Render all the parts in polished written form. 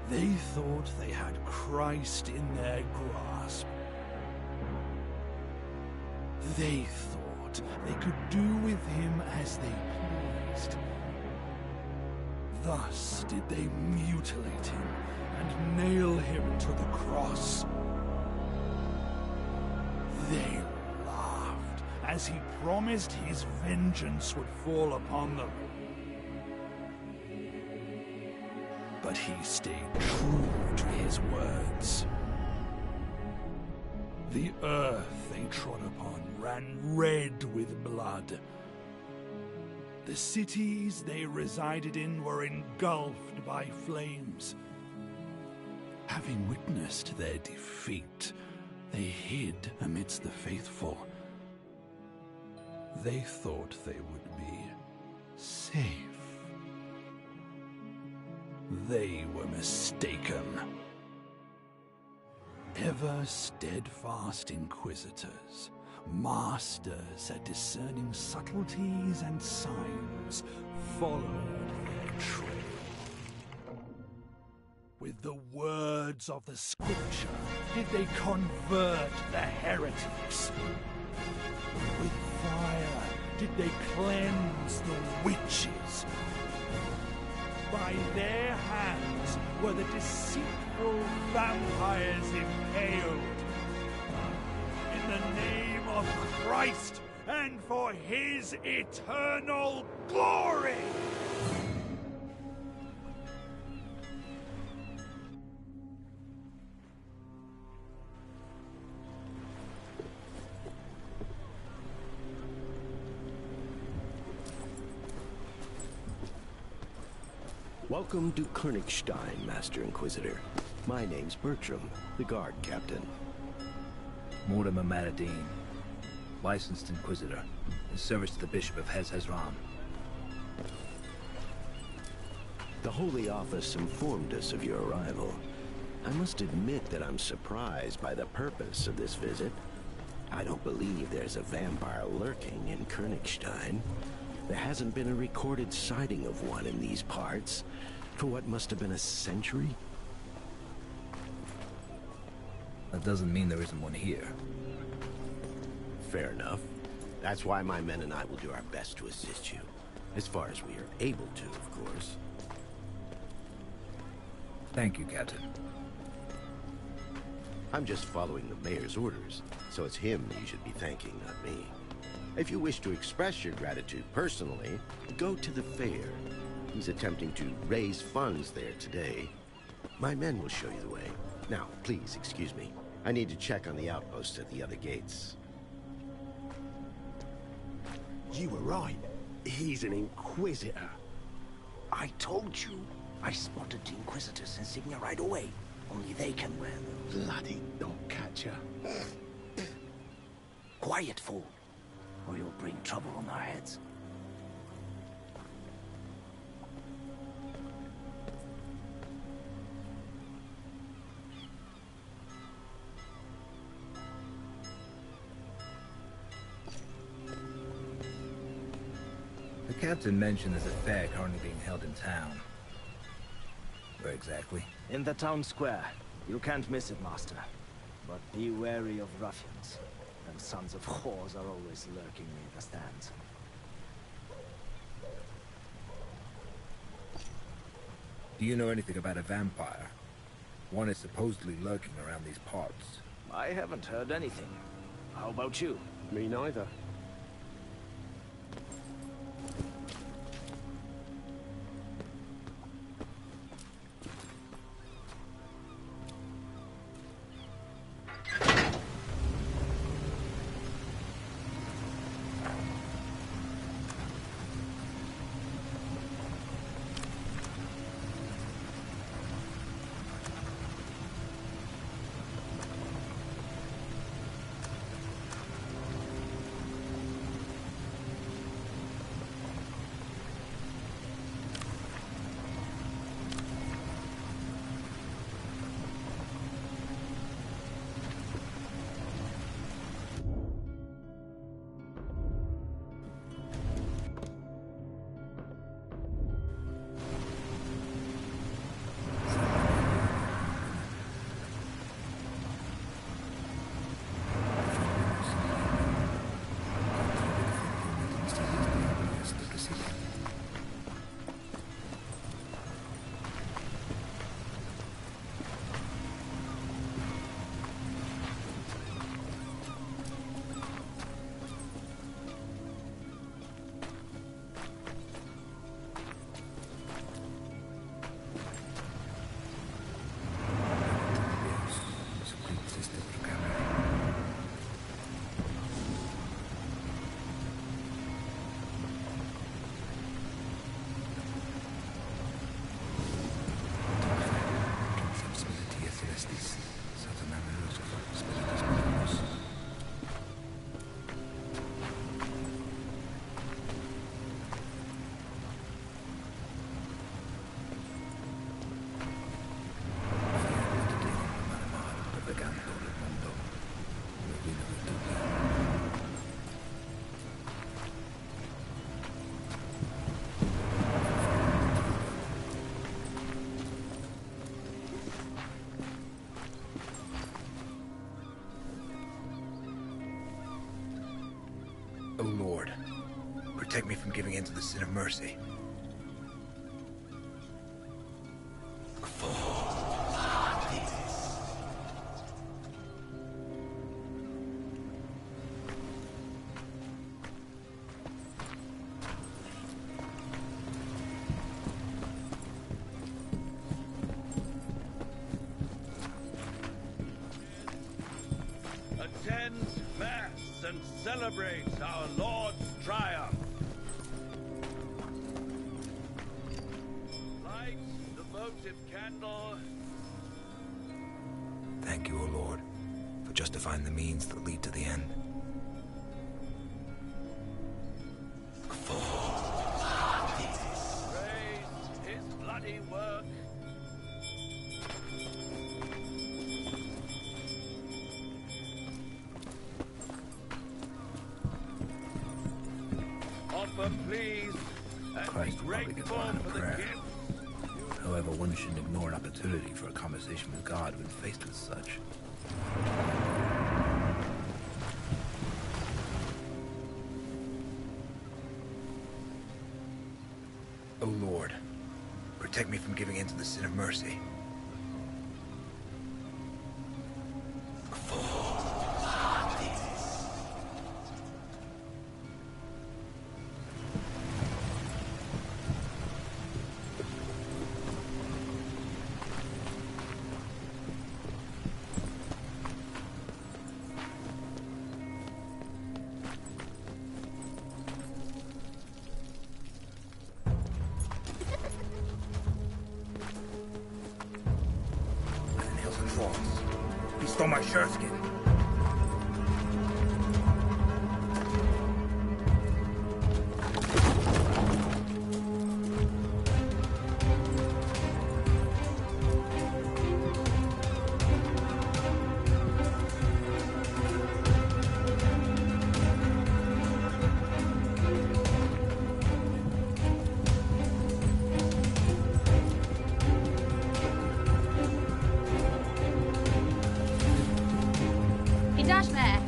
They thought they had Christ in their grasp. They thought they could do with him as they pleased. Thus did they mutilate him and nail him to the cross. They laughed as he promised his vengeance would fall upon them. But he stayed true to his words. The earth they trod upon ran red with blood. The cities they resided in were engulfed by flames. Having witnessed their defeat, they hid amidst the faithful. They thought they would be safe. They were mistaken. Ever steadfast inquisitors, masters at discerning subtleties and signs, followed their trail. With the words of the scripture did they convert the heretics. With fire did they cleanse the witches. By their hands were the deceitful vampires impaled. In the name of Christ and for his eternal glory! Welcome to Königstein, Master Inquisitor. My name's Bertram, the guard captain. Mortimer Maradine, licensed Inquisitor, in service to the Bishop of Hez-Hezron. The Holy Office informed us of your arrival. I must admit that I'm surprised by the purpose of this visit. I don't believe there's a vampire lurking in Königstein. There hasn't been a recorded sighting of one in these parts for what must have been a century. That doesn't mean there isn't one here. Fair enough. That's why my men and I will do our best to assist you. As far as we are able to, of course. Thank you, Captain. I'm just following the mayor's orders, so it's him you should be thanking, not me. If you wish to express your gratitude personally, go to the fair. He's attempting to raise funds there today. My men will show you the way. Now, please, excuse me. I need to check on the outposts at the other gates. You were right. He's an Inquisitor. I told you. I spotted the Inquisitor's insignia right away. Only they can wear them. Bloody dog catcher. Quiet, fool, or you'll bring trouble on our heads. The captain mentioned there's a fair currently being held in town. Where exactly? In the town square. You can't miss it, Master. But be wary of ruffians. Them sons of whores are always lurking near the stands. Do you know anything about a vampire? One is supposedly lurking around these parts. I haven't heard anything. How about you? Me neither. protect me from giving in to the sin of mercy. Attend Mass and celebrate our Lord's triumph. Light the votive candle. Thank you, O Lord, for justifying the means that lead to the end. Praise his bloody work. Offer please and Christ be will probably get grateful around for a the prayer. gift. However, one shouldn't ignore an opportunity for a conversation with God when faced with such. O Lord, protect me from giving in to the sin of mercy. Nails and claws. He stole my shirt skin. Dash there.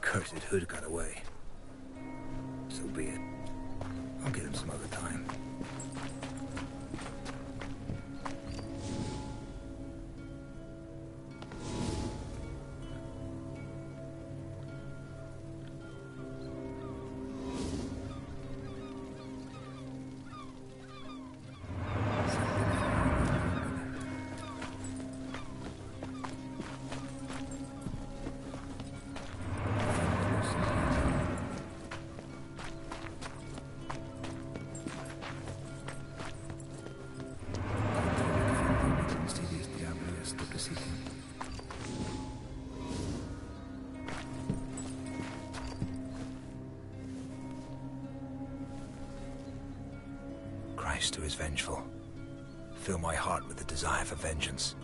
Cursed hood got away. So be it. I'll get him some other time. Christ, who is vengeful, fill my heart with the desire for vengeance.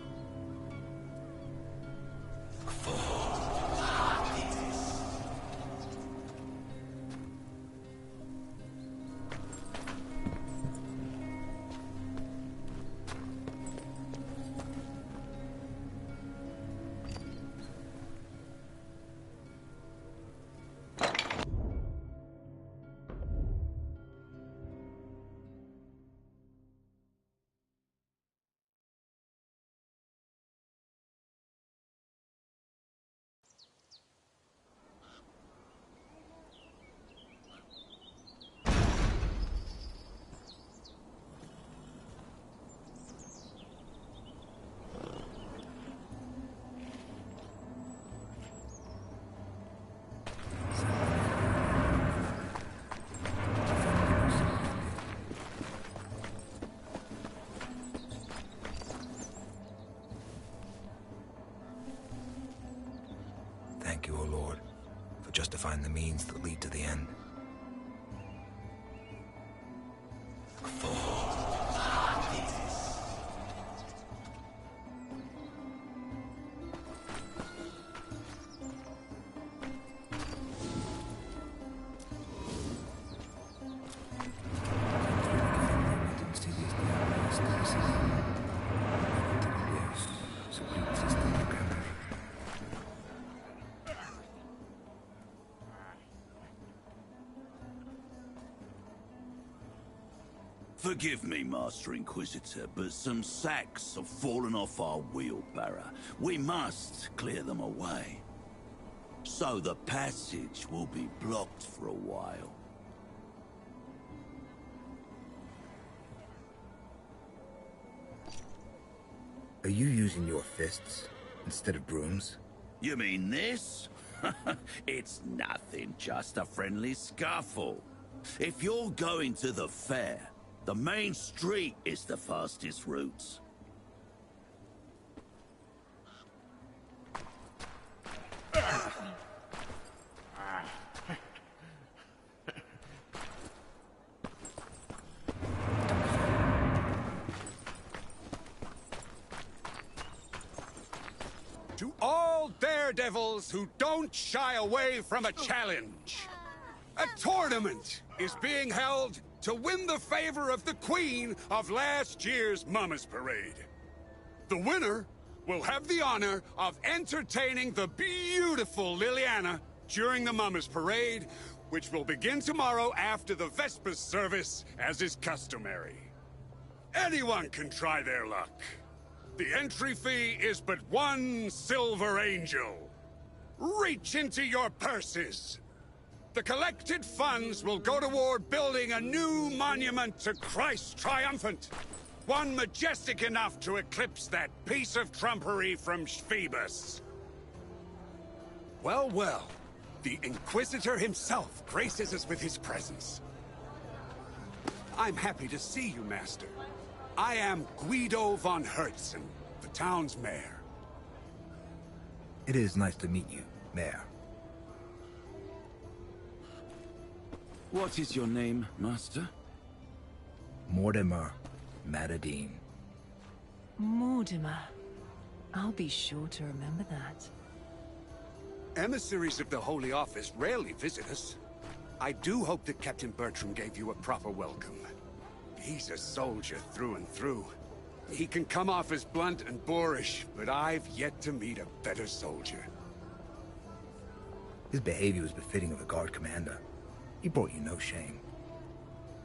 us to find the means that lead to the end. Forgive me, Master Inquisitor, but some sacks have fallen off our wheelbarrow. We must clear them away. So the passage will be blocked for a while. Are you using your fists instead of brooms? You mean this? It's nothing, just a friendly scuffle. If you're going to the fair, the main street is the fastest route. To all daredevils who don't shy away from a challenge, a tournament is being held to win the favor of the Queen of last year's Mama's Parade. The winner will have the honor of entertaining the beautiful Liliana during the Mama's Parade, which will begin tomorrow after the Vespers service, as is customary. Anyone can try their luck. The entry fee is but 1 silver angel. Reach into your purses. The collected funds will go toward building a new monument to Christ Triumphant. One majestic enough to eclipse that piece of trumpery from Phoebus. Well, well. The Inquisitor himself graces us with his presence. I'm happy to see you, Master. I am Guido von Hertzen, the town's mayor. It is nice to meet you, Mayor. What is your name, Master? Mortimer Matadine. Mortimer. I'll be sure to remember that. Emissaries of the Holy Office rarely visit us. I do hope that Captain Bertram gave you a proper welcome. He's a soldier through and through. He can come off as blunt and boorish, but I've yet to meet a better soldier. His behavior was befitting of a guard commander. He brought you no shame.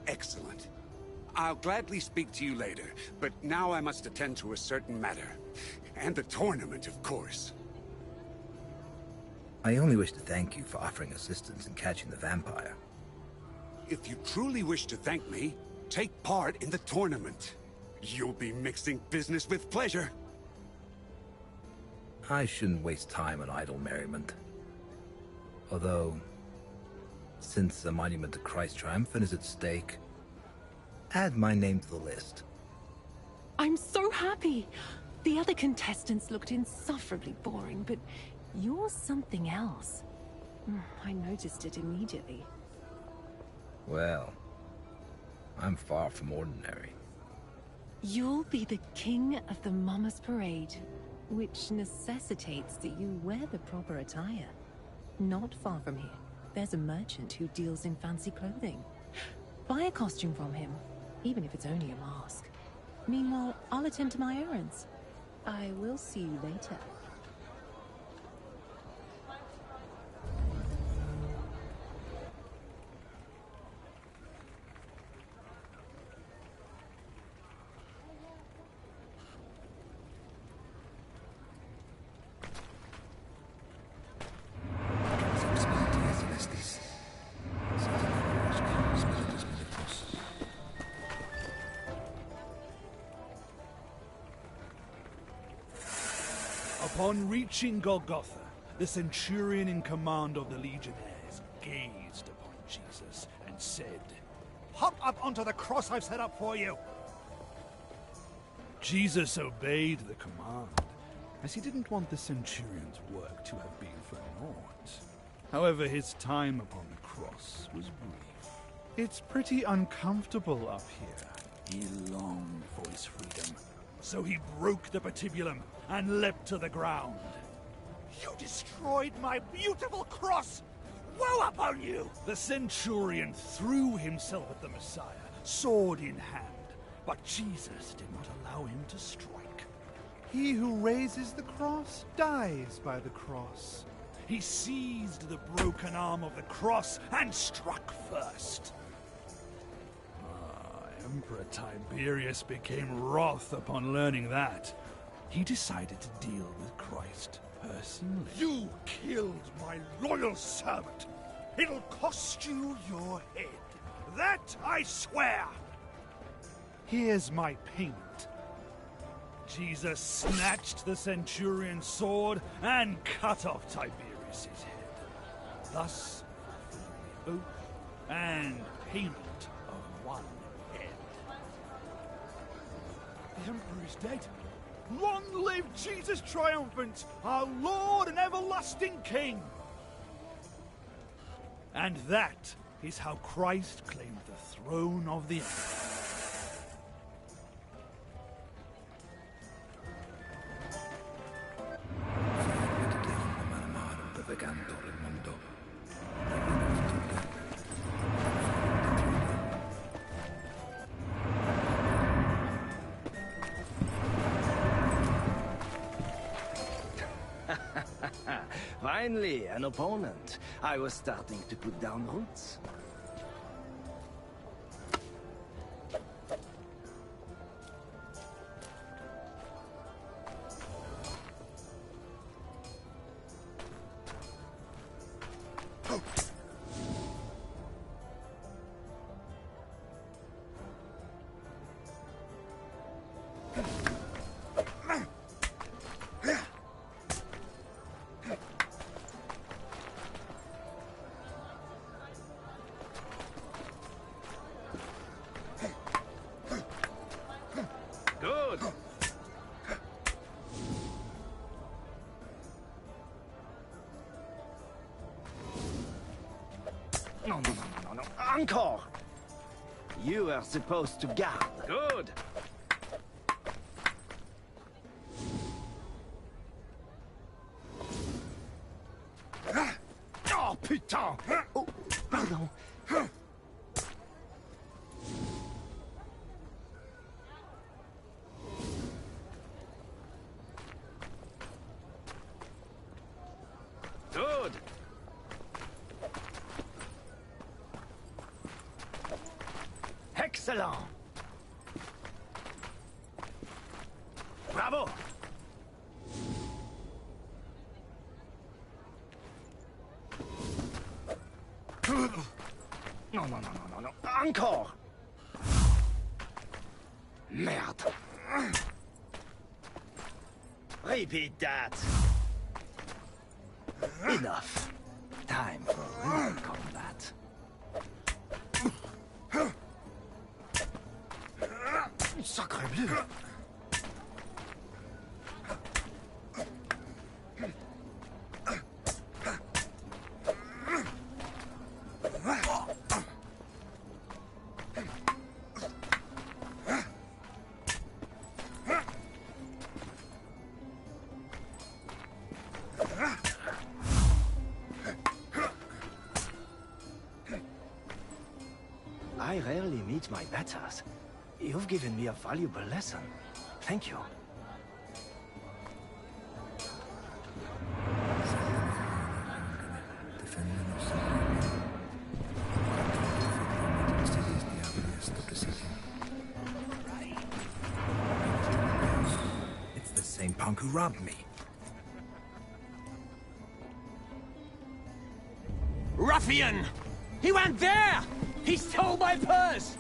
Excellent. I'll gladly speak to you later, but now I must attend to a certain matter. And the tournament, of course. I only wish to thank you for offering assistance in catching the vampire. If you truly wish to thank me, take part in the tournament. You'll be mixing business with pleasure. I shouldn't waste time on idle merriment. Although, since the monument to Christ Triumphant is at stake, add my name to the list. I'm so happy! The other contestants looked insufferably boring, but you're something else. I noticed it immediately. Well, I'm far from ordinary. You'll be the king of the Mama's Parade, which necessitates that you wear the proper attire. Not far from here, there's a merchant who deals in fancy clothing. Buy a costume from him, even if it's only a mask. Meanwhile, I'll attend to my errands. I will see you later. Upon reaching Golgotha, the centurion in command of the legionnaires gazed upon Jesus and said, "Hop up onto the cross I've set up for you." Jesus obeyed the command, as he didn't want the centurion's work to have been for naught. However, his time upon the cross was brief. It's pretty uncomfortable up here. He longed for his freedom, so he broke the patibulum and leapt to the ground. You destroyed my beautiful cross! Woe upon you! The centurion threw himself at the Messiah, sword in hand, but Jesus did not allow him to strike. He who raises the cross dies by the cross. He seized the broken arm of the cross and struck first. Emperor Tiberius became wroth upon learning that. He decided to deal with Christ personally. You killed my loyal servant. It'll cost you your head. That I swear. Here's my payment. Jesus snatched the centurion's sword and cut off Tiberius's head. Thus, the oath and payment of one head. The Emperor is dead. Long live Jesus triumphant, our Lord and everlasting King! And that is how Christ claimed the throne of the Empire. Finally, an opponent. I was starting to put down roots. Good. No. Encore! You are supposed to guard. Good. Oh, putain! Oh, pardon. Good. Excellent! Bravo! No. Encore! Merde! Repeat that! Enough. Time for real combat. Sacre bleu! I rarely meet my betters. You've given me a valuable lesson. Thank you. It's the same punk who robbed me. Ruffian! He went there! He stole my purse!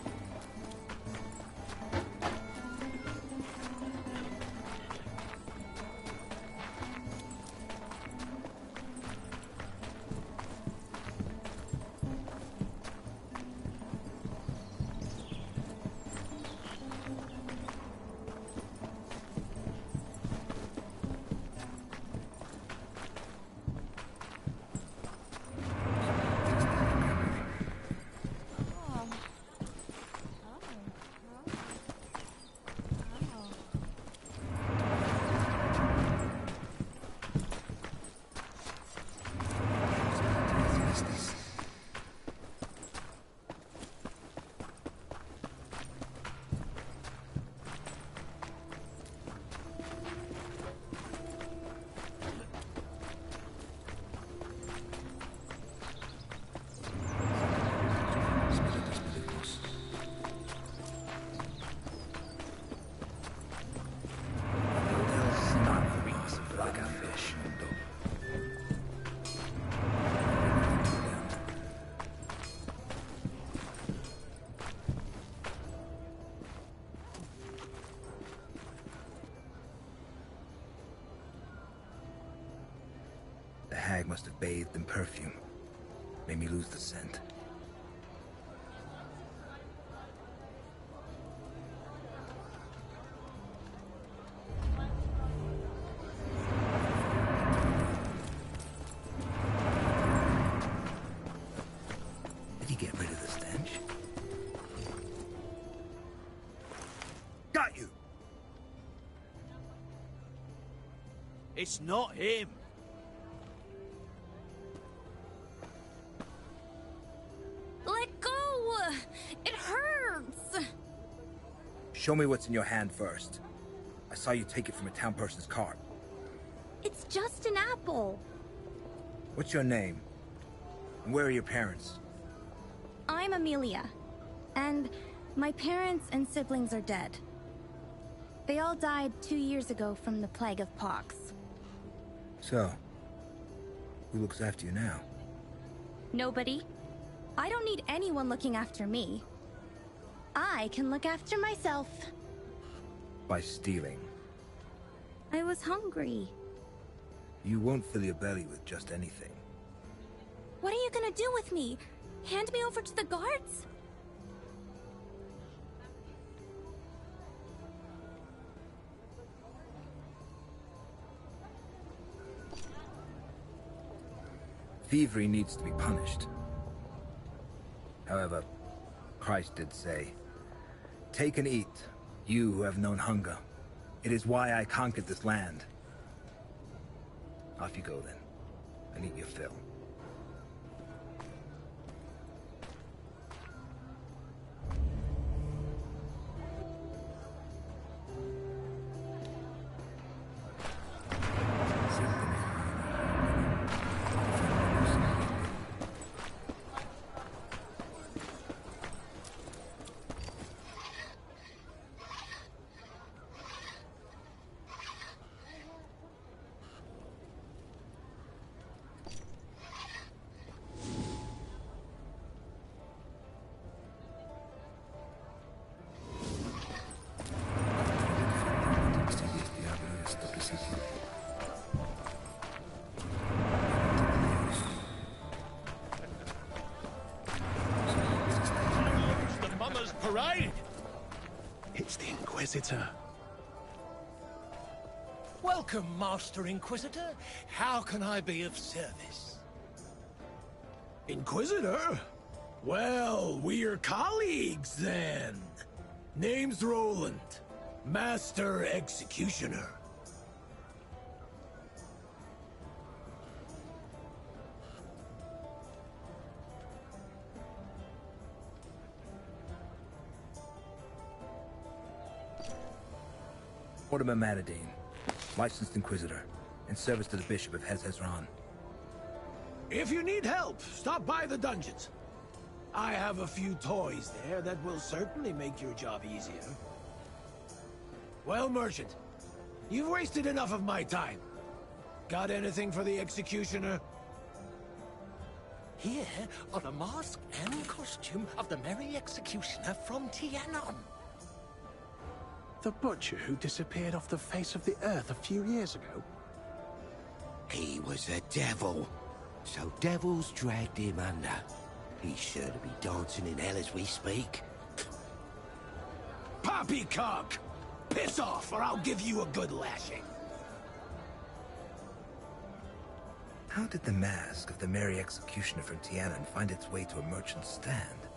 hag must have bathed in perfume. Made me lose the scent. Did he get rid of the stench? Got you! It's not him. Let go! It hurts! Show me what's in your hand first. I saw you take it from a town person's cart. It's just an apple. What's your name? And where are your parents? I'm Amelia. And my parents and siblings are dead. They all died 2 years ago from the plague of pox. So, who looks after you now? Nobody. I don't need anyone looking after me. I can look after myself. By stealing. I was hungry. You won't fill your belly with just anything. What are you gonna do with me? Hand me over to the guards? Thievery needs to be punished. However, Christ did say, "Take and eat, you who have known hunger. It is why I conquered this land." Off you go then, and eat your fill. Parade! It's the Inquisitor. Welcome, Master Inquisitor. How can I be of service? Inquisitor? Well, we're colleagues then. Name's Roland, Master Executioner. Mortimer Matadine, licensed Inquisitor, in service to the Bishop of Hezron. If you need help, stop by the dungeons. I have a few toys there that will certainly make your job easier. Well, Merchant, you've wasted enough of my time. Got anything for the Executioner? Here are the mask and costume of the Merry Executioner from Tianon. The butcher who disappeared off the face of the earth a few years ago? He was a devil. So devils dragged him under. He's sure to be dancing in hell as we speak. Poppycock! Piss off, or I'll give you a good lashing. How did the mask of the Merry Executioner from Tianon find its way to a merchant's stand?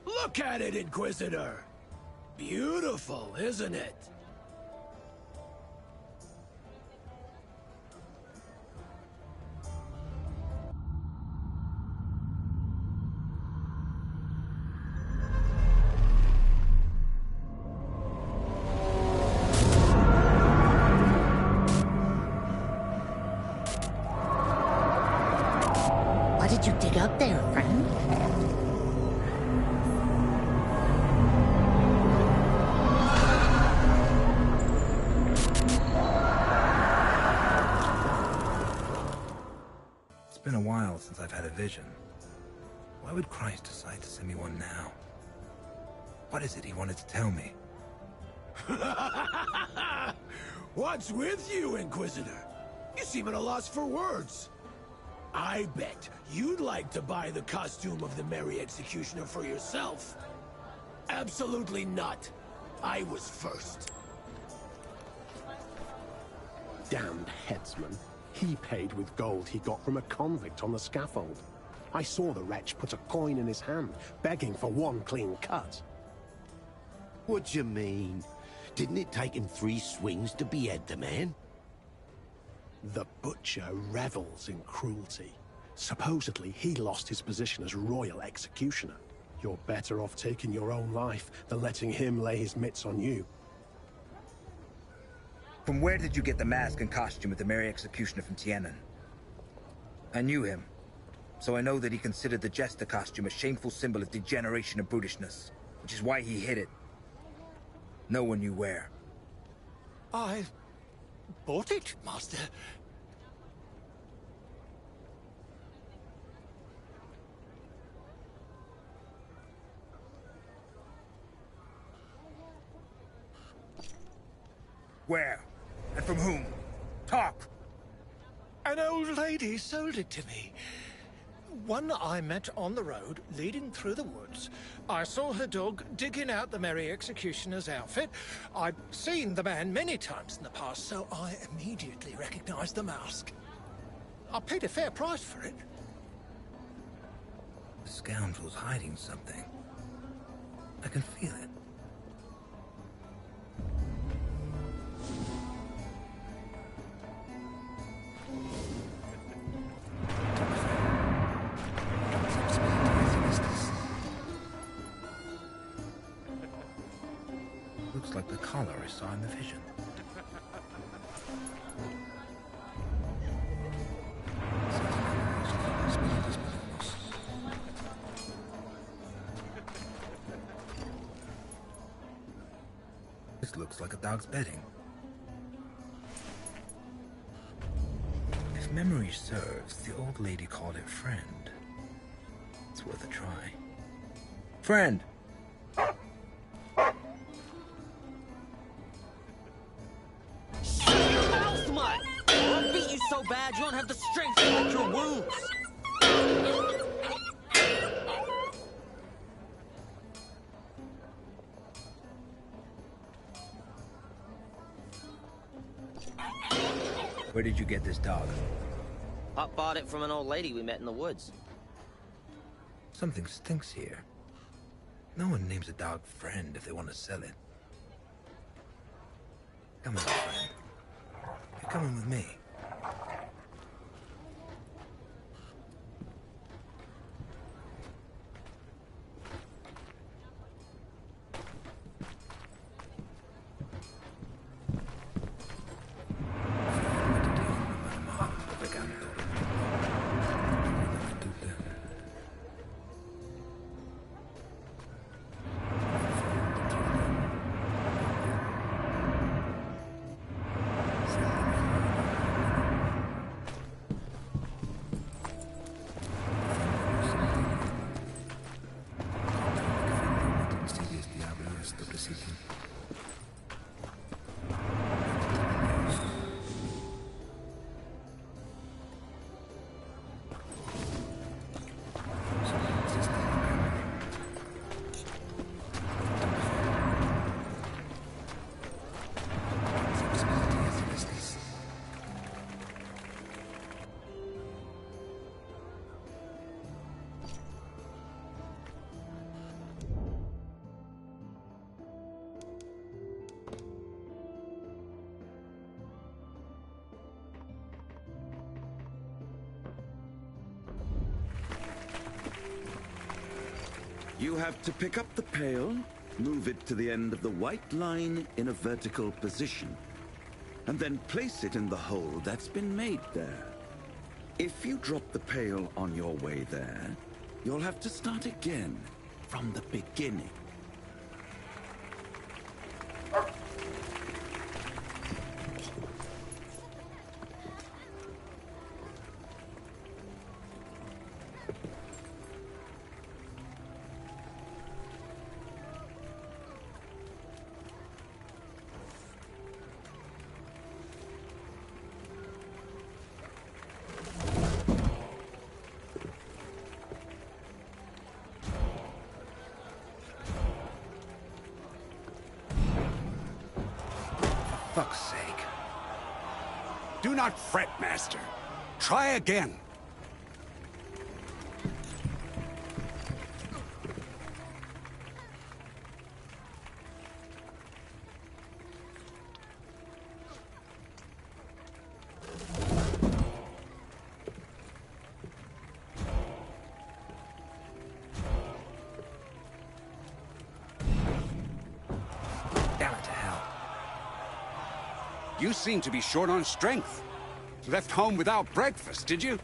Look at it, Inquisitor! Beautiful, isn't it? What did you dig up there, friend? It's been a while since I've had a vision. Why would Christ decide to send me one now? What is it he wanted to tell me? What's with you, Inquisitor? You seem at a loss for words. I bet you'd like to buy the costume of the Merry Executioner for yourself. Absolutely not. I was first. Damned headsman. He paid with gold he got from a convict on the scaffold. I saw the wretch put a coin in his hand, begging for one clean cut. What do you mean? Didn't it take him 3 swings to behead the man? The butcher revels in cruelty. Supposedly, he lost his position as royal executioner. You're better off taking your own life than letting him lay his mitts on you. From where did you get the mask and costume of the Merry Executioner from Tiannan? I knew him, so I know that he considered the jester costume a shameful symbol of degeneration and brutishness, which is why he hid it. No one knew where. I bought it, Master. Where? And from whom? Talk! An old lady sold it to me. One I met on the road, leading through the woods. I saw her dog digging out the Merry Executioner's outfit. I'd seen the man many times in the past, so I immediately recognized the mask. I paid a fair price for it. The scoundrel's hiding something. I can feel it. Looks like the collar I saw in the vision. This looks like a dog's bedding. If memory serves, the old lady called it friend. It's worth a try. Friend! I'll beat you so bad you don't have the strength to lick your wounds. Where did you get this dog? Pop bought it from an old lady we met in the woods. Something stinks here. No one names a dog friend if they want to sell it. Come on, friend. You're coming with me. You have to pick up the pail, move it to the end of the white line in a vertical position, and then place it in the hole that's been made there. If you drop the pail on your way there, you'll have to start again from the beginning. fuck's sake. Do not fret, Master. Try again. You seem to be short on strength. Left home without breakfast, did you?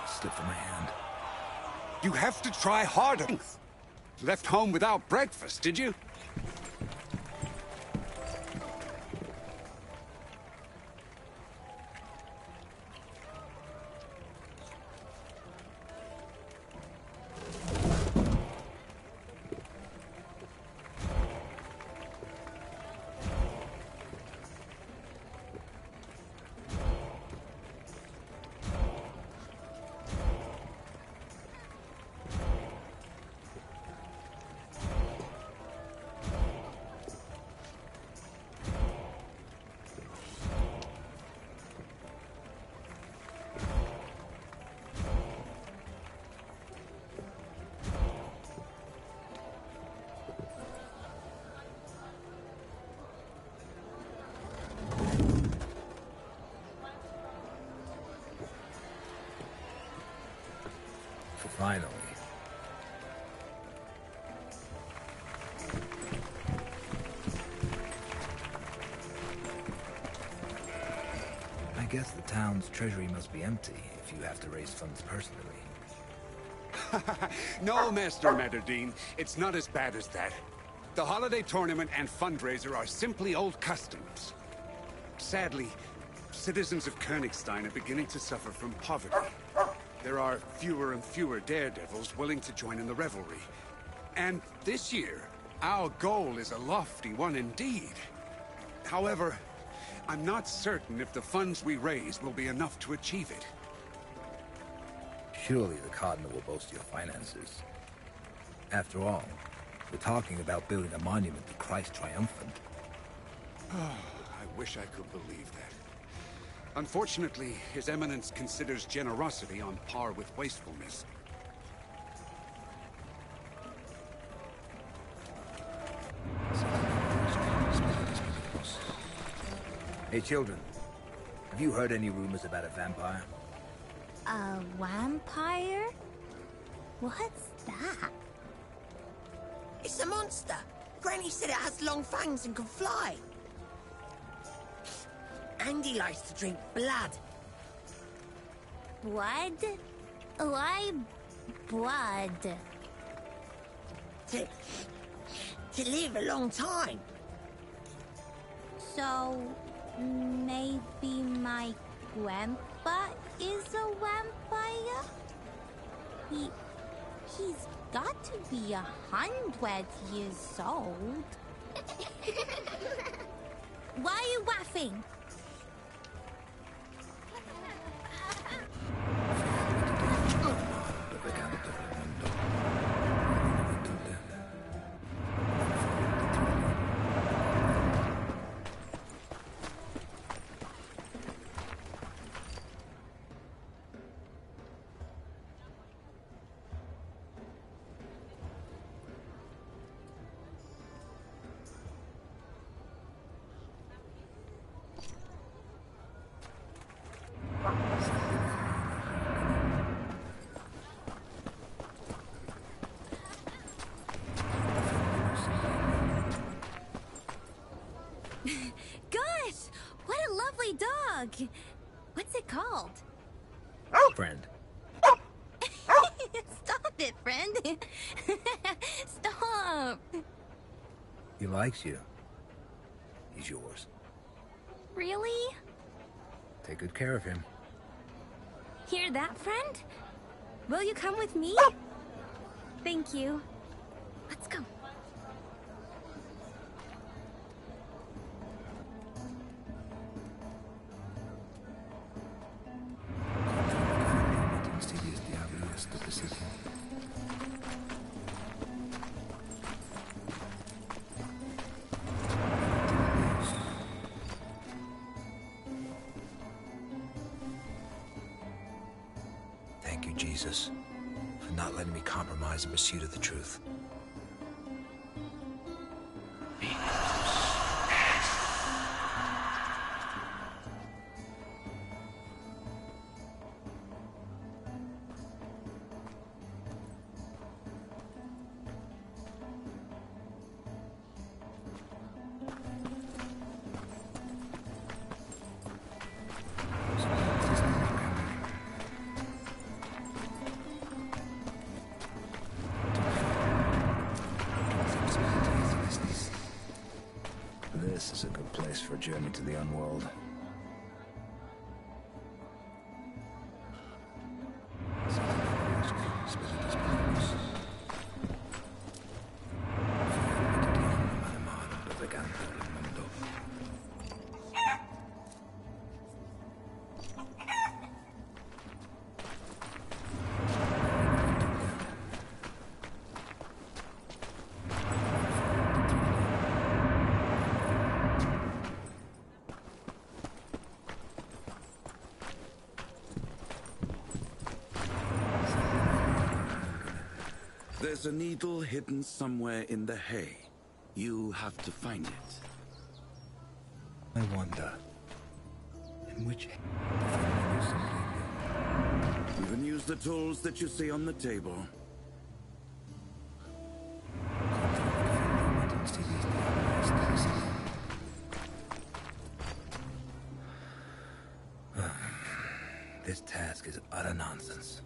Slipped from my hand. You have to try harder. Left home without breakfast, did you? Finally. I guess the town's treasury must be empty if you have to raise funds personally. No, Master Metterdeen. It's not as bad as that. The holiday tournament and fundraiser are simply old customs. Sadly, citizens of Königstein are beginning to suffer from poverty. There are fewer and fewer daredevils willing to join in the revelry. And this year, our goal is a lofty one indeed. However, I'm not certain if the funds we raise will be enough to achieve it. Surely the Cardinal will boast your finances. After all, we're talking about building a monument to Christ Triumphant. I wish I could believe that. Unfortunately, His Eminence considers generosity on par with wastefulness. Hey, children. Have you heard any rumors about a vampire? A vampire? What's that? It's a monster. Granny said it has long fangs and can fly. And he likes to drink blood. Blood? Why blood? To live a long time. So, maybe my grandpa is a vampire? He's got to be 100 years old. Why are you laughing? Gosh, what a lovely dog. What's it called? Friend. Stop it, friend. Stop. He likes you. He's yours. Really? Take good care of him. Hear that, friend? Will you come with me? Thank you. Let's go. Thank you, Jesus, for not letting me compromise in pursuit of the truth. This is a good place for a journey to the unworld. There's a needle hidden somewhere in the hay. You have to find it. I wonder, in which... You can use the tools that you see on the table. This task is utter nonsense.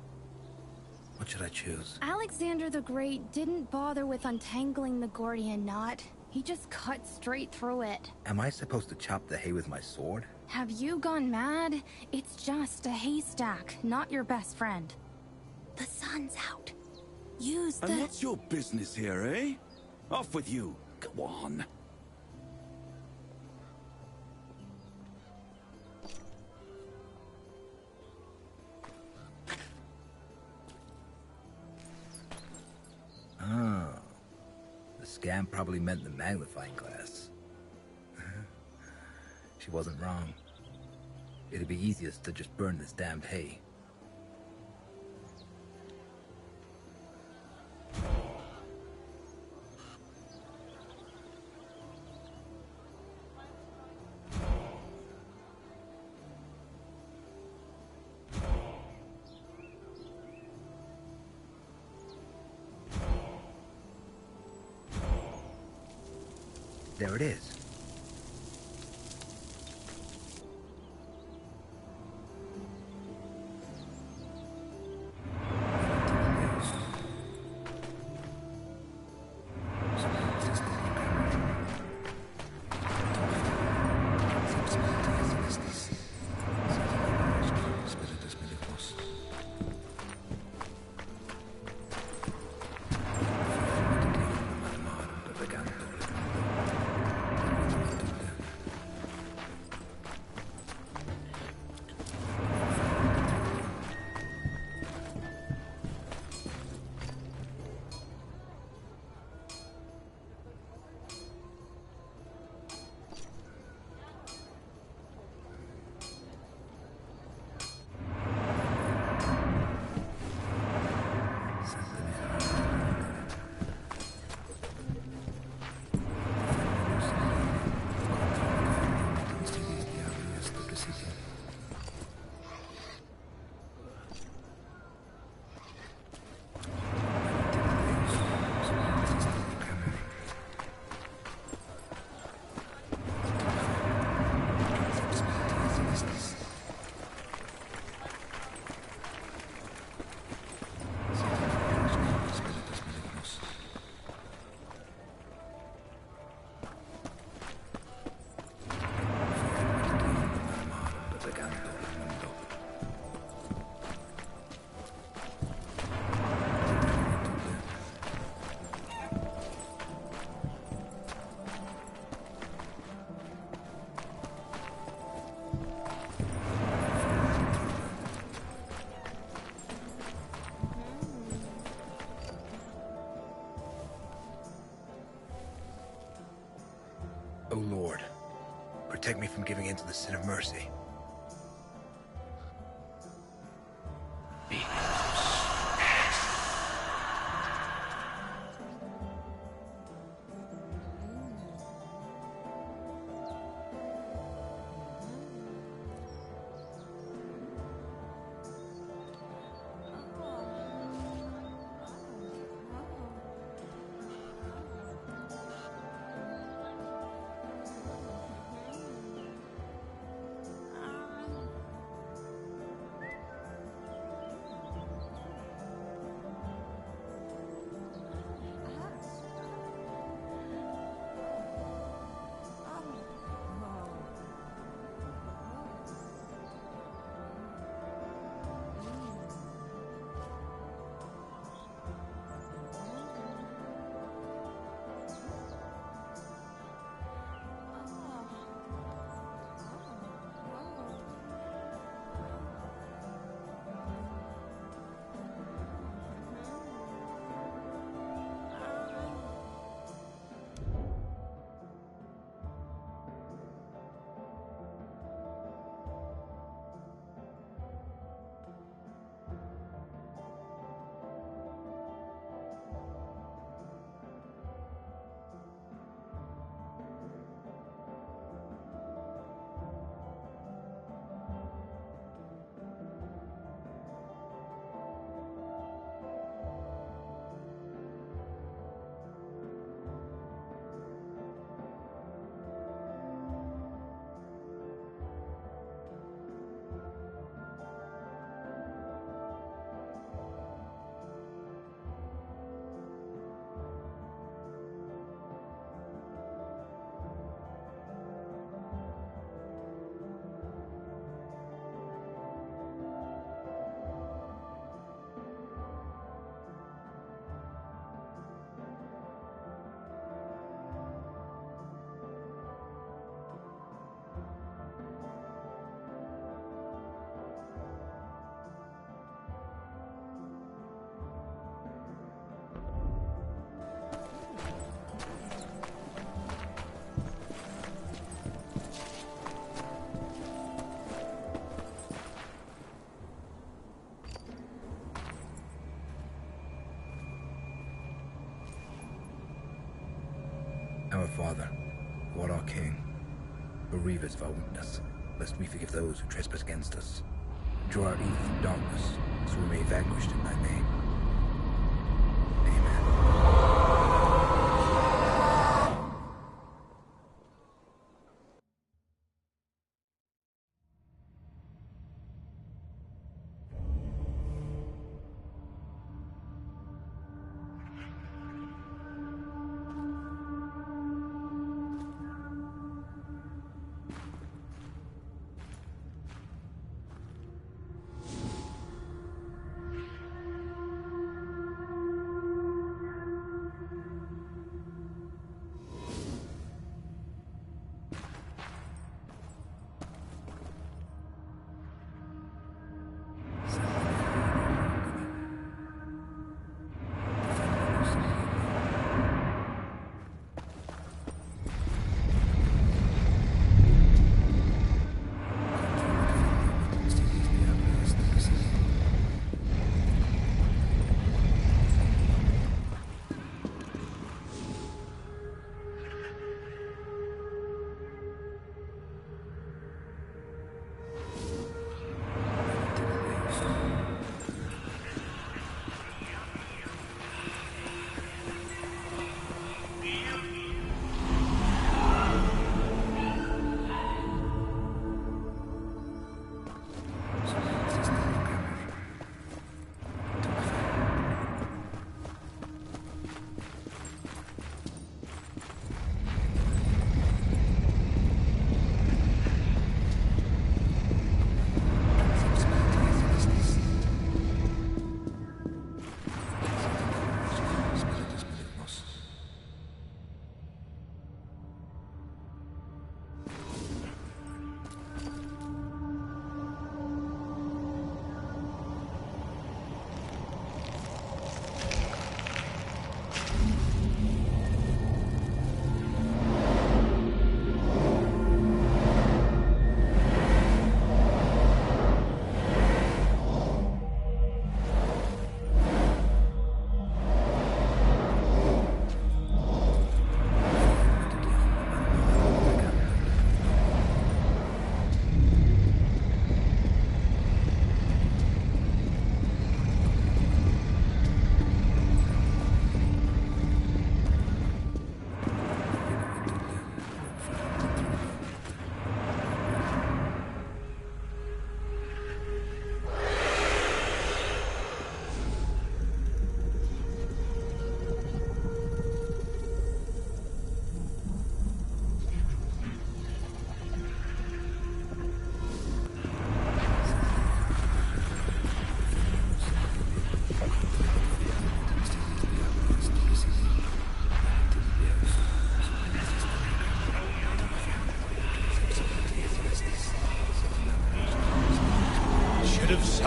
What should I choose? Alexander the Great didn't bother with untangling the Gordian knot. He just cut straight through it. Am I supposed to chop the hay with my sword? Have you gone mad? It's just a haystack, not your best friend. The sun's out. Use the... And what's your business here, eh? Off with you. Go on. Oh. The scam probably meant the magnifying glass. She wasn't wrong. It'd be easiest to just burn this damned hay. There it is. protect me from giving in to the sin of mercy. Our Father, who art our King, bereave us of our weakness, lest we forgive those who trespass against us. Draw our evil from darkness, so we may be vanquished in thy name.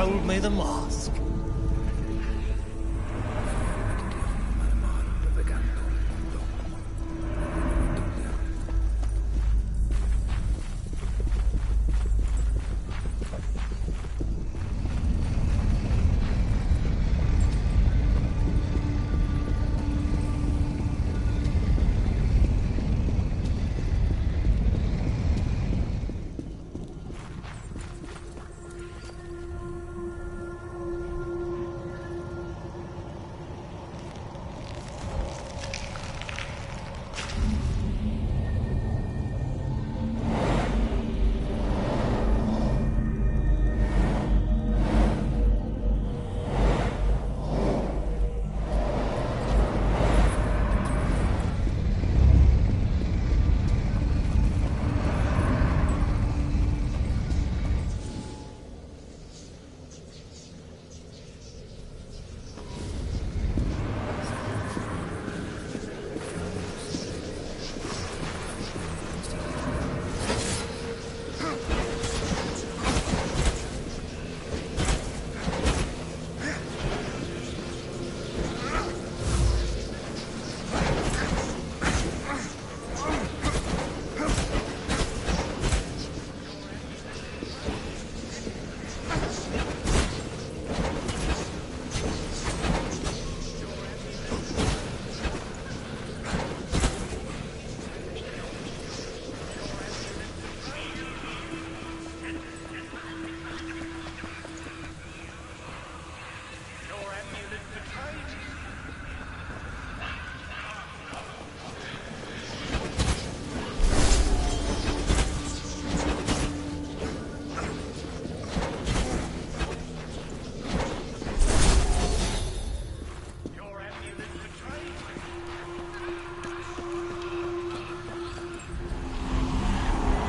told me the mask.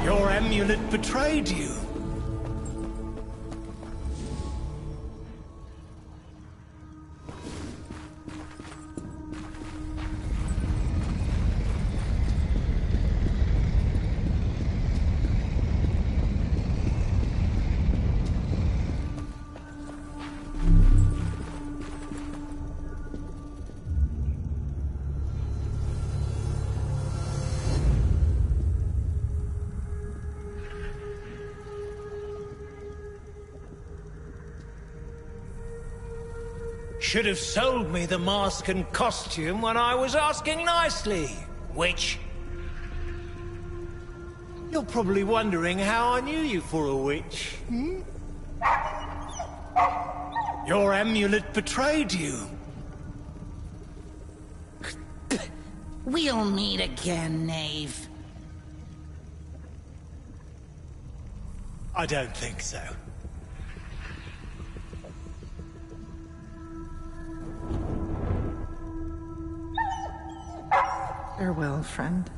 Your amulet betrayed you. Should have sold me the mask and costume when I was asking nicely. Witch. You're probably wondering how I knew you for a witch, hmm? Your amulet betrayed you. We'll meet again, knave. I don't think so. Farewell, friend.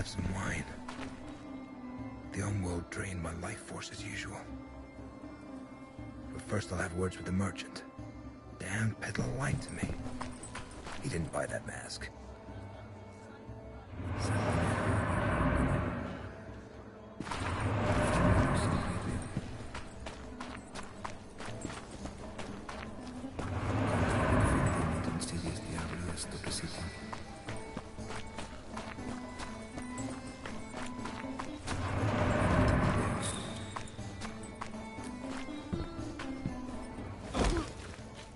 Some wine. The Homeworld drained my life force as usual. But first I'll have words with the merchant. Damn peddler lied to me. He didn't buy that mask.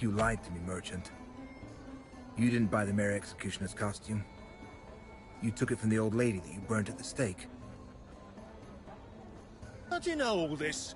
You lied to me, merchant. You didn't buy the Mary Executioner's costume. You took it from the old lady that you burnt at the stake. How do you know all this?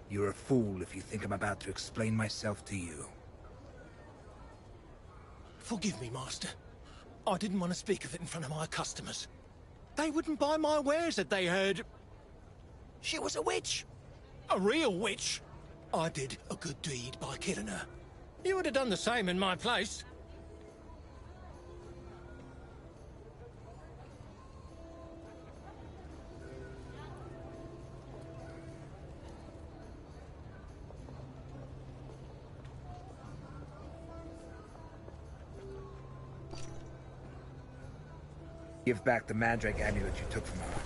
You're a fool if you think I'm about to explain myself to you. Forgive me, Master. I didn't want to speak of it in front of my customers. They wouldn't buy my wares if they heard... she was a witch. A real witch. I did a good deed by killing her. You would have done the same in my place. Give back the Mandrake amulet you took from her.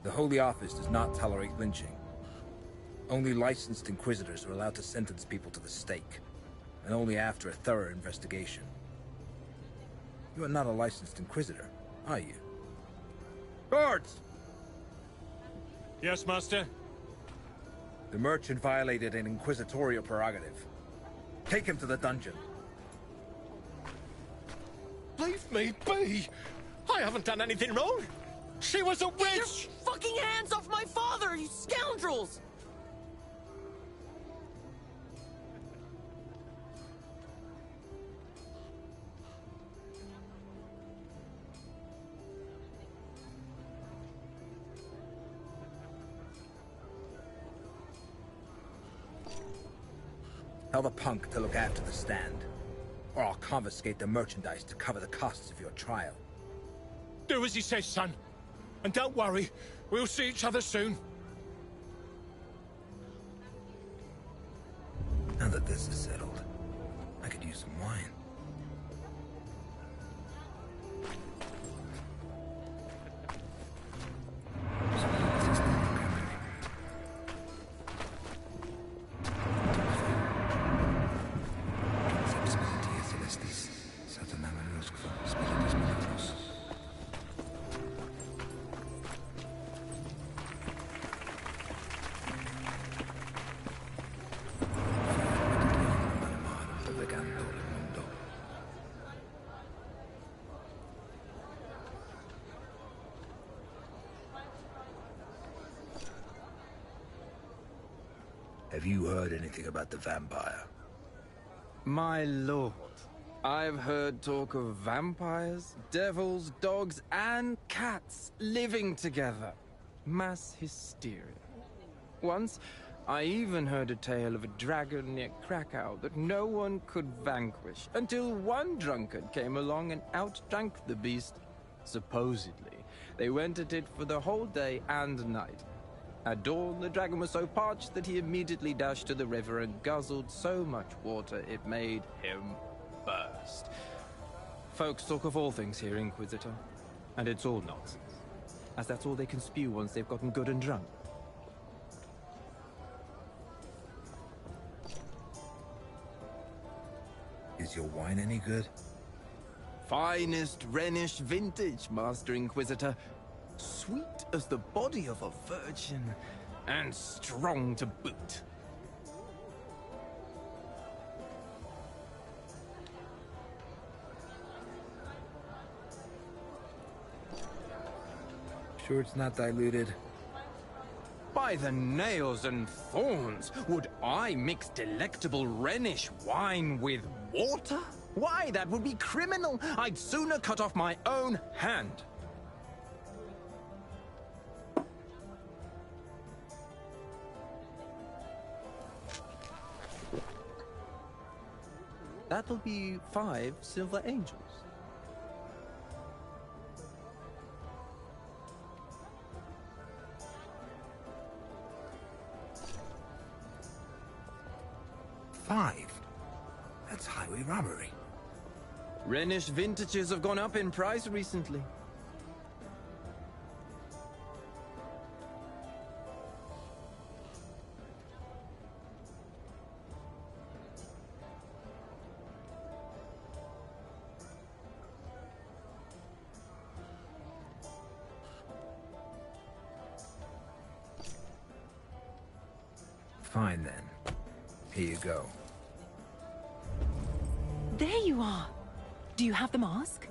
The Holy Office does not tolerate lynching. Only licensed Inquisitors are allowed to sentence people to the stake, and only after a thorough investigation. You are not a licensed Inquisitor, are you? Guards! Yes, Master? The merchant violated an inquisitorial prerogative. Take him to the dungeon. Leave me be! I haven't done anything wrong! She was a witch! Get your fucking hands off my father, you scoundrels! Tell the punk to look after the stand, or I'll confiscate the merchandise to cover the costs of your trial. Do as he says, son. And don't worry, we'll see each other soon. Now that this is settled, I could use some wine. Have you heard anything about the vampire? My lord, I've heard talk of vampires, devils, dogs, and cats living together. Mass hysteria. Once, I even heard a tale of a dragon near Krakow that no one could vanquish, until one drunkard came along and outdrank the beast. Supposedly, they went at it for the whole day and night. At dawn, the dragon was so parched that he immediately dashed to the river and guzzled so much water it made him burst. Folks talk of all things here, Inquisitor, and it's all nonsense, as that's all they can spew once they've gotten good and drunk. Is your wine any good? Finest Rhenish vintage, Master Inquisitor. Sweet as the body of a virgin, and strong to boot. Sure it's not diluted? By the nails and thorns, would I mix delectable Rhenish wine with water? Why, that would be criminal. I'd sooner cut off my own hand. That'll be 5 silver angels. $5? That's highway robbery. Rhenish vintages have gone up in price recently. Fine then. Here you go. There you are. Do you have the mask?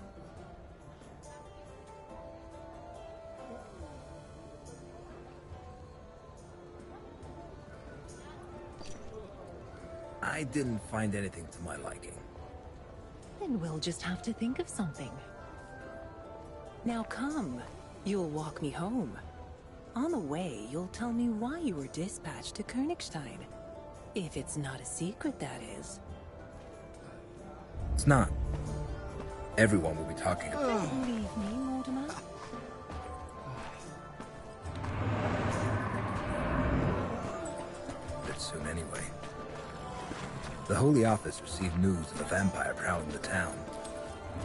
I didn't find anything to my liking. Then we'll just have to think of something. Now come. You'll walk me home. On the way, you'll tell me why you were dispatched to Königstein. If it's not a secret, that is. It's not. Everyone will be talking about it. Don't leave me, Mortimer. Bit soon anyway. The Holy Office received news of a vampire prowling the town.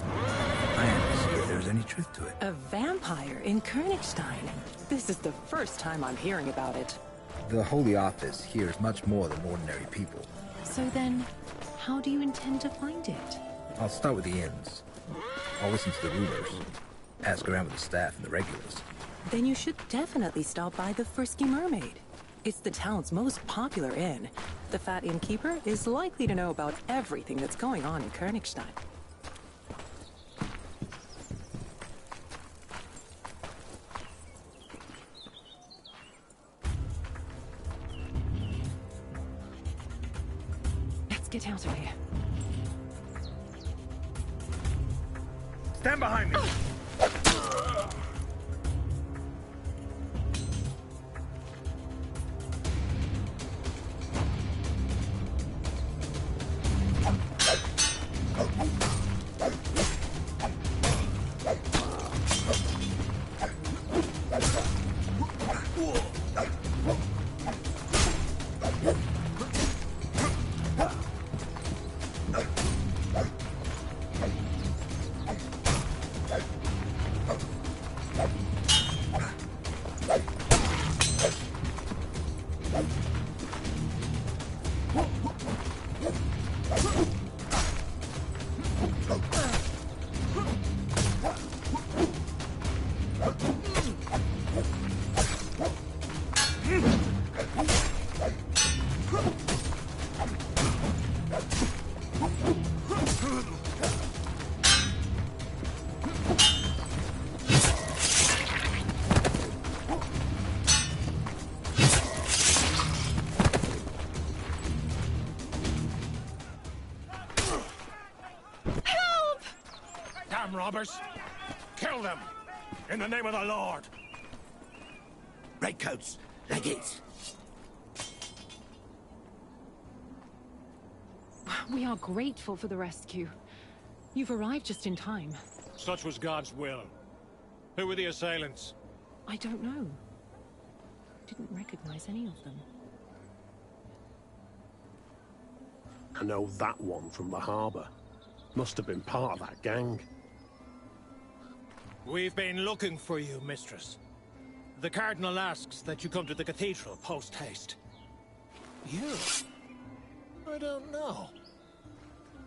I had to see if there was any truth to it. A vampire in Königstein? This is the first time I'm hearing about it. The Holy Office hears much more than ordinary people. So then, how do you intend to find it? I'll start with the inns. I'll listen to the rumors. Ask around with the staff and the regulars. Then you should definitely stop by the Frisky Mermaid. It's the town's most popular inn. The fat innkeeper is likely to know about everything that's going on in Königstein. Let's get out of here. Stand behind me! Robbers! Kill them! In the name of the Lord! Redcoats, like it. We are grateful for the rescue. You've arrived just in time. Such was God's will. Who were the assailants? I don't know. Didn't recognize any of them. I know that one from the harbor. Must have been part of that gang. We've been looking for you, mistress. The Cardinal asks that you come to the cathedral post-haste. You? I don't know.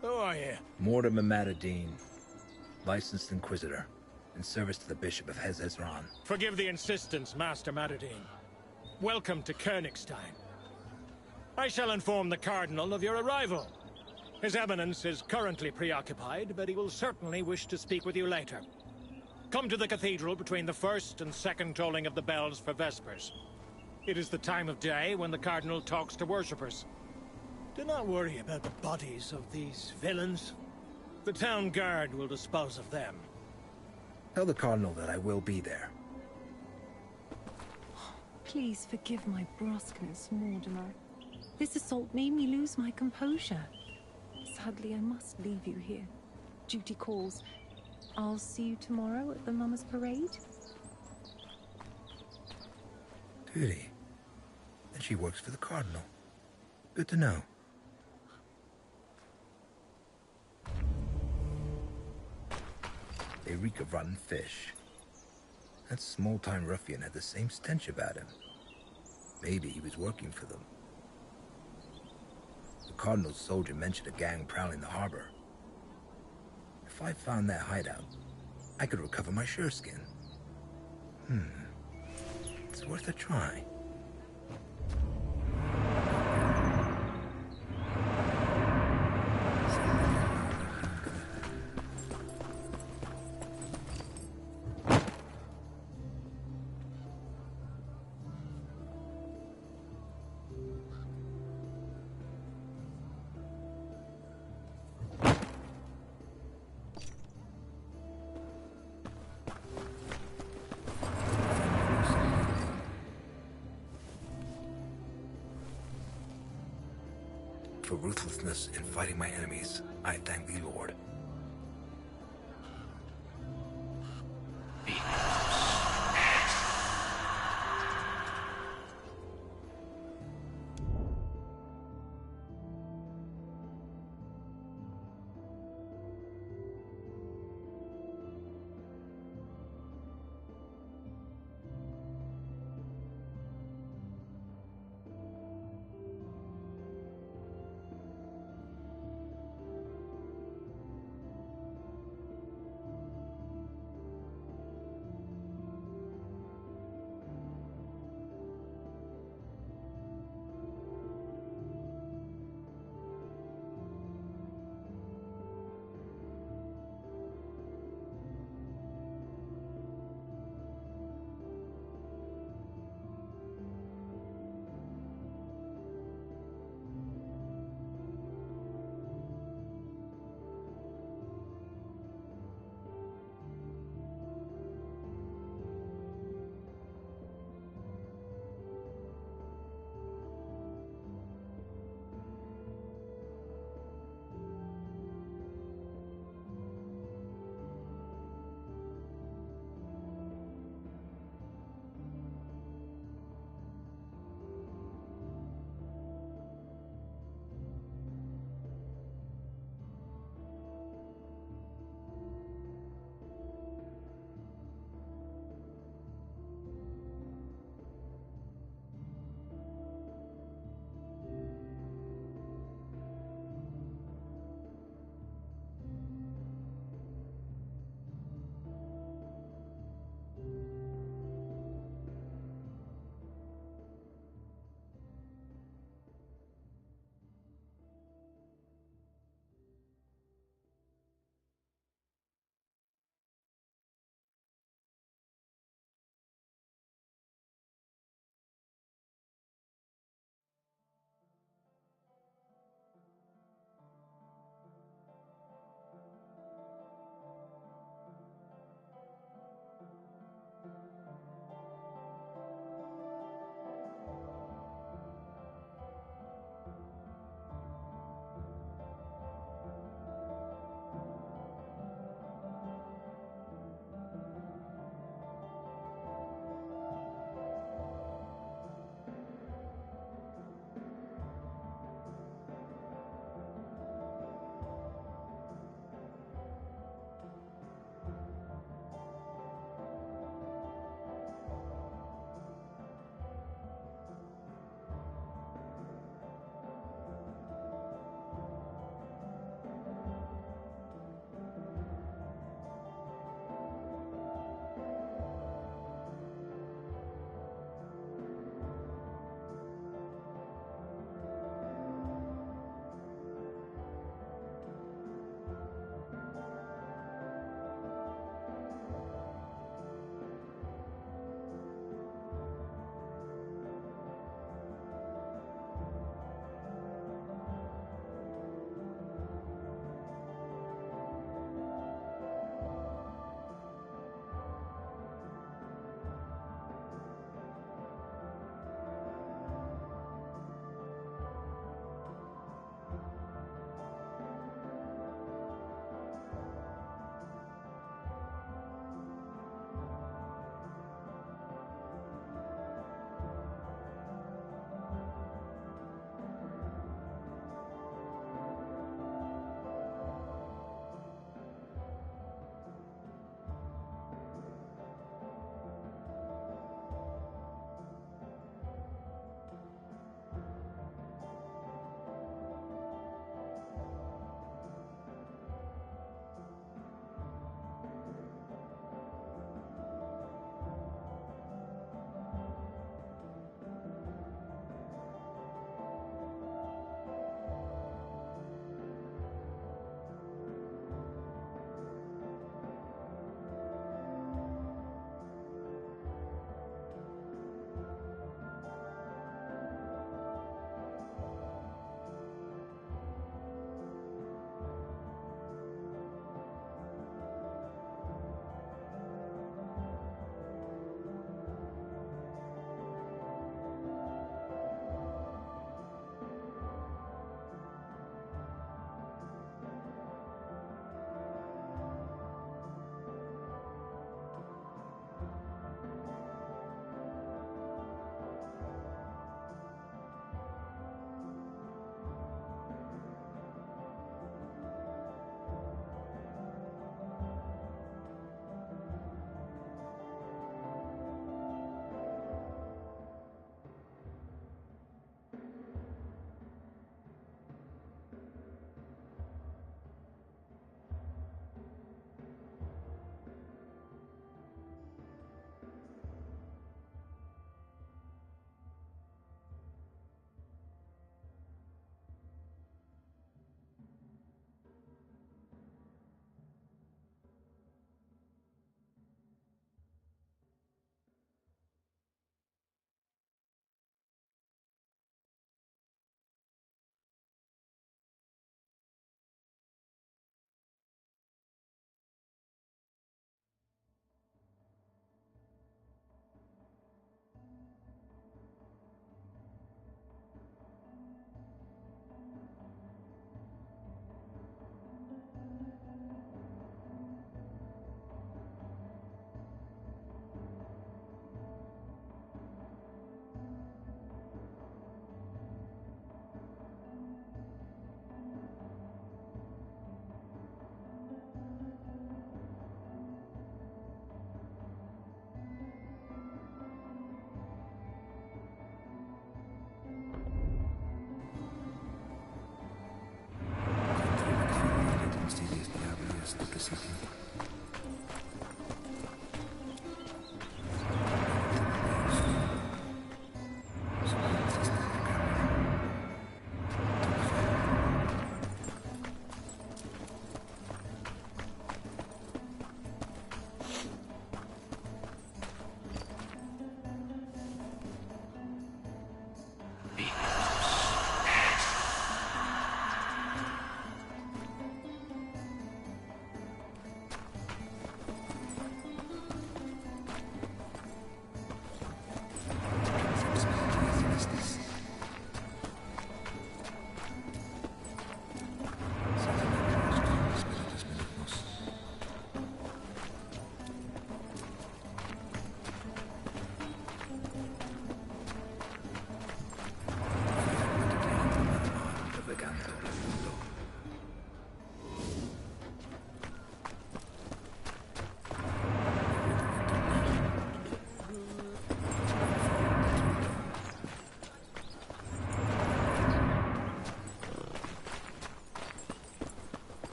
Who are you? Mortimer Matadine, licensed Inquisitor, in service to the Bishop of Hezezran. Forgive the insistence, Master Matadine. Welcome to Königstein. I shall inform the Cardinal of your arrival. His Eminence is currently preoccupied, but he will certainly wish to speak with you later. Come to the cathedral between the first and second tolling of the bells for Vespers. It is the time of day when the Cardinal talks to worshippers. Do not worry about the bodies of these villains. The town guard will dispose of them. Tell the Cardinal that I will be there. Please forgive my brusqueness, Mortimer. This assault made me lose my composure. Sadly, I must leave you here. Duty calls. I'll see you tomorrow at the Mama's Parade. Duty? And she works for the Cardinal. Good to know. They reek of rotten fish. That small-time ruffian had the same stench about him. Maybe he was working for them. The Cardinal's soldier mentioned a gang prowling the harbor. If I found that hideout, I could recover my sureskin. It's worth a try. For ruthlessness in fighting my enemies, I thank thee, Lord.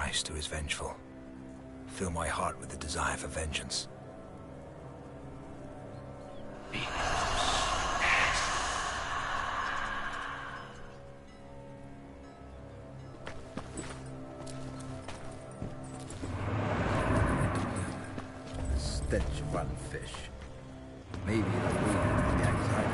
Christ, who is vengeful. Fill my heart with the desire for vengeance. Stench of rotten fish. Maybe it'll lead the anxiety.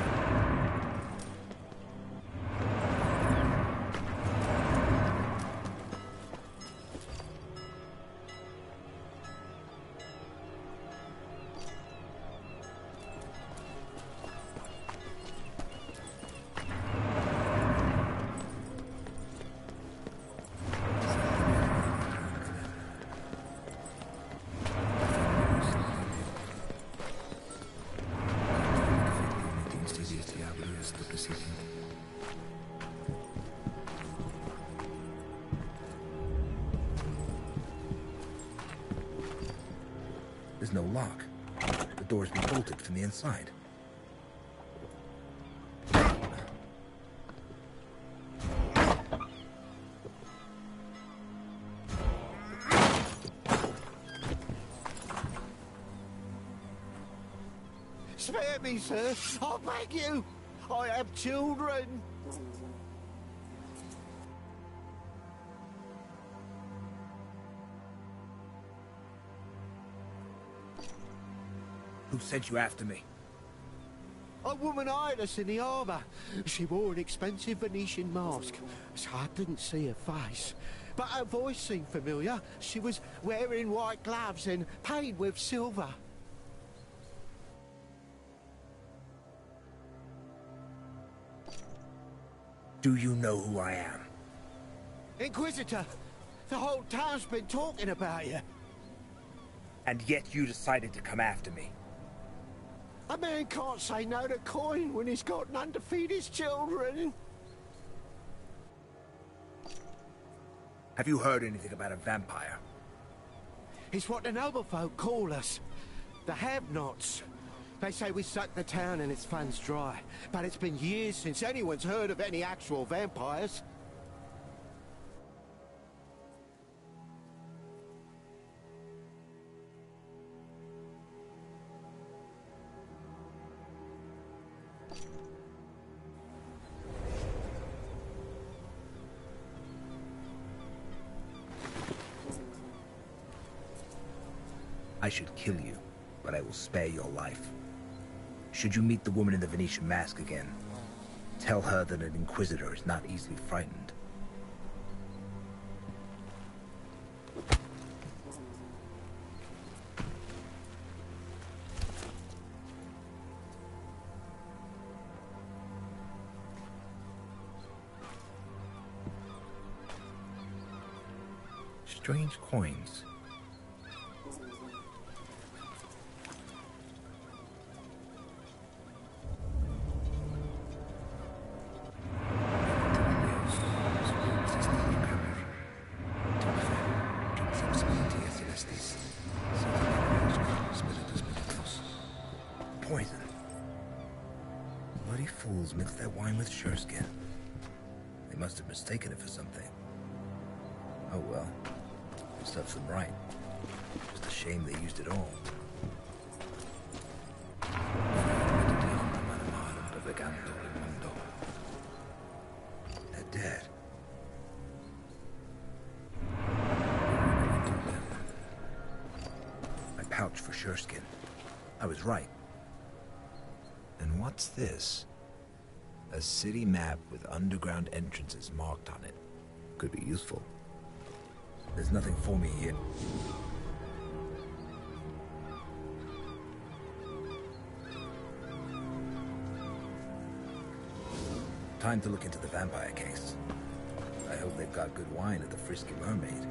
There's no lock. The door's been bolted from the inside. Spare me, sir. I beg you. I have children. Who sent you after me? A woman eyed us in the harbour. She wore an expensive Venetian mask, so I didn't see her face. But her voice seemed familiar. She was wearing white gloves and paid with silver. Do you know who I am? Inquisitor, the whole town's been talking about you. And yet you decided to come after me. A man can't say no to coin when he's got none to feed his children. Have you heard anything about a vampire? It's what the noble folk call us. The have-nots. They say we suck the town and its funds dry. But it's been years since anyone's heard of any actual vampires. I should kill you, but I will spare your life. Should you meet the woman in the Venetian mask again, tell her that an Inquisitor is not easily frightened. Strange coins. Poison. Bloody fools mix their wine with sureskin. They must have mistaken it for something. Oh well. Serves them right. Just a shame they used it all. They're dead. My pouch for sureskin. I was right. And what's this? A city map with underground entrances marked on it. Could be useful. There's nothing for me here. Time to look into the vampire case. I hope they've got good wine at the Frisky Mermaid.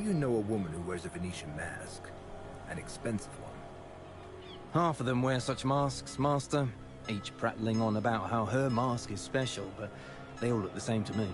you know a woman who wears a Venetian mask? An expensive one. Half of them wear such masks, Master. Each prattling on about how her mask is special, but they all look the same to me.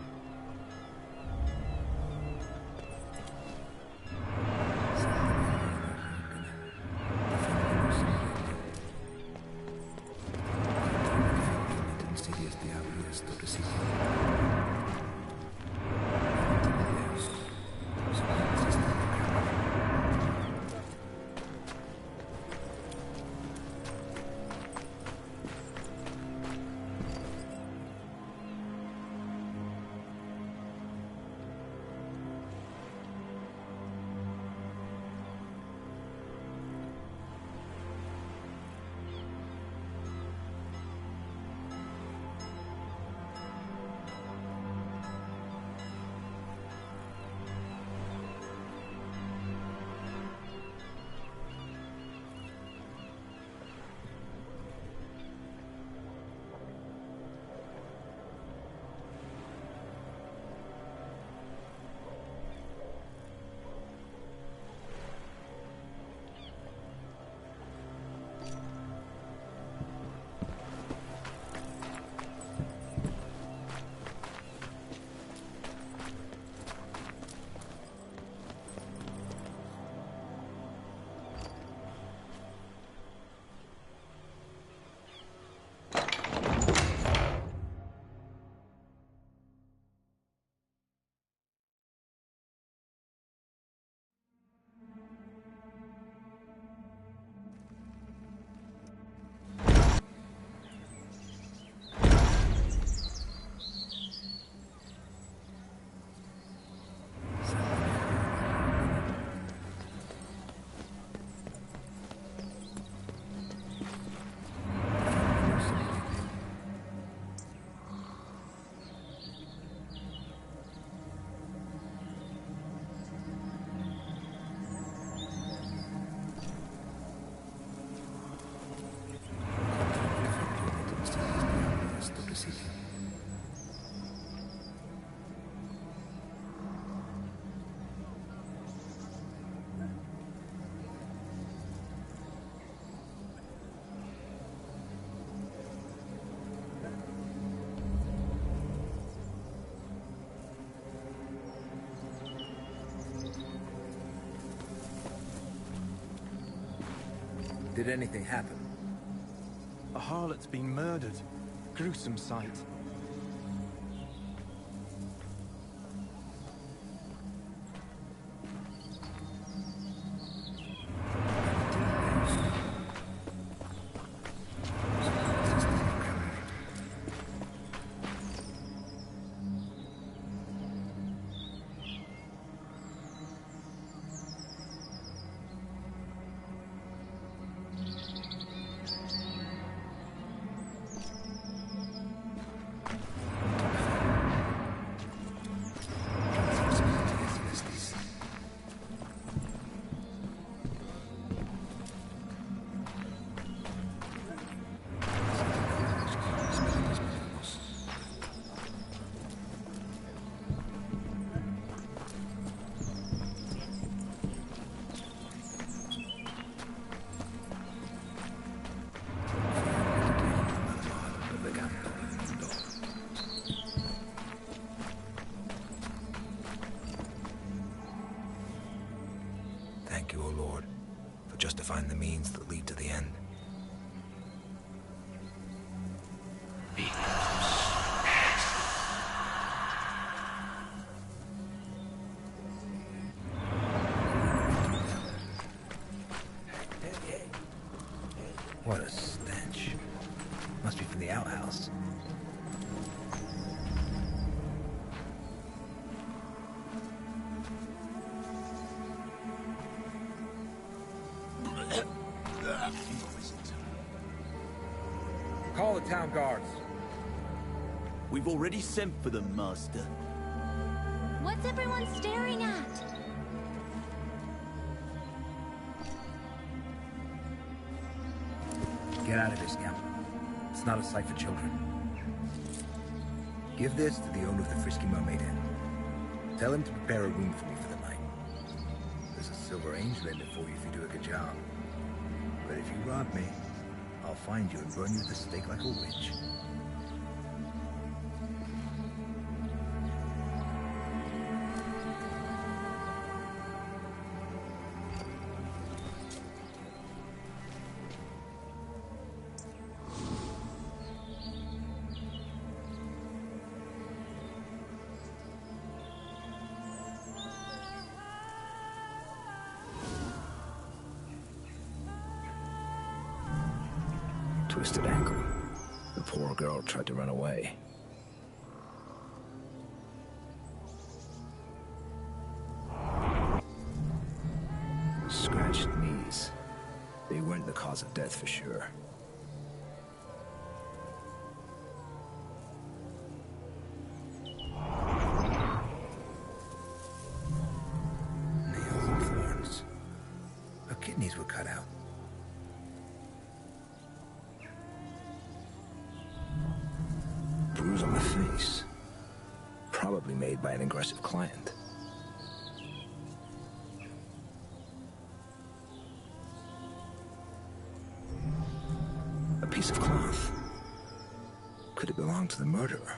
Did anything happen? A harlot's been murdered. Gruesome sight. Thank you, O Lord, for justifying the means that lead to the end. What a stench. Must be from the outhouse. Call the town guards. We've already sent for them, Master. What's everyone staring at? Get out of here, Scout. It's not a sight for children. Give this to the owner of the Frisky Mermaid Inn. Tell him to prepare a room for me for the night. silver angel in it for you if you do a good job. But if you rob me, I'll find you and burn you at the stake like a witch. Twisted ankle. The poor girl tried to run away. Scratched knees. They weren't the cause of death for sure. Nails and thorns. Her kidneys were cut out. Bruise on the face. Probably made by an aggressive client. A piece of cloth. Could it belong to the murderer?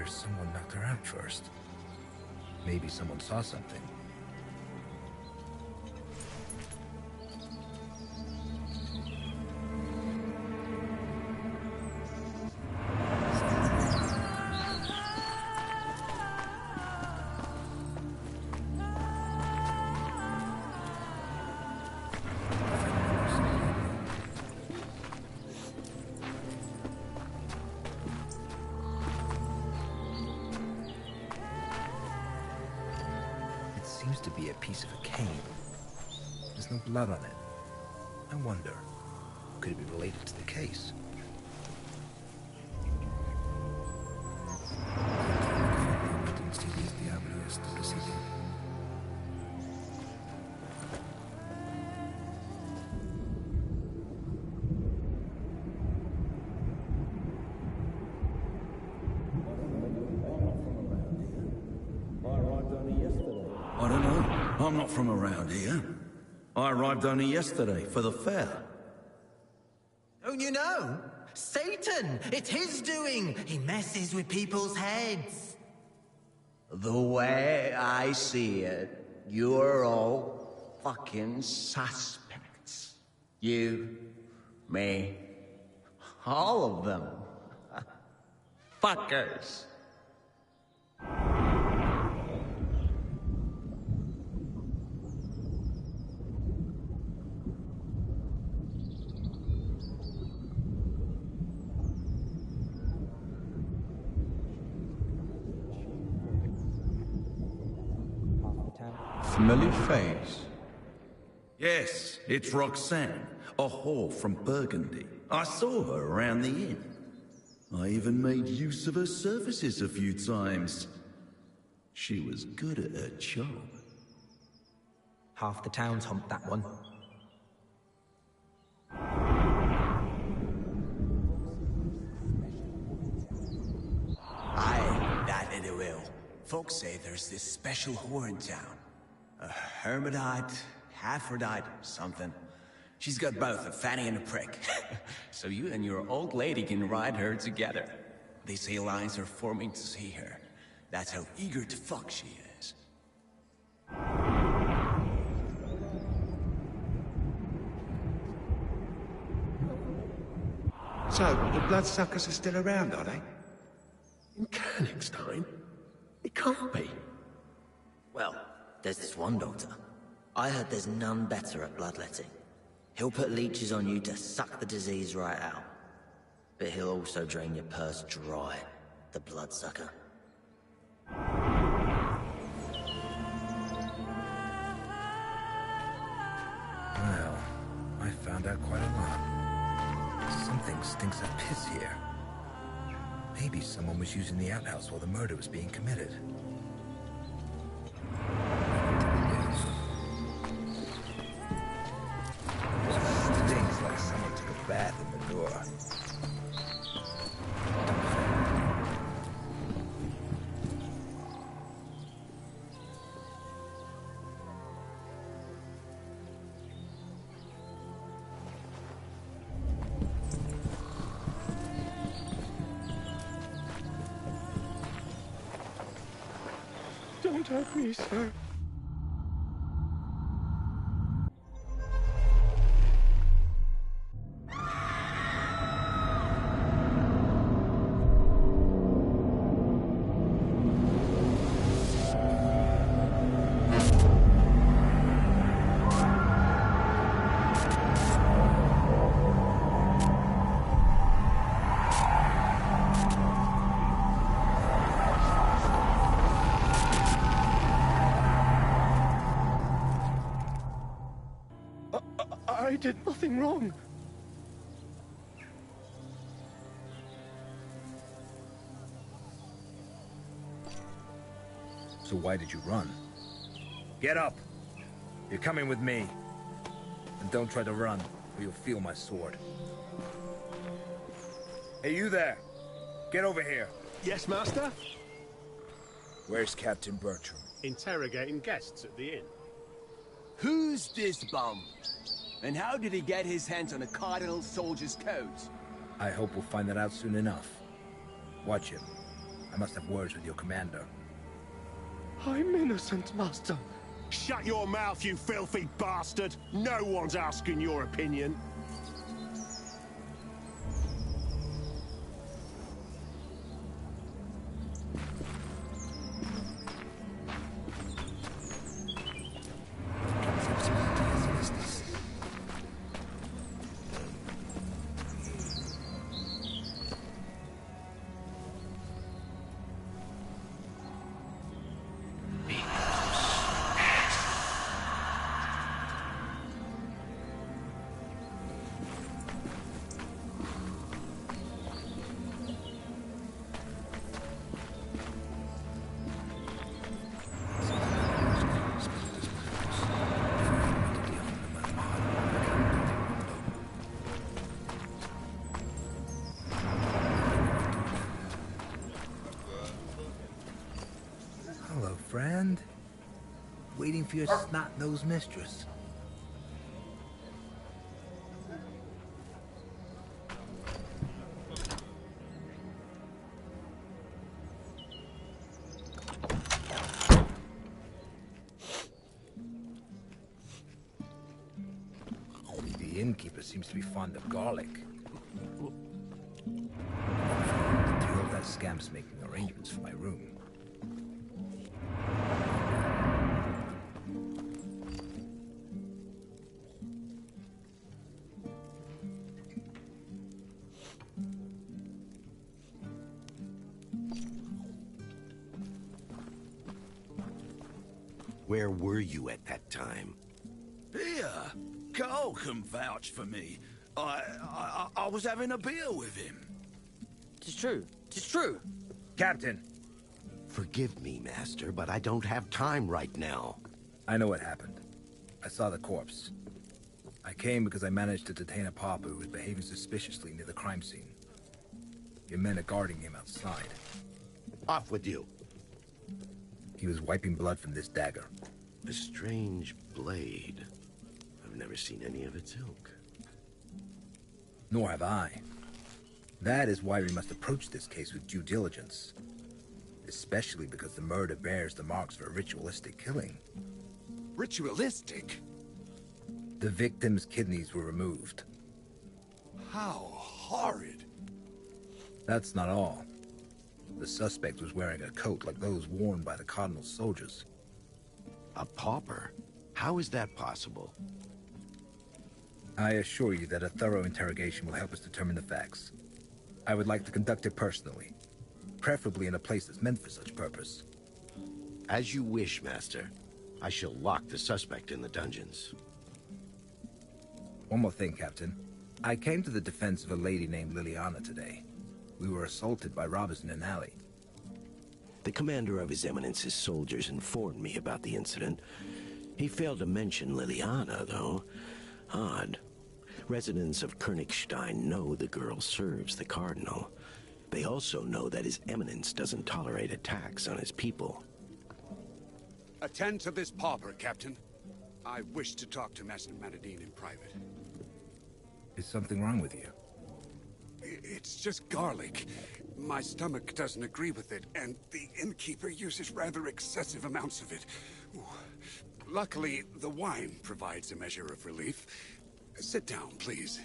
Someone knocked her out first. Maybe someone saw something. Seems to be a piece of a cane. There's no blood on it. I wonder, could it be related to the case? I don't know. I'm not from around here. I arrived only yesterday for the fair. Don't you know? Satan! It's his doing! He messes with people's heads. The way I see it, you're all fucking suspects. You, me, all of them. Fuckers. Familiar face. Yes, it's Roxanne, a whore from Burgundy. I saw her around the inn. I even made use of her services a few times. She was good at her job. Half the town's humped that one. Aye, that it will. Folks say there's this special whore in town. A hermaphrodite, Aphrodite, something. She's got both a fanny and a prick. So you and your old lady can ride her together. They say lines are forming to see her. That's how eager to fuck she is. So, the bloodsuckers are still around, are they? In Königstein? It can't be. Well, there's this one doctor. I heard there's none better at bloodletting. He'll put leeches on you to suck the disease right out. But he'll also drain your purse dry, the bloodsucker. Well, I found out quite a lot. Something stinks of piss here. Maybe someone was using the outhouse while the murder was being committed. Stinks like someone took a bath in the door. Don't hurt me, sir. I did nothing wrong. So why did you run? Get up! You're coming with me. And don't try to run, or you'll feel my sword. Hey, you there! Get over here! Yes, Master? Where's Captain Bertram? Interrogating guests at the inn. Who's this bum? And how did he get his hands on a cardinal soldier's coat? I hope we'll find that out soon enough. Watch him. I must have words with your commander. I'm innocent, Master. Shut your mouth, you filthy bastard! No one's asking your opinion. Hello, friend. Waiting for your snot-nosed mistress. The innkeeper seems to be fond of garlic. I hope that scamp's making arrangements for my room. Where were you at that time? Here, Carl can vouch for me. I was having a beer with him. Tis true. Tis true. Captain! Forgive me, Master, but I don't have time right now. I know what happened. I saw the corpse. I came because I managed to detain a pauper who was behaving suspiciously near the crime scene. Your men are guarding him outside. Off with you. He was wiping blood from this dagger. A strange blade. I've never seen any of its ilk. Nor have I. That is why we must approach this case with due diligence. Especially because the murder bears the marks for a ritualistic killing. Ritualistic? The victim's kidneys were removed. How horrid. That's not all. The suspect was wearing a coat like those worn by the Cardinal's soldiers. A pauper? How is that possible? I assure you that a thorough interrogation will help us determine the facts. I would like to conduct it personally, preferably in a place that's meant for such purpose. As you wish, Master. I shall lock the suspect in the dungeons. One more thing, Captain. I came to the defense of a lady named Liliana today. We were assaulted by robbers in an alley. The commander of His Eminence's soldiers informed me about the incident. He failed to mention Liliana, though. Odd. Residents of Königstein know the girl serves the Cardinal. They also know that His Eminence doesn't tolerate attacks on his people. Attend to this pauper, Captain. I wish to talk to Master Manadine in private. Is something wrong with you? It's just garlic. My stomach doesn't agree with it, and the innkeeper uses rather excessive amounts of it. Ooh. Luckily, the wine provides a measure of relief. Sit down, please.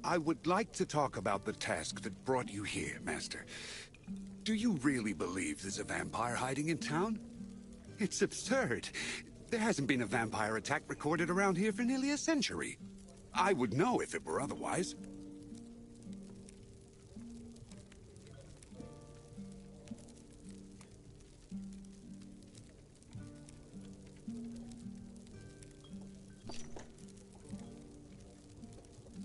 I would like to talk about the task that brought you here, Master. Do you really believe there's a vampire hiding in town? It's absurd. There hasn't been a vampire attack recorded around here for nearly a century. I would know if it were otherwise.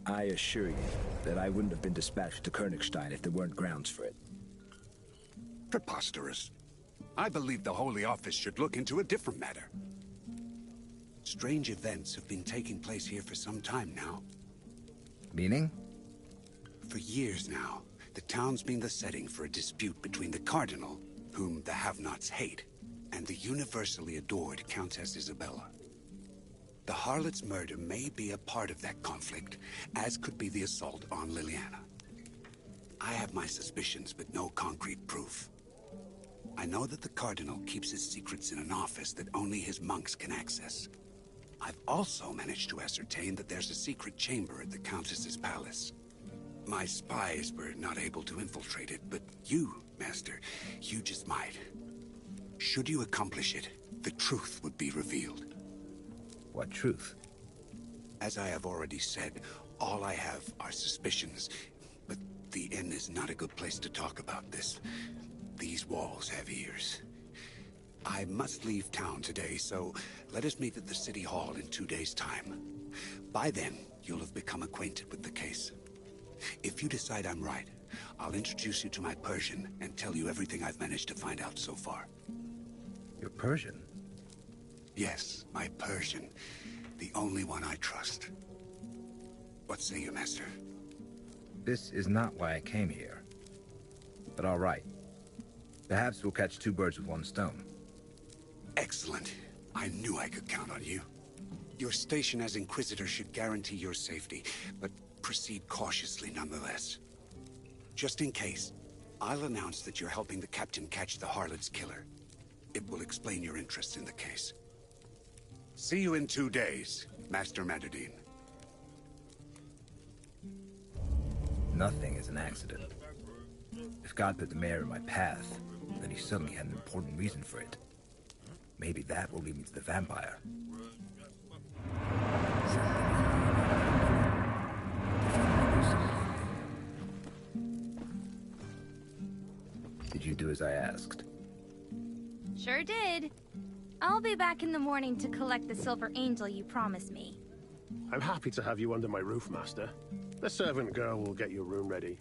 I assure you that I wouldn't have been dispatched to Königstein if there weren't grounds for it. Preposterous. I believe the Holy Office should look into a different matter. Strange events have been taking place here for some time now. Meaning? For years now, the town's been the setting for a dispute between the Cardinal, whom the have-nots hate, and the universally adored Countess Isabella. The harlot's murder may be a part of that conflict, as could be the assault on Liliana. I have my suspicions, but no concrete proof. I know that the Cardinal keeps his secrets in an office that only his monks can access. I've also managed to ascertain that there's a secret chamber at the Countess's palace. My spies were not able to infiltrate it, but you, Master, you just might. Should you accomplish it, the truth would be revealed. What truth? As I have already said, all I have are suspicions, but the inn is not a good place to talk about this. These walls have ears. I must leave town today, so let us meet at the City Hall in 2 days' time. By then, you'll have become acquainted with the case. If you decide I'm right, I'll introduce you to my Persian and tell you everything I've managed to find out so far. Your Persian? Yes, my Persian. The only one I trust. What say you, Master? This is not why I came here. But all right. Perhaps we'll catch two birds with one stone. Excellent. I knew I could count on you. Your station as Inquisitor should guarantee your safety, but proceed cautiously nonetheless. Just in case, I'll announce that you're helping the Captain catch the harlot's killer. It will explain your interest in the case. See you in 2 days, Master Manadine. Nothing is an accident. If God put the mayor in my path, then he certainly had an important reason for it. Maybe that will lead me to the vampire. Did you do as I asked? Sure did. I'll be back in the morning to collect the silver angel you promised me. I'm happy to have you under my roof, Master. The servant girl will get your room ready.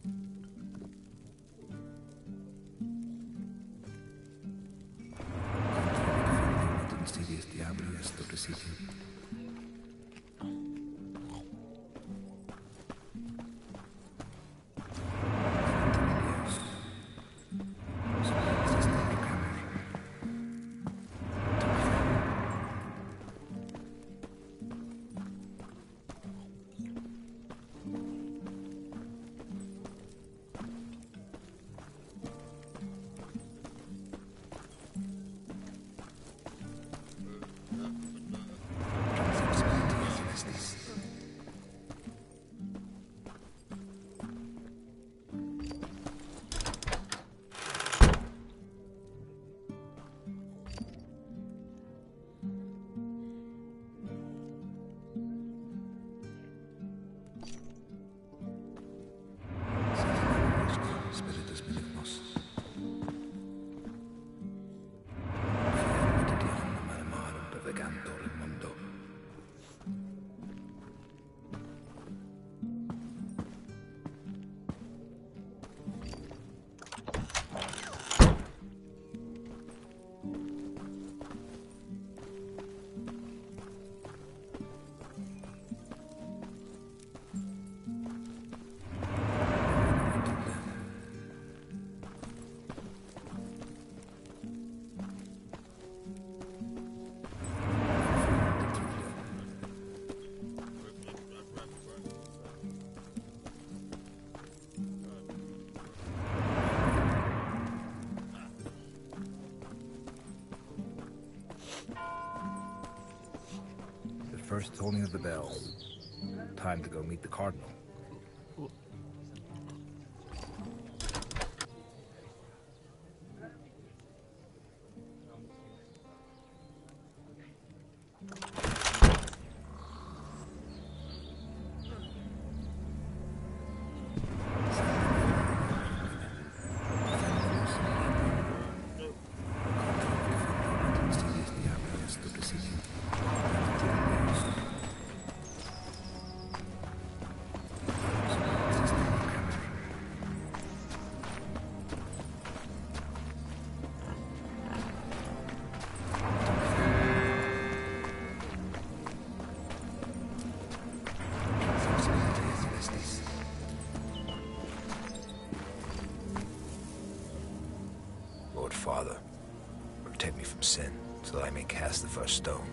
First tolling of the bell. Time to go meet the Cardinal. Father, protect me from sin, so that I may cast the first stone.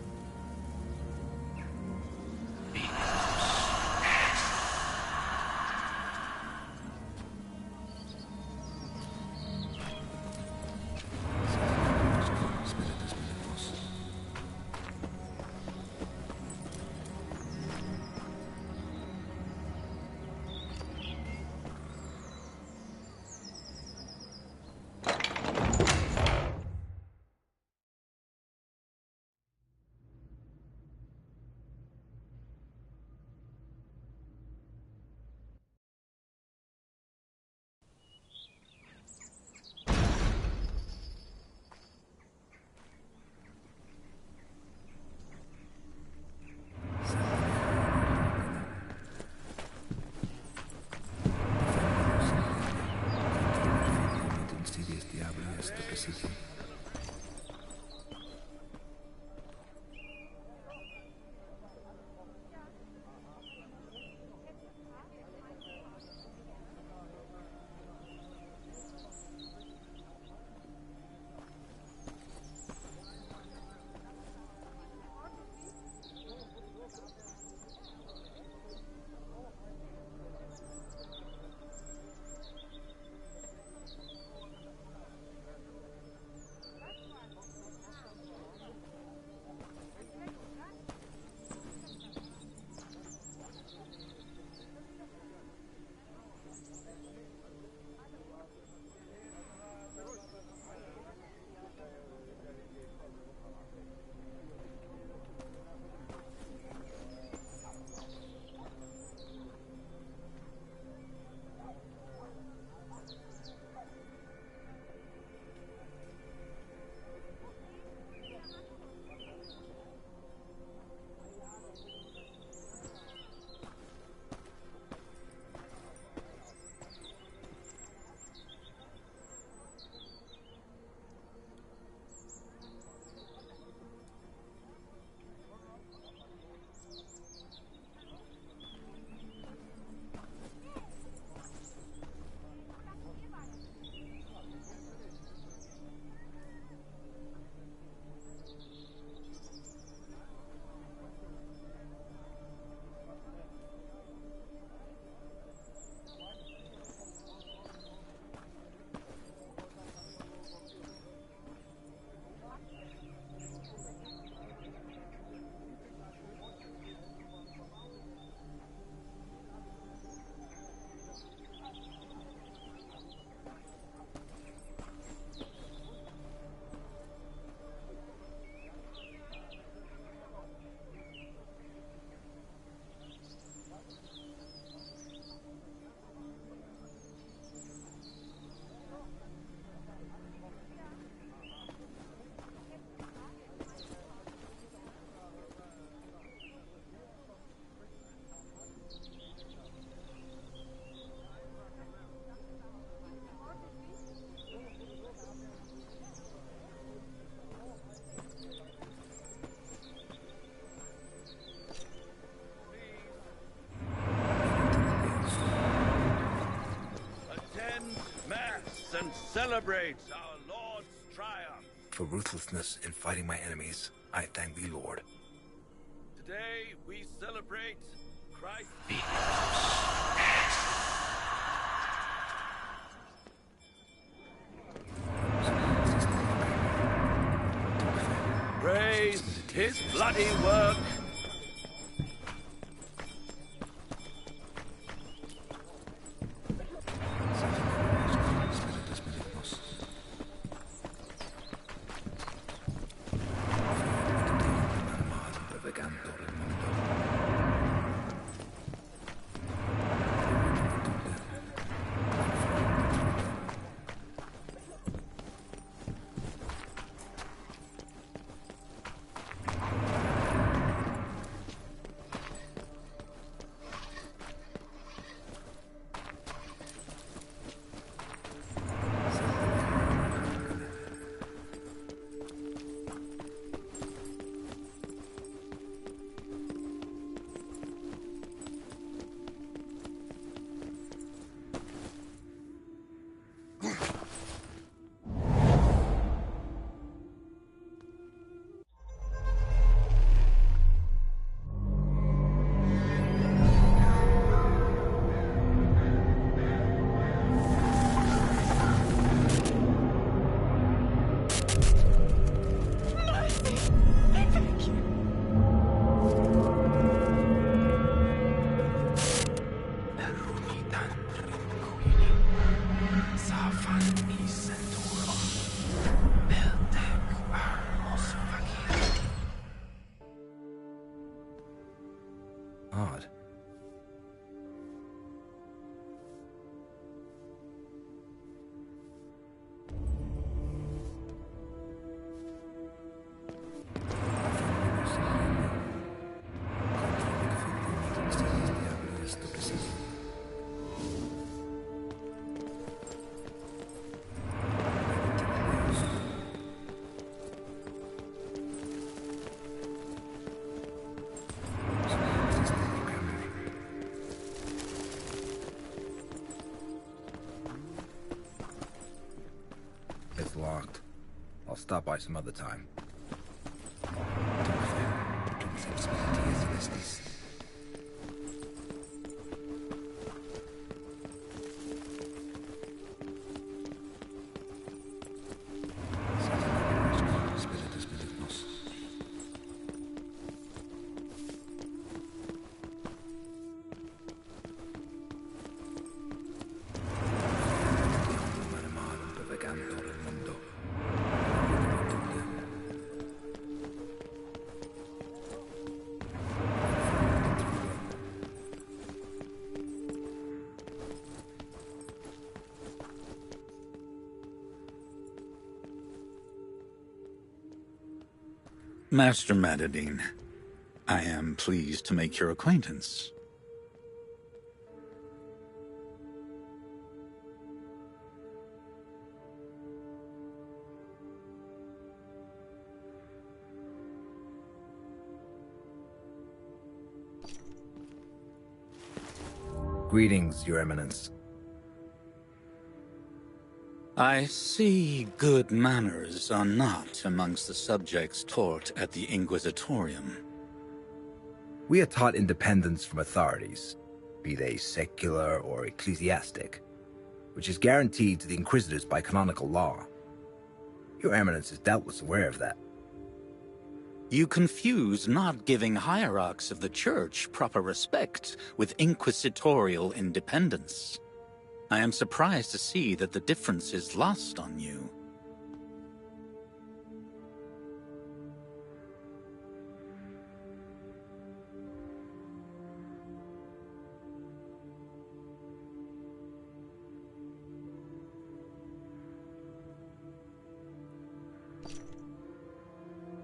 celebrates our Lord's triumph. For ruthlessness in fighting my enemies, I thank thee, Lord. Today we celebrate Christ. Praise his bloody work. Odd. It's locked. I'll stop by some other time. Master Madadine, I am pleased to make your acquaintance. Greetings, Your Eminence. I see good manners are not amongst the subjects taught at the Inquisitorium. We are taught independence from authorities, be they secular or ecclesiastic, which is guaranteed to the Inquisitors by canonical law. Your Eminence is doubtless aware of that. You confuse not giving hierarchs of the Church proper respect with inquisitorial independence. I am surprised to see that the difference is lost on you.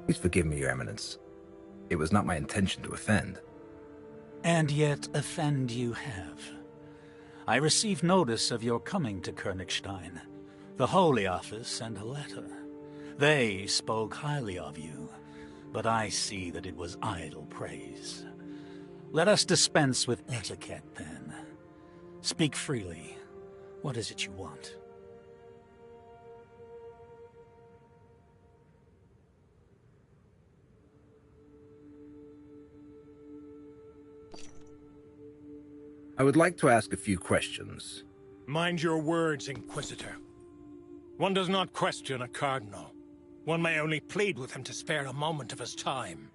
Please forgive me, Your Eminence. It was not my intention to offend. And yet offend you have. I received notice of your coming to Königstein, the Holy Office, and a letter. They spoke highly of you, but I see that it was idle praise. Let us dispense with etiquette, then. Speak freely. What is it you want? I would like to ask a few questions. Mind your words, Inquisitor. One does not question a cardinal. One may only plead with him to spare a moment of his time.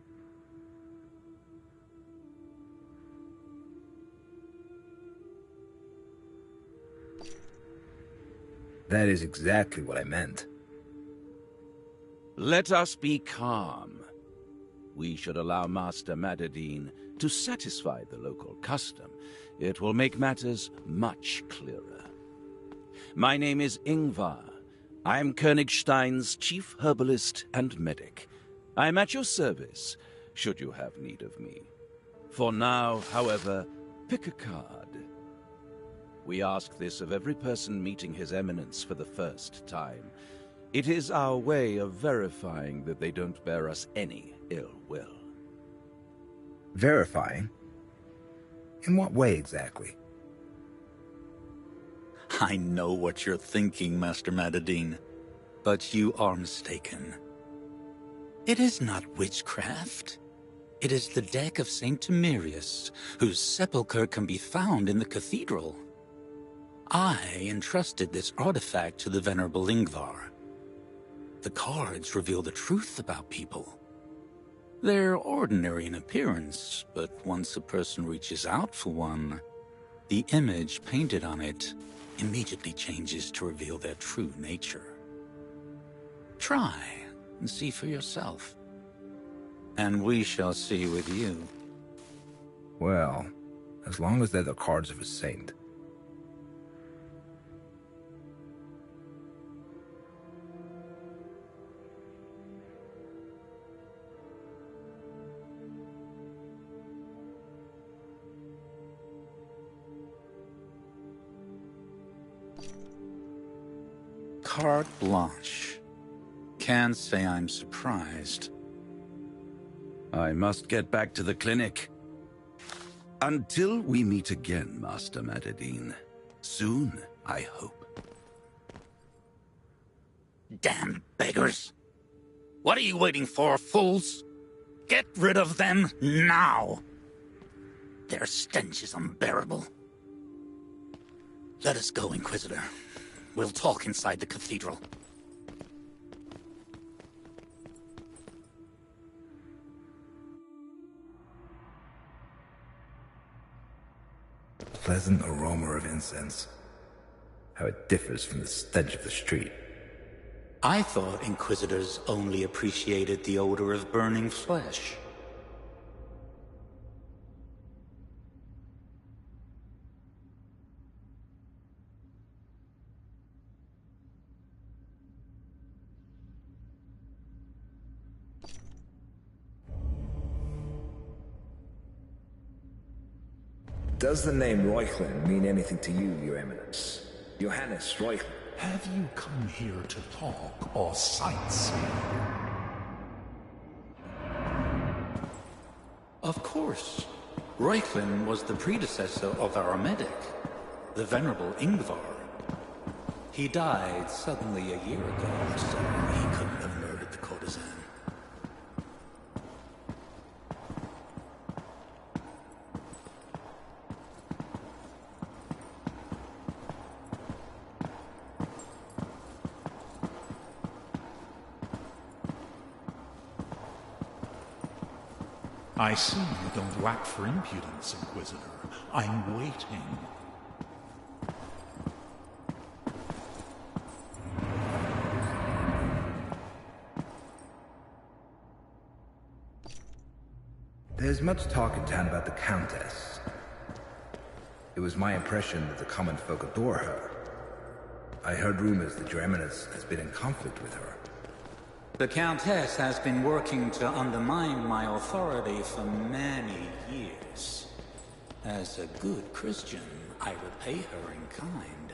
That is exactly what I meant. Let us be calm. We should allow Master Madadine to satisfy the local custom. It will make matters much clearer. My name is Ingvar. I'm Königstein's chief herbalist and medic. I'm at your service, should you have need of me. For now, however, pick a card. We ask this of every person meeting His Eminence for the first time. It is our way of verifying that they don't bear us any ill will. Verifying? In what way exactly? I know what you're thinking, Master Madadine, but you are mistaken. It is not witchcraft. It is the deck of Saint Timerius, whose sepulchre can be found in the cathedral. I entrusted this artifact to the Venerable Ingvar. The cards reveal the truth about people. They're ordinary in appearance, but once a person reaches out for one, the image painted on it immediately changes to reveal their true nature. Try and see for yourself. And we shall see with you. Well, as long as they're the cards of a saint. Carte blanche. Can't say I'm surprised. I must get back to the clinic. Until we meet again, Master Madadine. Soon, I hope. Damn beggars! What are you waiting for, fools? Get rid of them now! Their stench is unbearable. Let us go, Inquisitor. We'll talk inside the cathedral. Pleasant aroma of incense. How it differs from the stench of the street. I thought Inquisitors only appreciated the odor of burning flesh. Does the name Reuchlin mean anything to you, Your Eminence? Johannes Reuchlin. Have you come here to talk or sightsee? Of course. Reuchlin was the predecessor of our medic, the Venerable Ingvar. He died suddenly a year ago, so he couldn't have murdered the courtesan. I see you don't lack for impudence, Inquisitor. I'm waiting. There's much talk in town about the Countess. It was my impression that the common folk adore her. I heard rumors that Your Eminence has been in conflict with her. The Countess has been working to undermine my authority for many years. As a good Christian, I repay her in kind.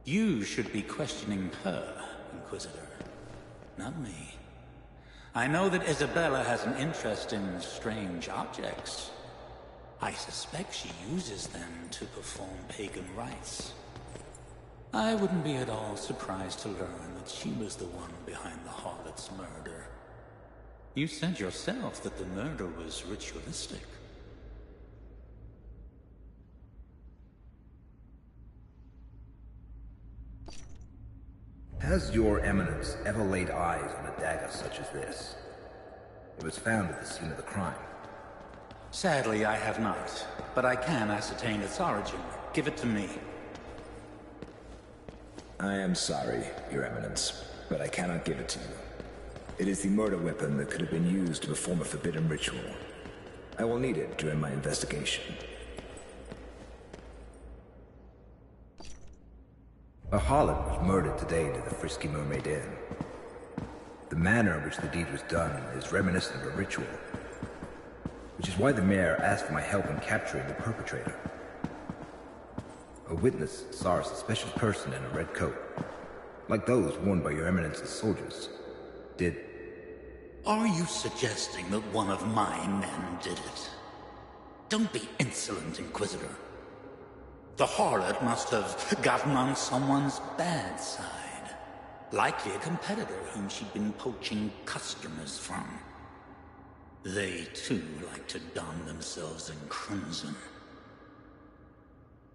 You should be questioning her, Inquisitor, not me. I know that Isabella has an interest in strange objects. I suspect she uses them to perform pagan rites. I wouldn't be at all surprised to learn that she was the one behind the harlot's murder. You said yourself that the murder was ritualistic. Has your eminence ever laid eyes on a dagger such as this? It was found at the scene of the crime. Sadly, I have not, but I can ascertain its origin. Give it to me. I am sorry, Your Eminence, but I cannot give it to you. It is the murder weapon that could have been used to perform a forbidden ritual. I will need it during my investigation. A harlot was murdered today near the Frisky Mermaid Inn. The manner in which the deed was done is reminiscent of a ritual, which is why the mayor asked for my help in capturing the perpetrator. A witness saw a suspicious person in a red coat, like those worn by Your Eminence's soldiers. Are you suggesting that one of my men did it? Don't be insolent, Inquisitor. The harlot must have gotten on someone's bad side. Likely a competitor whom she'd been poaching customers from. They, too, like to don themselves in crimson.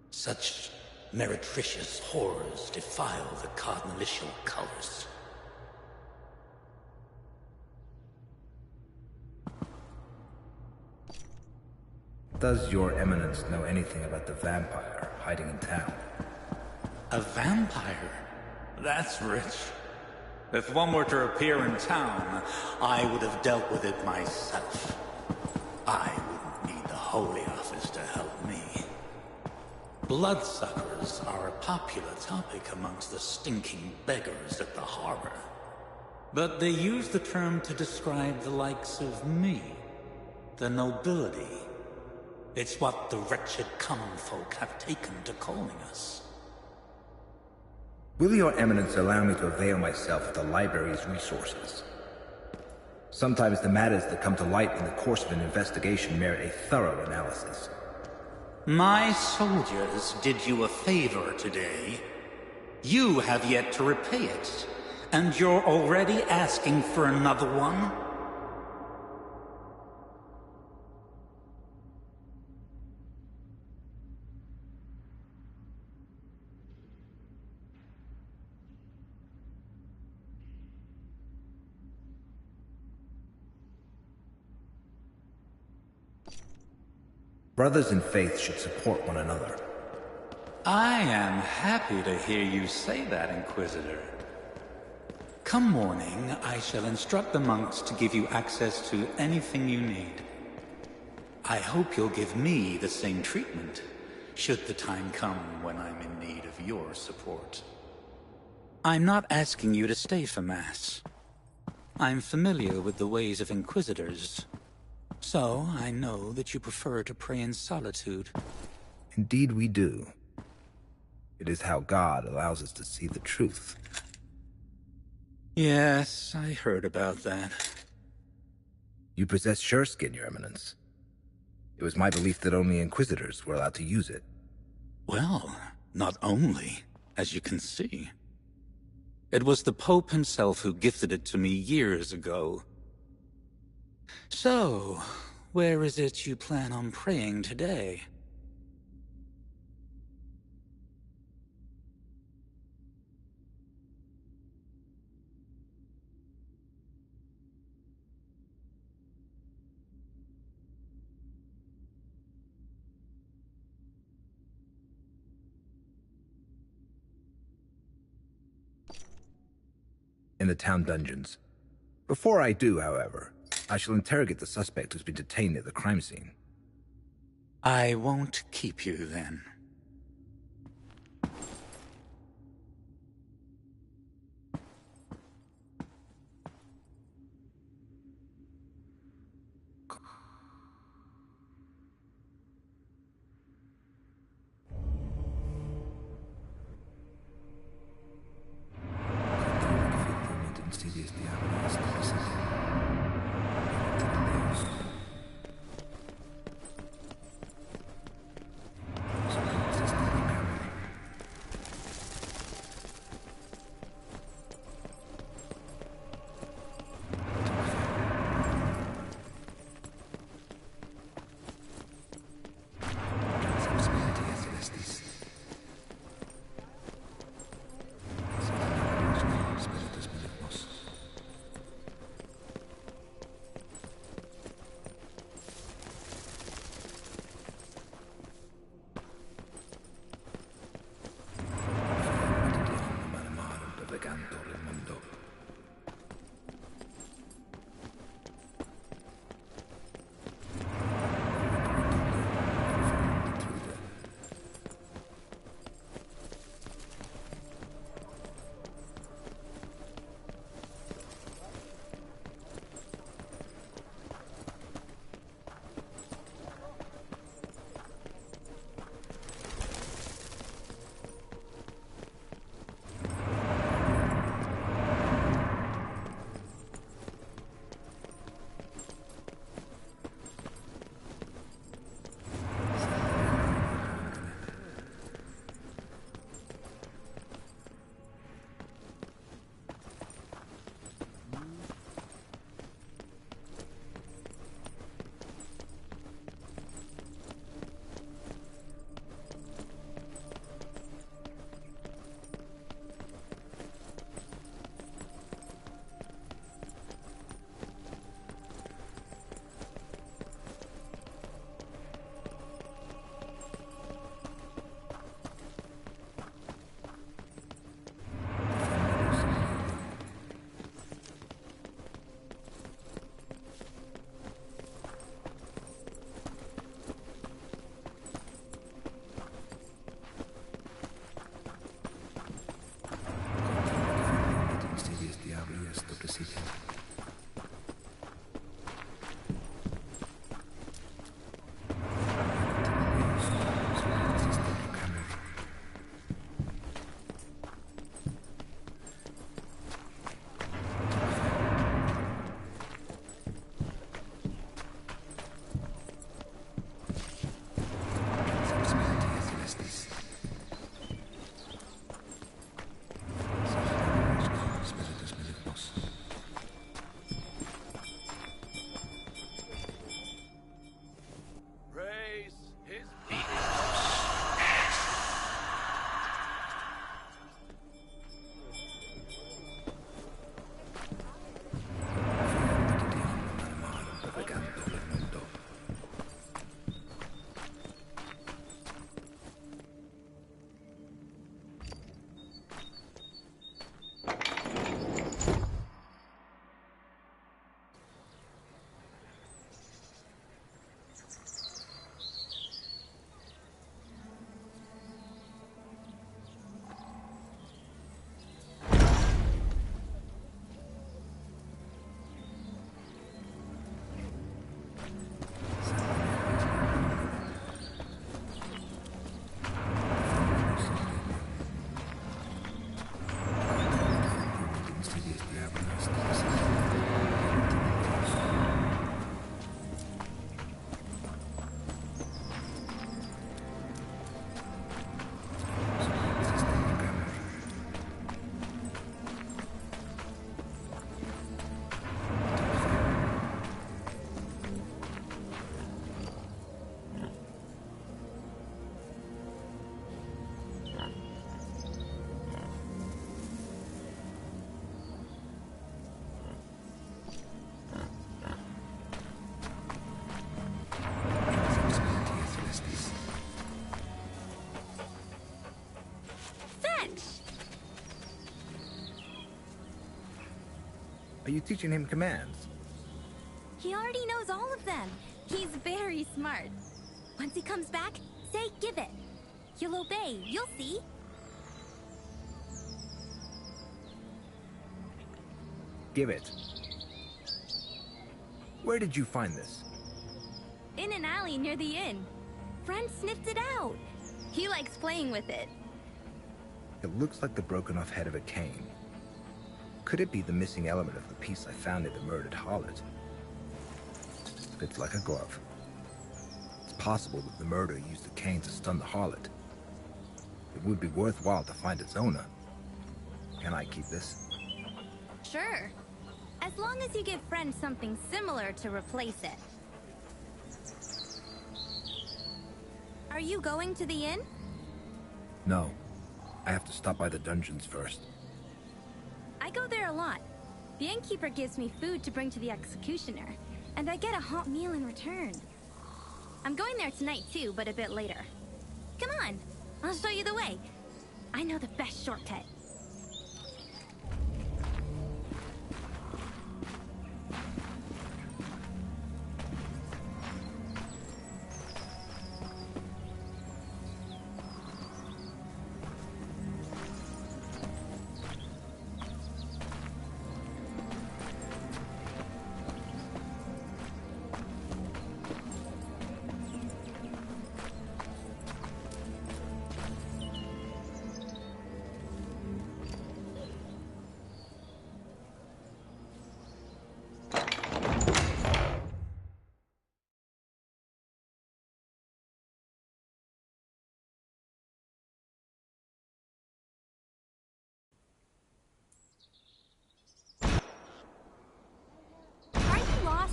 Such meretricious horrors defile the cardinalitial colors. Does Your Eminence know anything about the vampire hiding in town? A vampire? That's rich. If one were to appear in town, I would have dealt with it myself. I wouldn't need the Holy Office to help me. Bloodsuckers are a popular topic amongst the stinking beggars at the harbor. But they use the term to describe the likes of me, the nobility. It's what the wretched common folk have taken to calling us. Will Your Eminence allow me to avail myself of the library's resources? Sometimes the matters that come to light in the course of an investigation merit a thorough analysis. My soldiers did you a favor today. You have yet to repay it, and you're already asking for another one? Brothers in faith should support one another. I am happy to hear you say that, Inquisitor. Come morning, I shall instruct the monks to give you access to anything you need. I hope you'll give me the same treatment, should the time come when I'm in need of your support. I'm not asking you to stay for Mass. I'm familiar with the ways of Inquisitors, so I know that you prefer to pray in solitude. Indeed we do. It is how God allows us to see the truth. Yes, I heard about that. You possess sureskin, Your Eminence. It was my belief that only Inquisitors were allowed to use it. Well, not only, as you can see. It was the Pope himself who gifted it to me years ago. So, where is it you plan on praying today? In the town dungeons. Before I do, however, I shall interrogate the suspect who's been detained at the crime scene. I won't keep you, then. Are you teaching him commands? He already knows all of them. He's very smart. Once he comes back, say give it. He'll obey, you'll see. Give it. Where did you find this? In an alley near the inn. Friend sniffed it out. He likes playing with it. It looks like the broken off head of a cane. Could it be the missing element of the piece I found in the murdered harlot? Fits like a glove. It's possible that the murderer used the cane to stun the harlot. It would be worthwhile to find its owner. Can I keep this? Sure. As long as you give Friend something similar to replace it. Are you going to the inn? No. I have to stop by the dungeons first. I go there a lot. The innkeeper gives me food to bring to the executioner, and I get a hot meal in return. I'm going there tonight too, but a bit later. Come on, I'll show you the way. I know the best shortcut.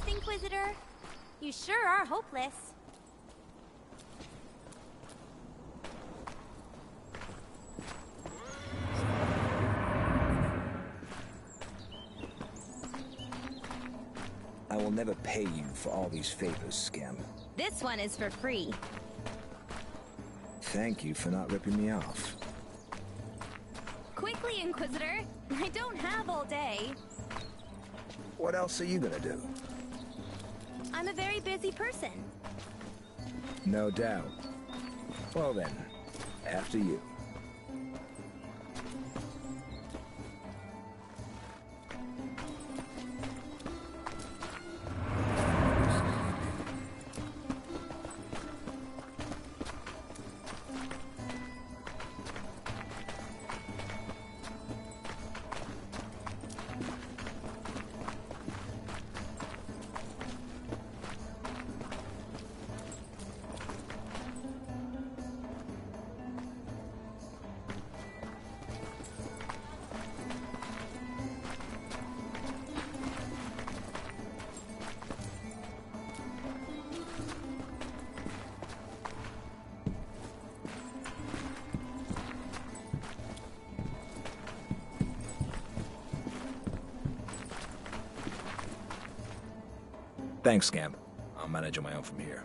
Inquisitor? You sure are hopeless. I will never pay you for all these favors, Scamp. This one is for free. Thank you for not ripping me off. Quickly, Inquisitor. I don't have all day. What else are you gonna do? I'm a very busy person. No doubt. Well then, after you. Thanks, Scamp. I'll manage on my own from here.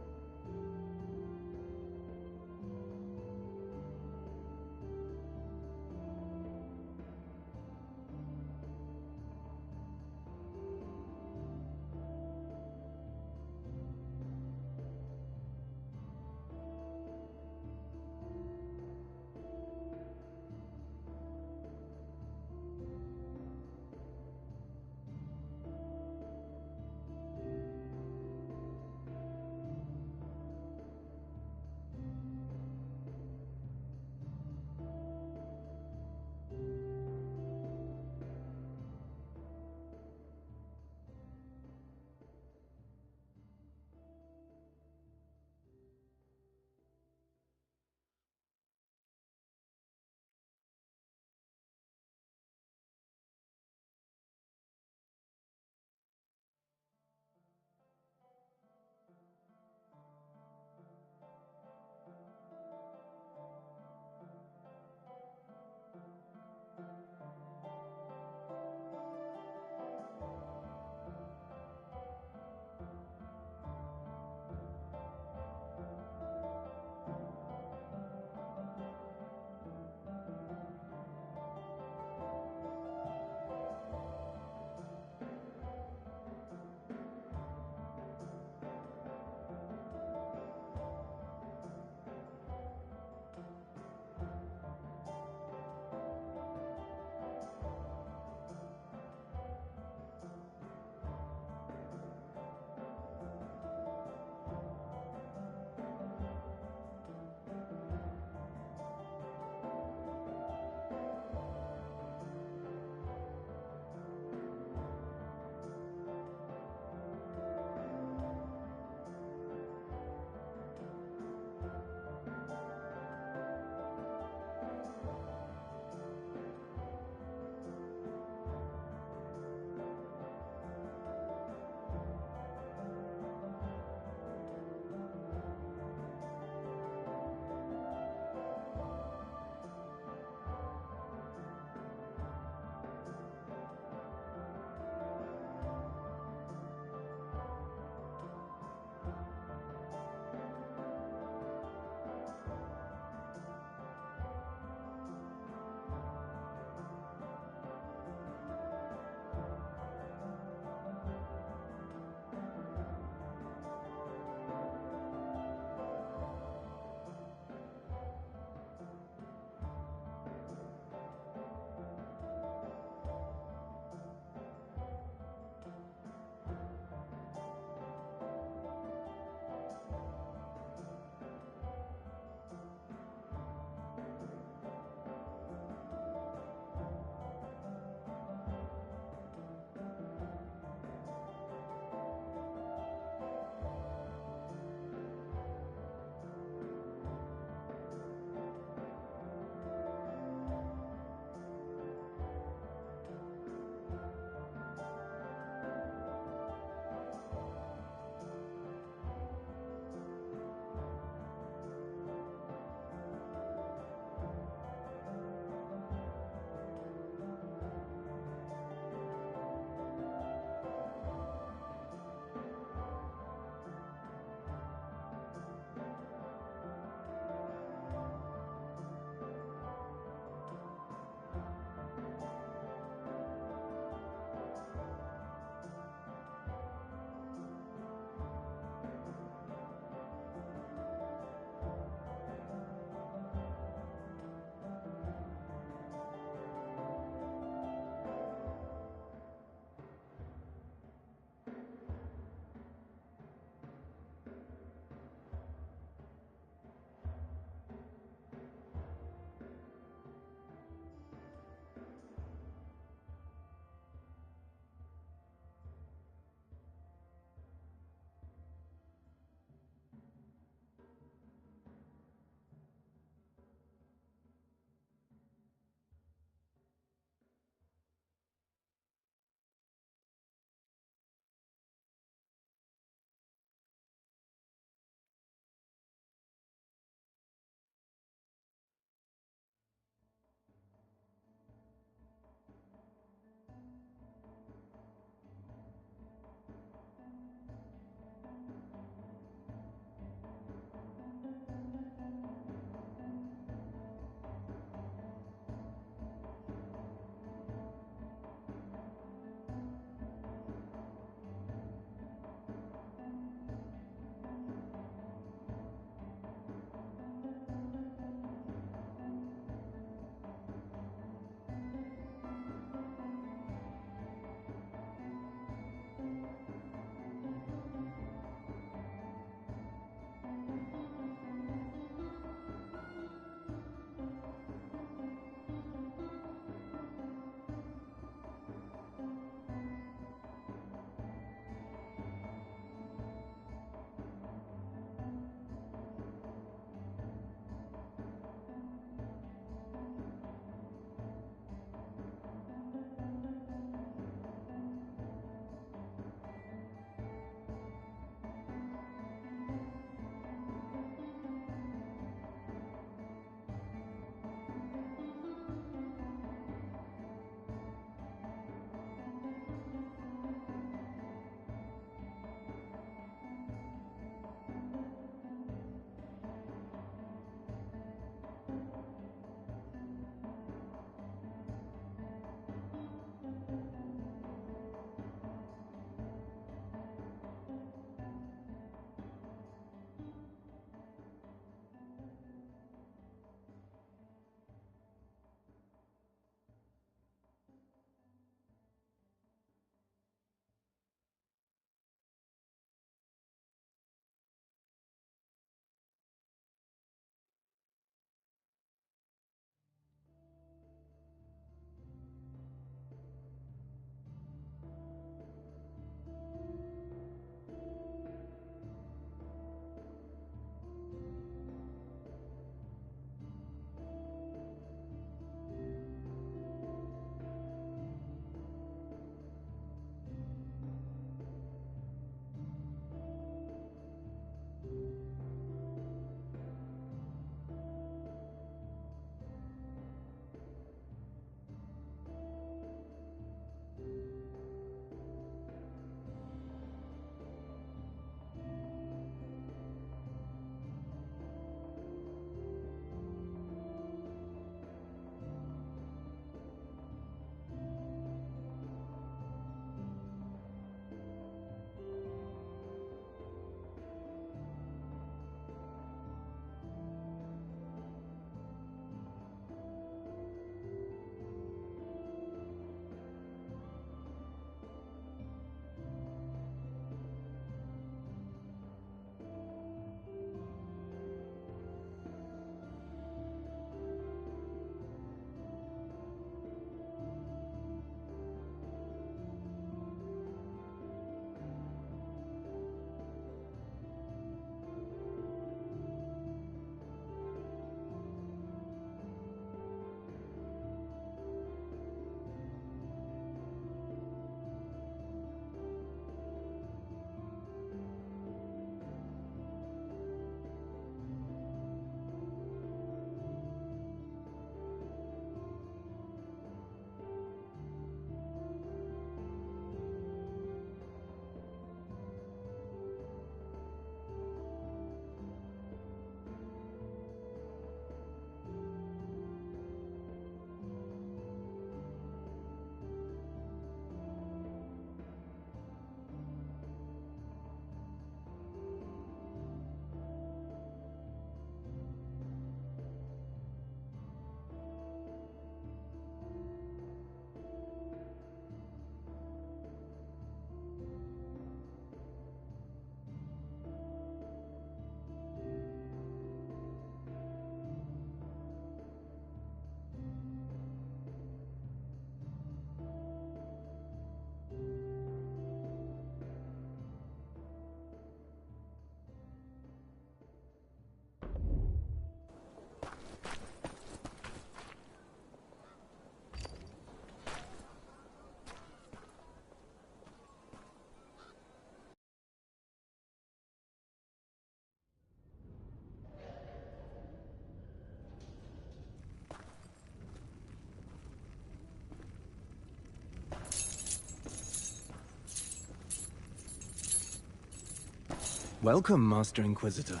Welcome, Master Inquisitor.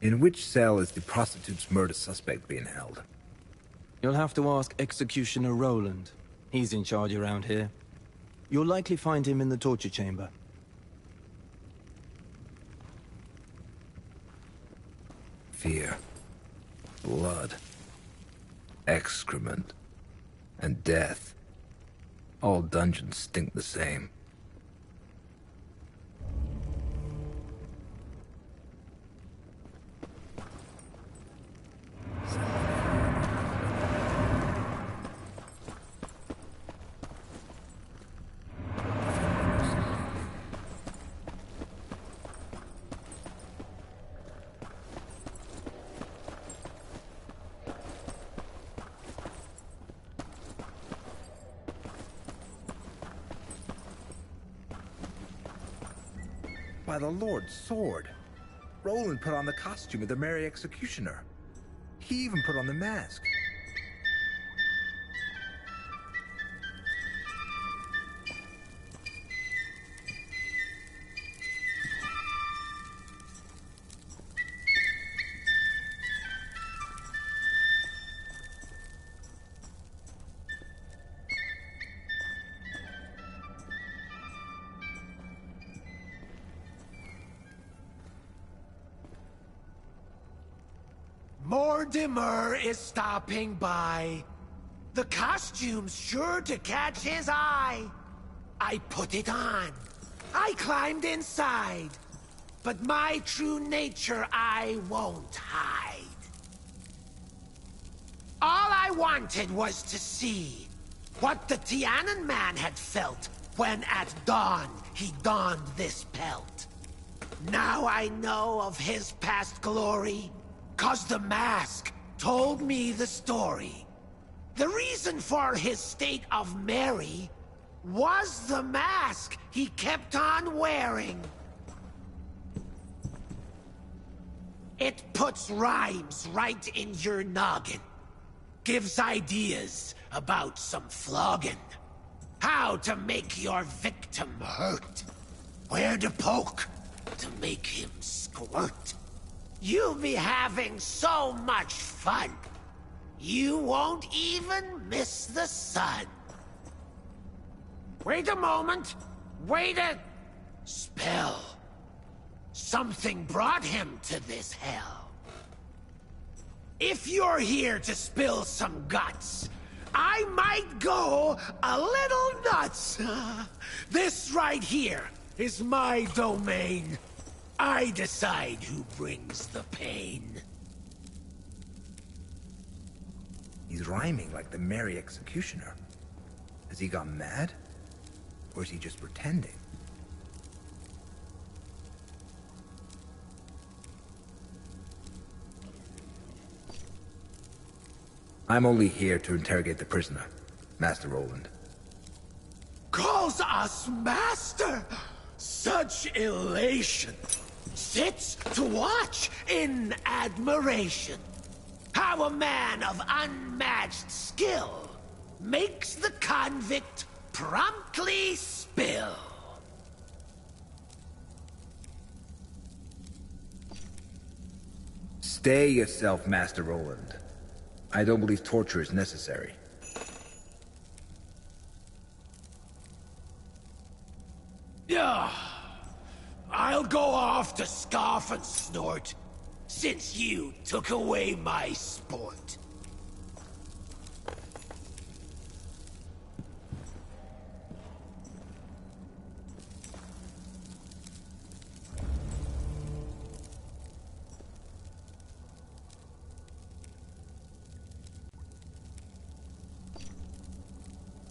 In which cell is the prostitute's murder suspect being held? You'll have to ask Executioner Roland. He's in charge around here. You'll likely find him in the torture chamber. Fear, blood, excrement, and death. All dungeons stink the same. By the Lord's sword. Roland put on the costume of the Merry Executioner. He even put on the mask. Mortimer is stopping by. The costume's sure to catch his eye. I put it on. I climbed inside. But my true nature I won't hide. All I wanted was to see what the Tianan man had felt when at dawn he donned this pelt. Now I know of his past glory. 'Cause the mask told me the story. The reason for his state of merry was the mask he kept on wearing. It puts rhymes right in your noggin. Gives ideas about some flogging. How to make your victim hurt. Where to poke to make him squirt. You'll be having so much fun. You won't even miss the sun. Wait a moment. Wait a spell. Something brought him to this hell. If you're here to spill some guts, I might go a little nuts. This right here is my domain. I decide who brings the pain. He's rhyming like the Merry Executioner. Has he gone mad? Or is he just pretending? I'm only here to interrogate the prisoner, Master Roland. Calls us master! Such elation! Sits to watch in admiration. How a man of unmatched skill makes the convict promptly spill. Stay yourself, Master Roland. I don't believe torture is necessary. Yeah. I'll go off to scoff and snort, since you took away my sport.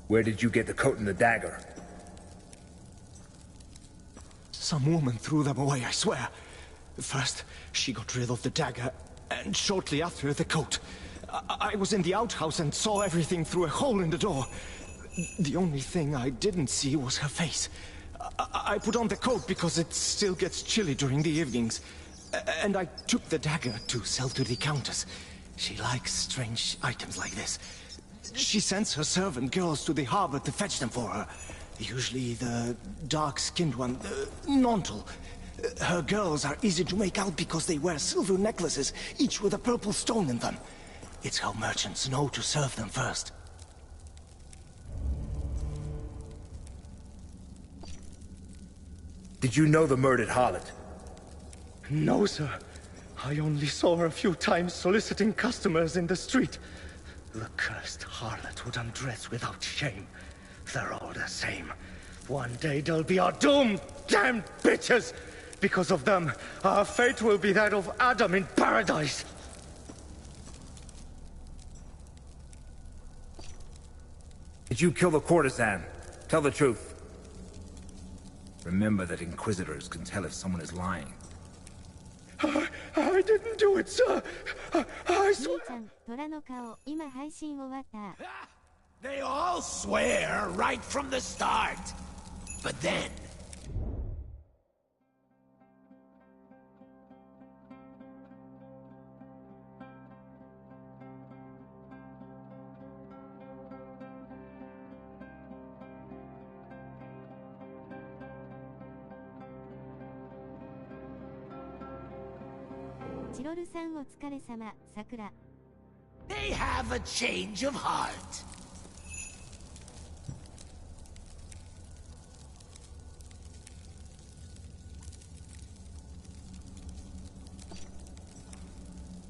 Where did you get the coat and the dagger? Some woman threw them away, I swear. First, she got rid of the dagger, and shortly after, the coat. I was in the outhouse and saw everything through a hole in the door. The only thing I didn't see was her face. I put on the coat because it still gets chilly during the evenings. And I took the dagger to sell to the Countess. She likes strange items like this. She sends her servant girls to the harbor to fetch them for her. Usually the dark-skinned one, Nontal. Her girls are easy to make out because they wear silver necklaces, each with a purple stone in them. It's how merchants know to serve them first. Did you know the murdered harlot? No, sir. I only saw her a few times soliciting customers in the street. The cursed harlot would undress without shame. They're all the same. One day they'll be our doom, damned bitches! Because of them, our fate will be that of Adam in paradise. Did you kill the courtesan? Tell the truth. Remember that Inquisitors can tell if someone is lying. I didn't do it, sir. I swear. They all swear right from the start. But then... They have a change of heart.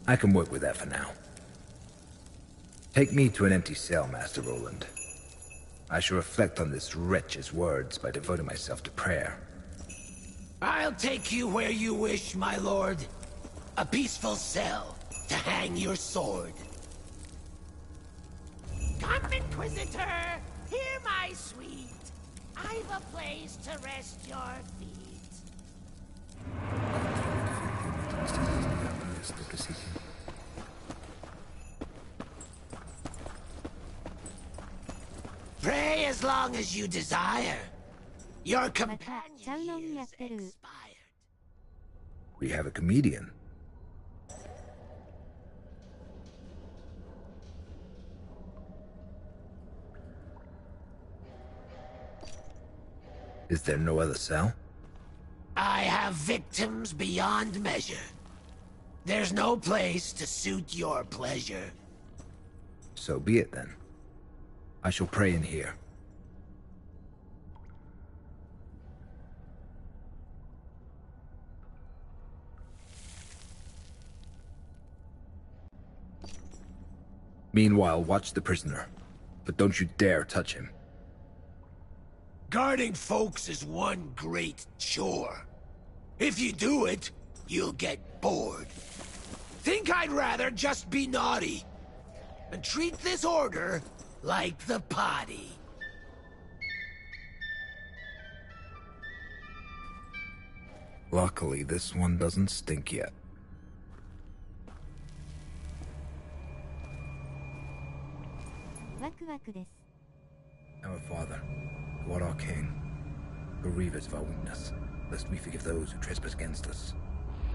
I can work with that for now. Take me to an empty cell, Master Roland. I shall reflect on this wretch's words by devoting myself to prayer. I'll take you where you wish, my lord. A peaceful cell to hang your sword. Come, Inquisitor! Hear my sweet. I've a place to rest your feet. Pray as long as you desire. Your companion is expired. We have a comedian. Is there no other cell? I have victims beyond measure. There's no place to suit your pleasure. So be it then. I shall pray in here. Meanwhile, watch the prisoner. But don't you dare touch him. Guarding folks is one great chore. If you do it, you'll get bored. Think I'd rather just be naughty and treat this order like the potty. Luckily, this one doesn't stink yet. Our Father, who art our King, bereave us of our weakness, lest we forgive those who trespass against us.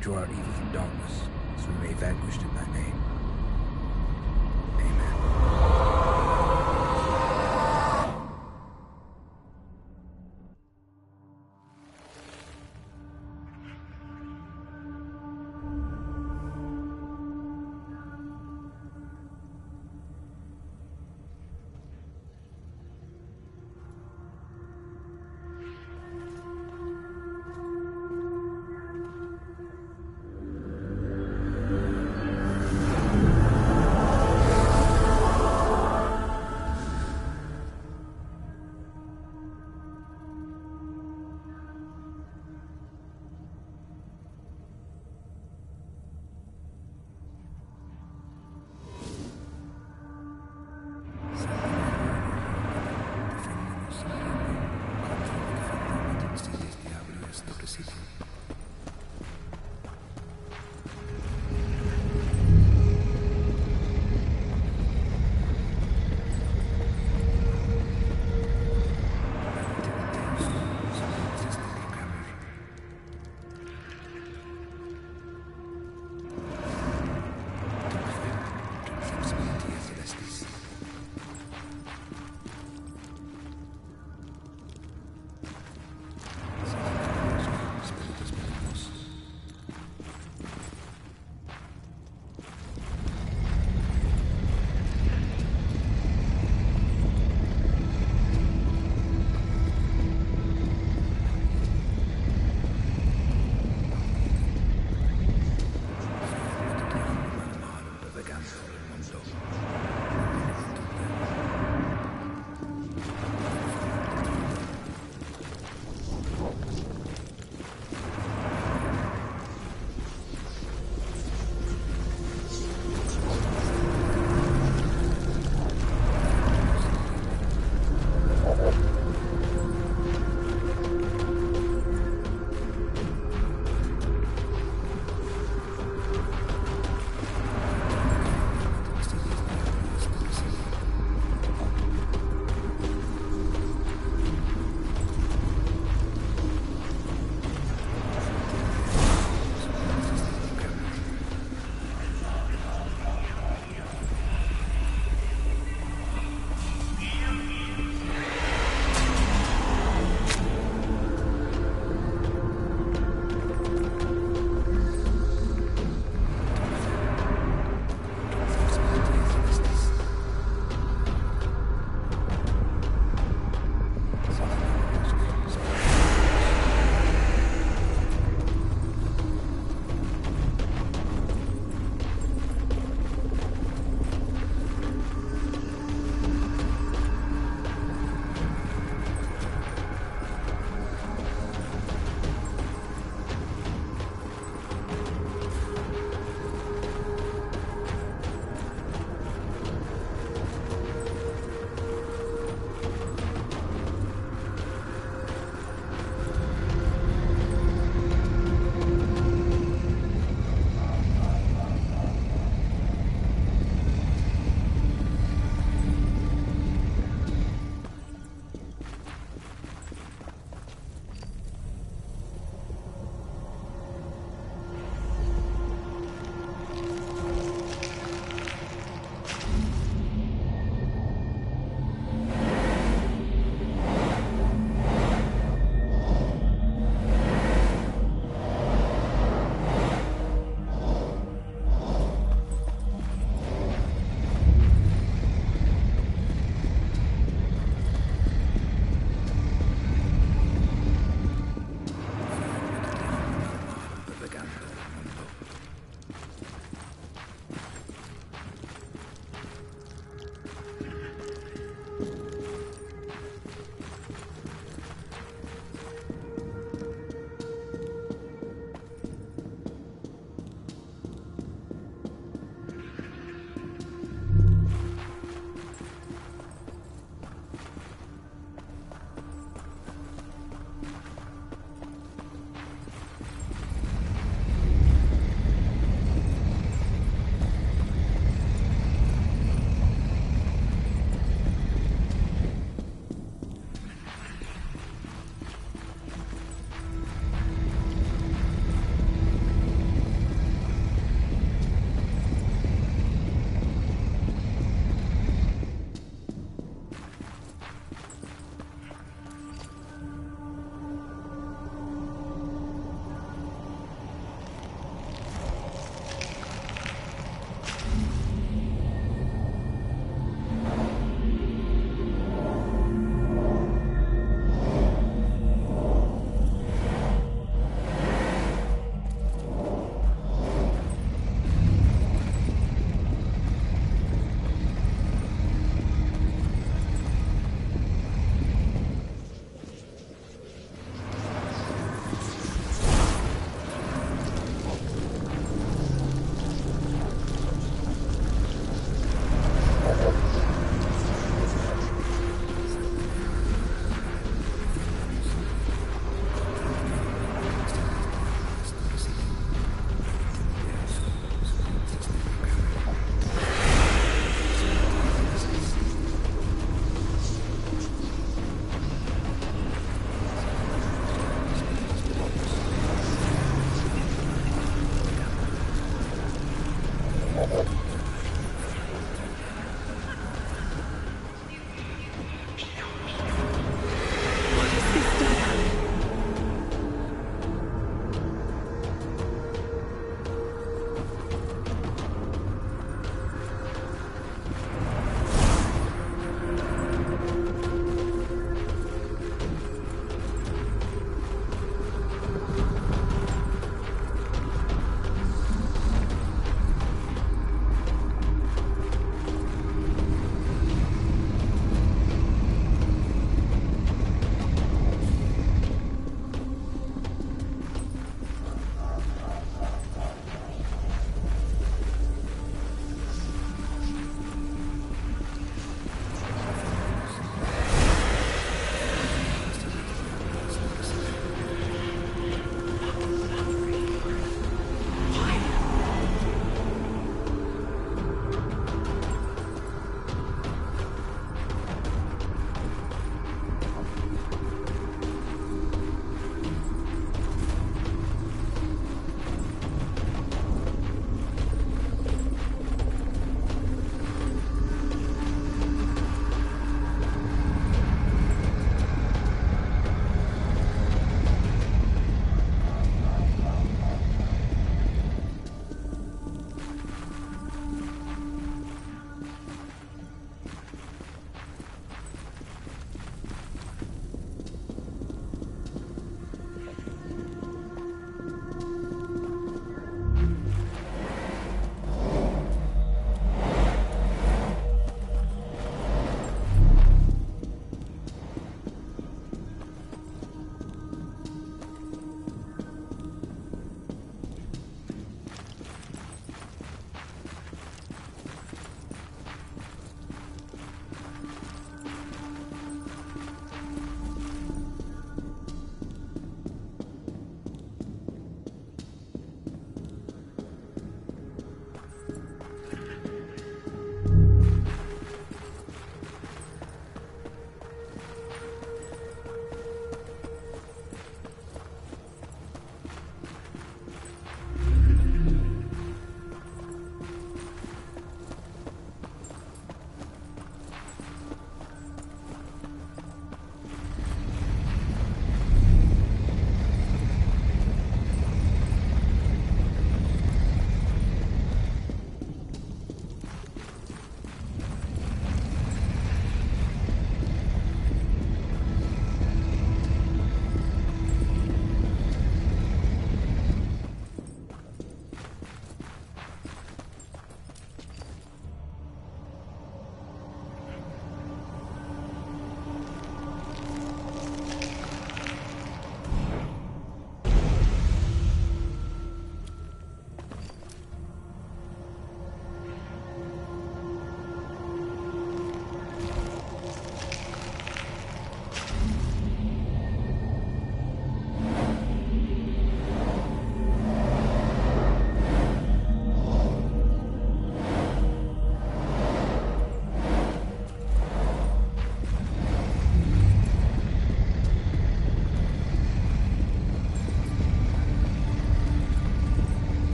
Draw out evil from darkness, so we may vanquish it in thy name.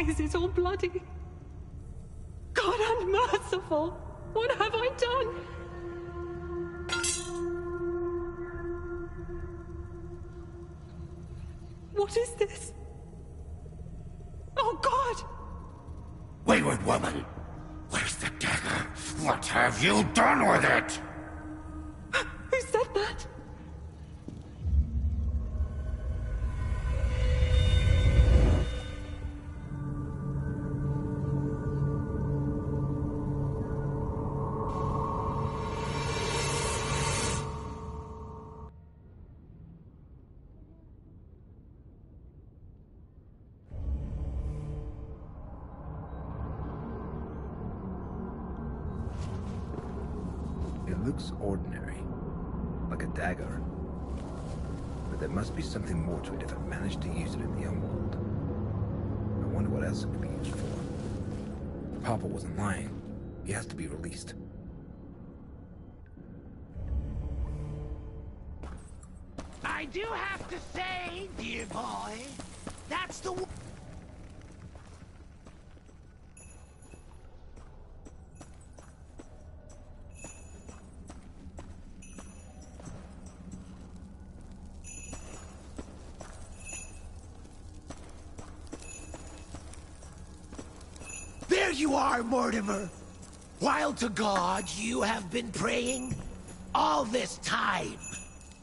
is it all bloody? God unmerciful! What have I done? What is this? Oh, God! Wayward woman, where's the dagger? What have you done with it? Who said that? It looks ordinary, like a dagger. But there must be something more to it if I managed to use it in the underworld. I wonder what else it could be used for. Papa wasn't lying. He has to be released. I do have to say, dear boy, that's the... There you are, Mortimer! While to God you have been praying, all this time,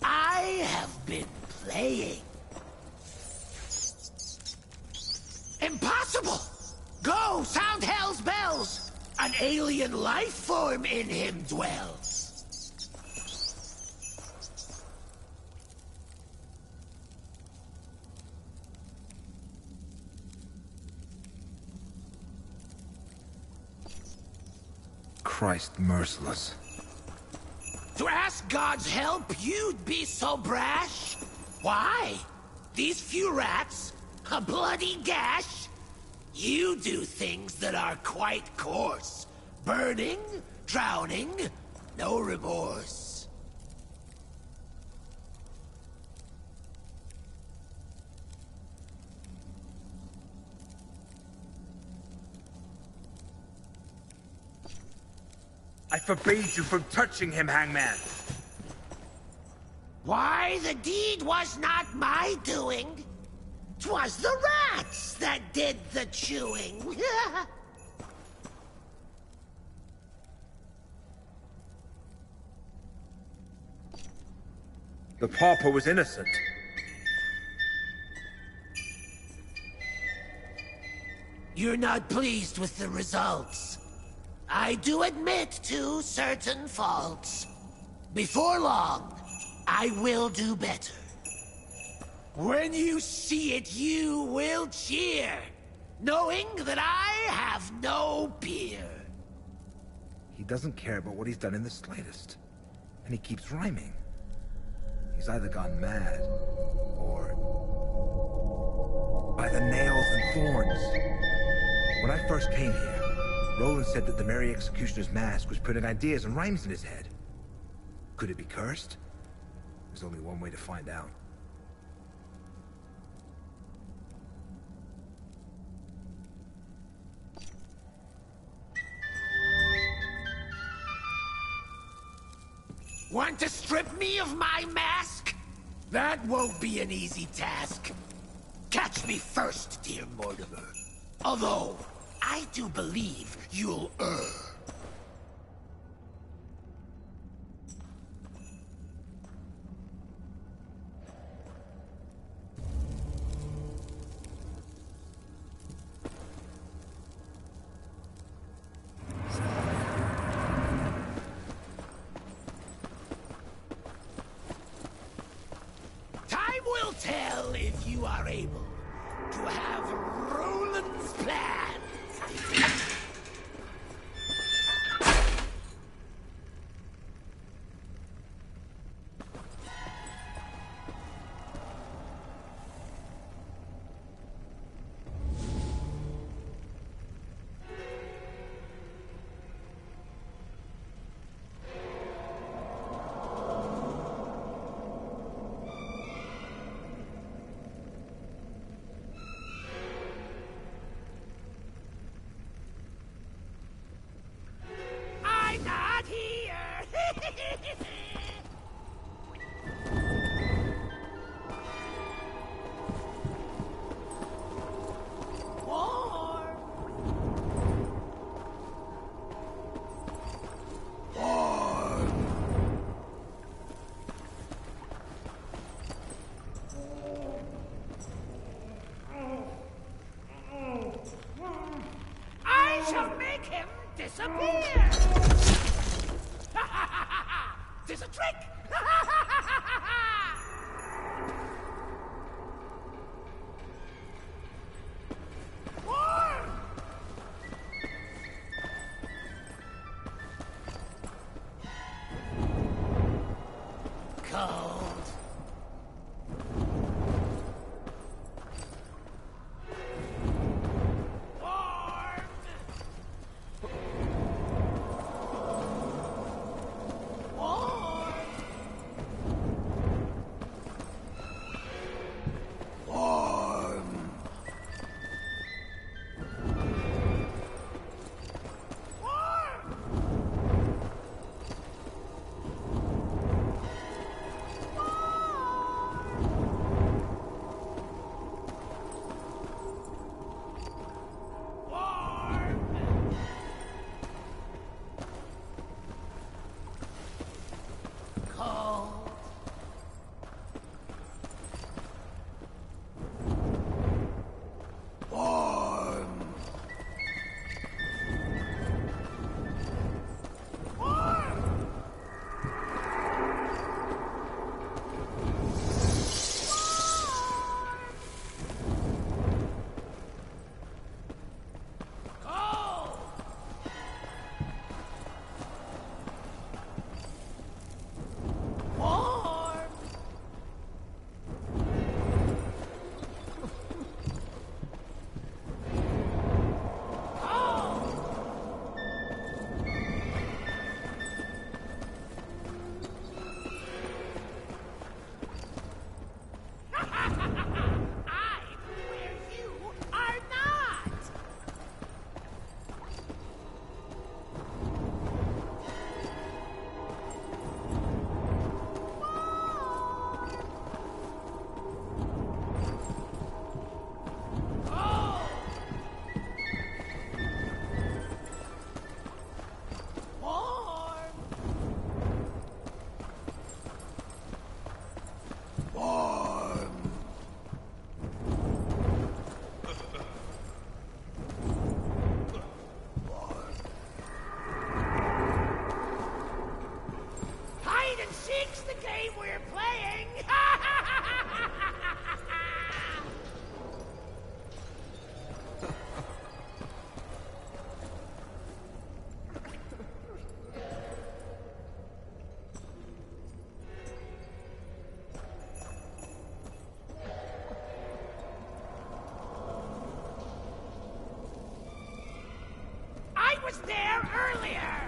I have been playing. Impossible! Go, sound hell's bells! An alien life form in him dwells. Christ merciless. To ask God's help, you'd be so brash? Why? These few rats? A bloody gash? You do things that are quite coarse. Burning, drowning, no remorse. I forbade you from touching him, Hangman! Why, the deed was not my doing. 'Twas the rats that did the chewing. The pauper was innocent. You're not pleased with the results. I do admit to certain faults. Before long, I will do better. When you see it, you will cheer, knowing that I have no peer. He doesn't care about what he's done in the slightest. And he keeps rhyming. He's either gone mad, or... by the nails and thorns. When I first came here, Roland said that the Merry Executioner's mask was putting ideas and rhymes in his head. Could it be cursed? There's only one way to find out. Want to strip me of my mask? That won't be an easy task. Catch me first, dear Mortimer. Although, I do believe you'll err. Time will tell if you are able to have Roland's plan. disappear! There's a trick! Cold. Was there earlier!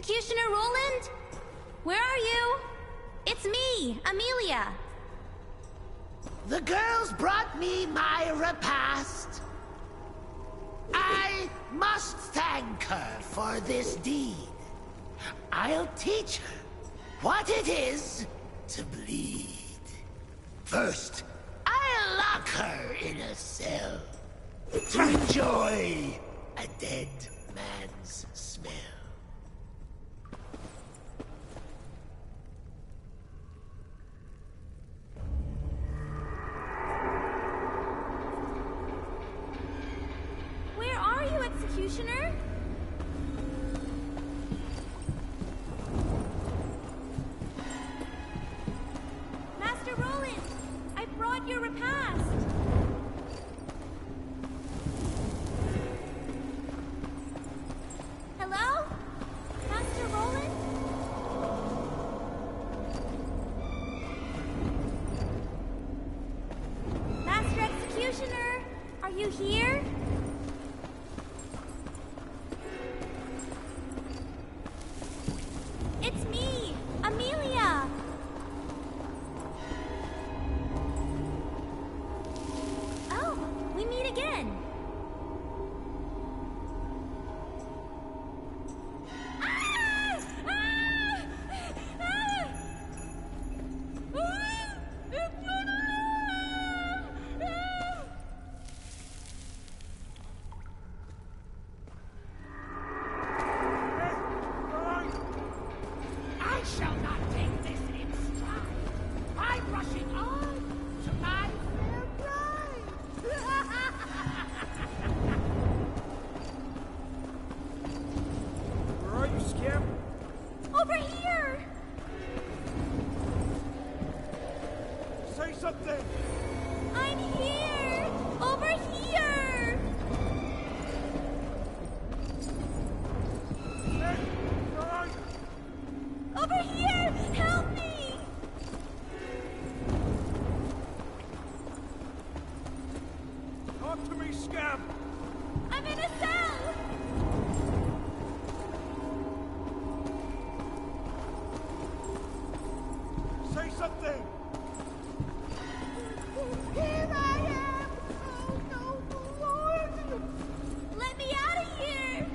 Executioner Roland? Where are you? It's me, Amelia. The girls brought me my repast. I must thank her for this deed. I'll teach her what it is to bleed. First, I'll lock her in a cell to enjoy a dead man's smell. Where are you, Executioner? Master Roland, I brought your repast. Hello? Master Roland? Master Executioner, are you here? It's me, Amelia! Oh, we meet again. Ah! Ah! Ah! I shall not take this in stride. I'm rushing on to my fair bride. Where are you, Scamp? Over here! Say something! I'm here! Over here! Hey, where are you? Over here! Help me! Talk to me, Scamp! I'm in a cell! Say something! Here I am! Oh no, Lord! Let me out of here!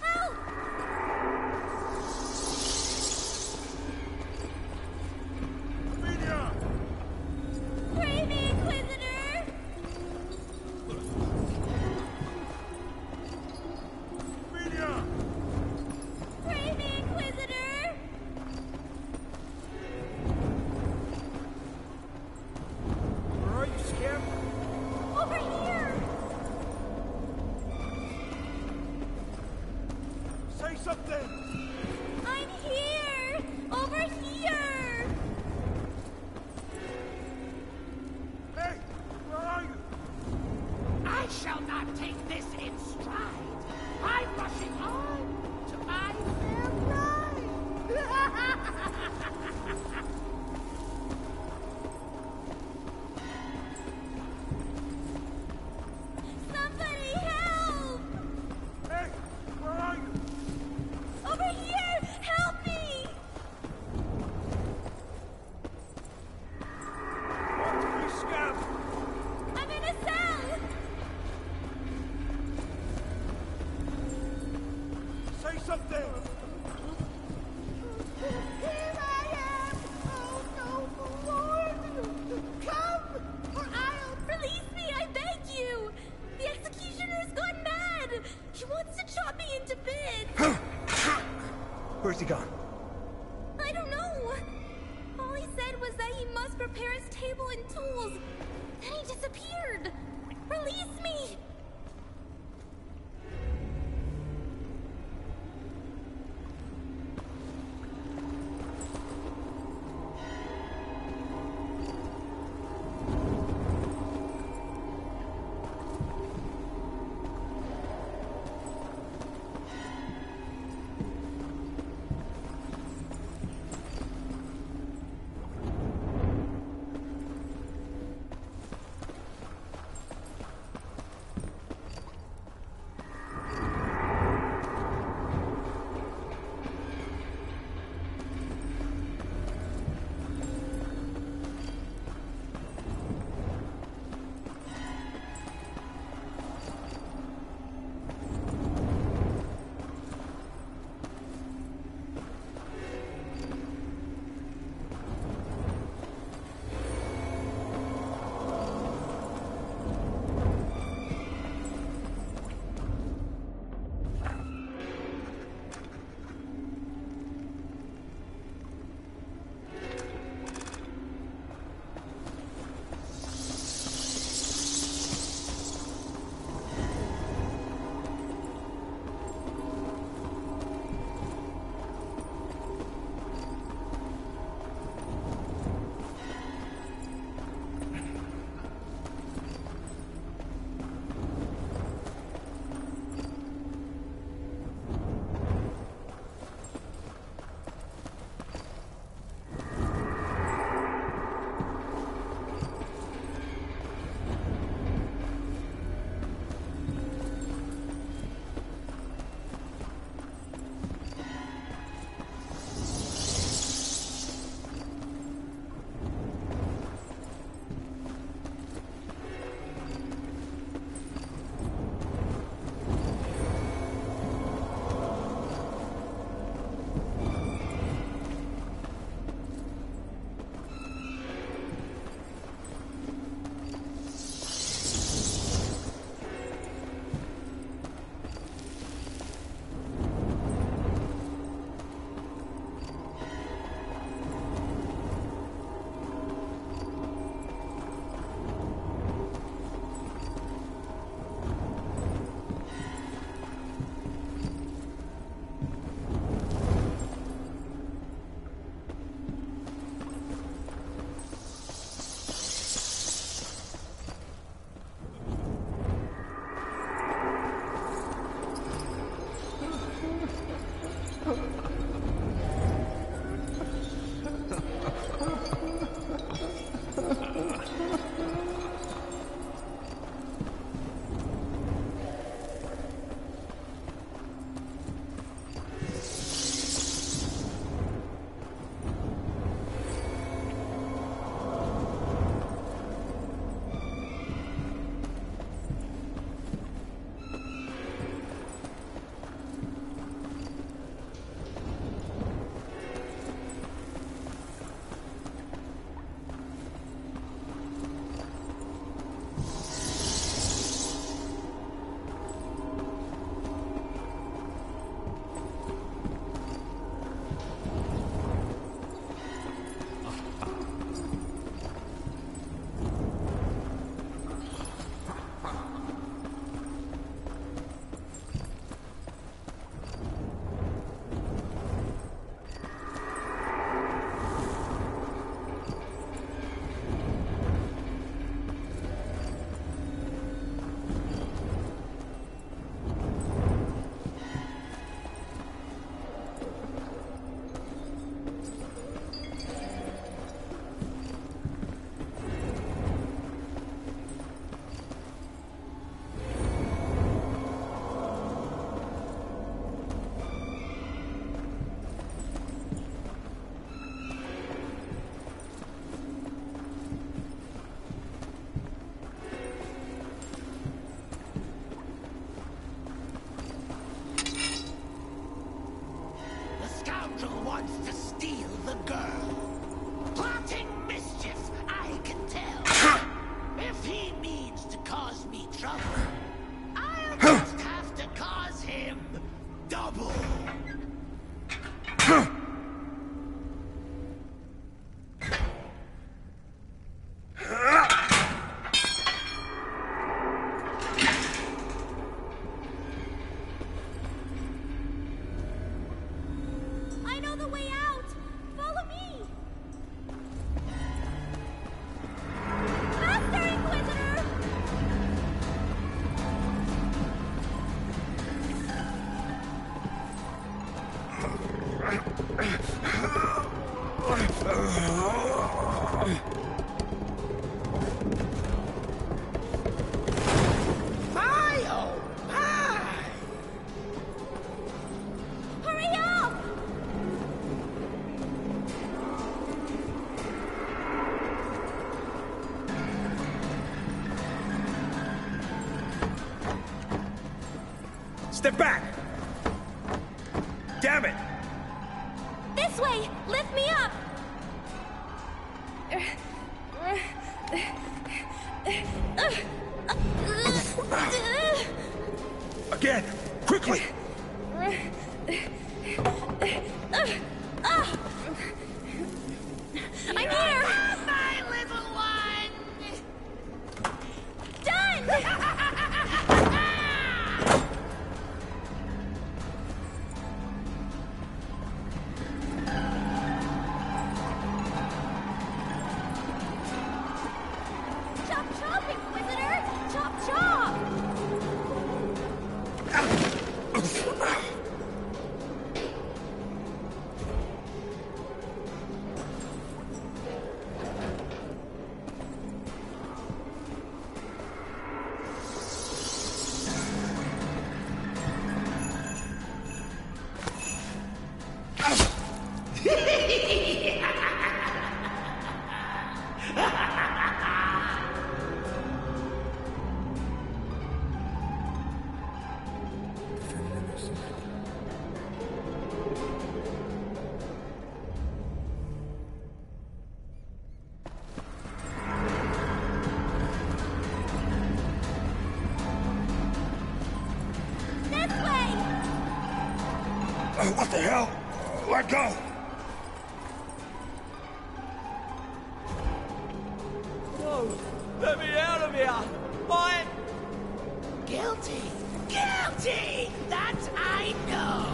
Help! Amelia! Free me, Inquisitor! Amelia! Free me, Inquisitor! Where are you, Scamp? Over here! Say something! I'm here! Over here! Hey, where are you? I shall not take this in stride. I'm rushing on to my fair bride. Somebody help! Hey, where are you? Over here! Help me! Talk to me, Scamp! I'm in a cell! Say something! Here I am! Oh no, Lord! Come, or I'll... Release me, I beg you! The Executioner's gone mad! He wants to chop me into bits! Where's he gone? I don't know! All he said was that he must prepare his table and tools. Then he disappeared! Release me! wants to steal the girl. Plotting mischief, I can tell. If he means to cause me trouble, I'll just have to cause him double. I know the way out! Follow me! Master Inquisitor! My oh my! Hurry up! Step back! Damn it! This way! Lift me up! Again! Quickly! I'm here! My little one! Done! Chop chop, Inquisitor! Chop chop! This way! What the hell? Let go! No! Let me out of here! I'm... Guilty! Guilty! That I know!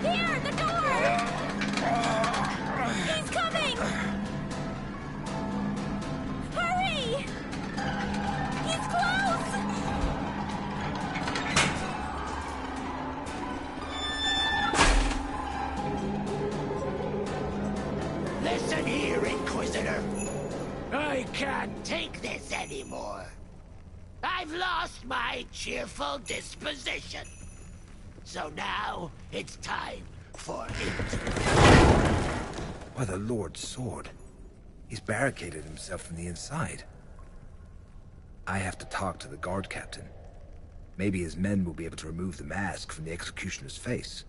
Here, the door! He's coming! Hurry! He's close! Listen here, Inquisitor. I can't take this anymore. I've lost my cheerful disposition. So now it's time for it. By the Lord's sword. He's barricaded himself from the inside. I have to talk to the guard captain. Maybe his men will be able to remove the mask from the executioner's face.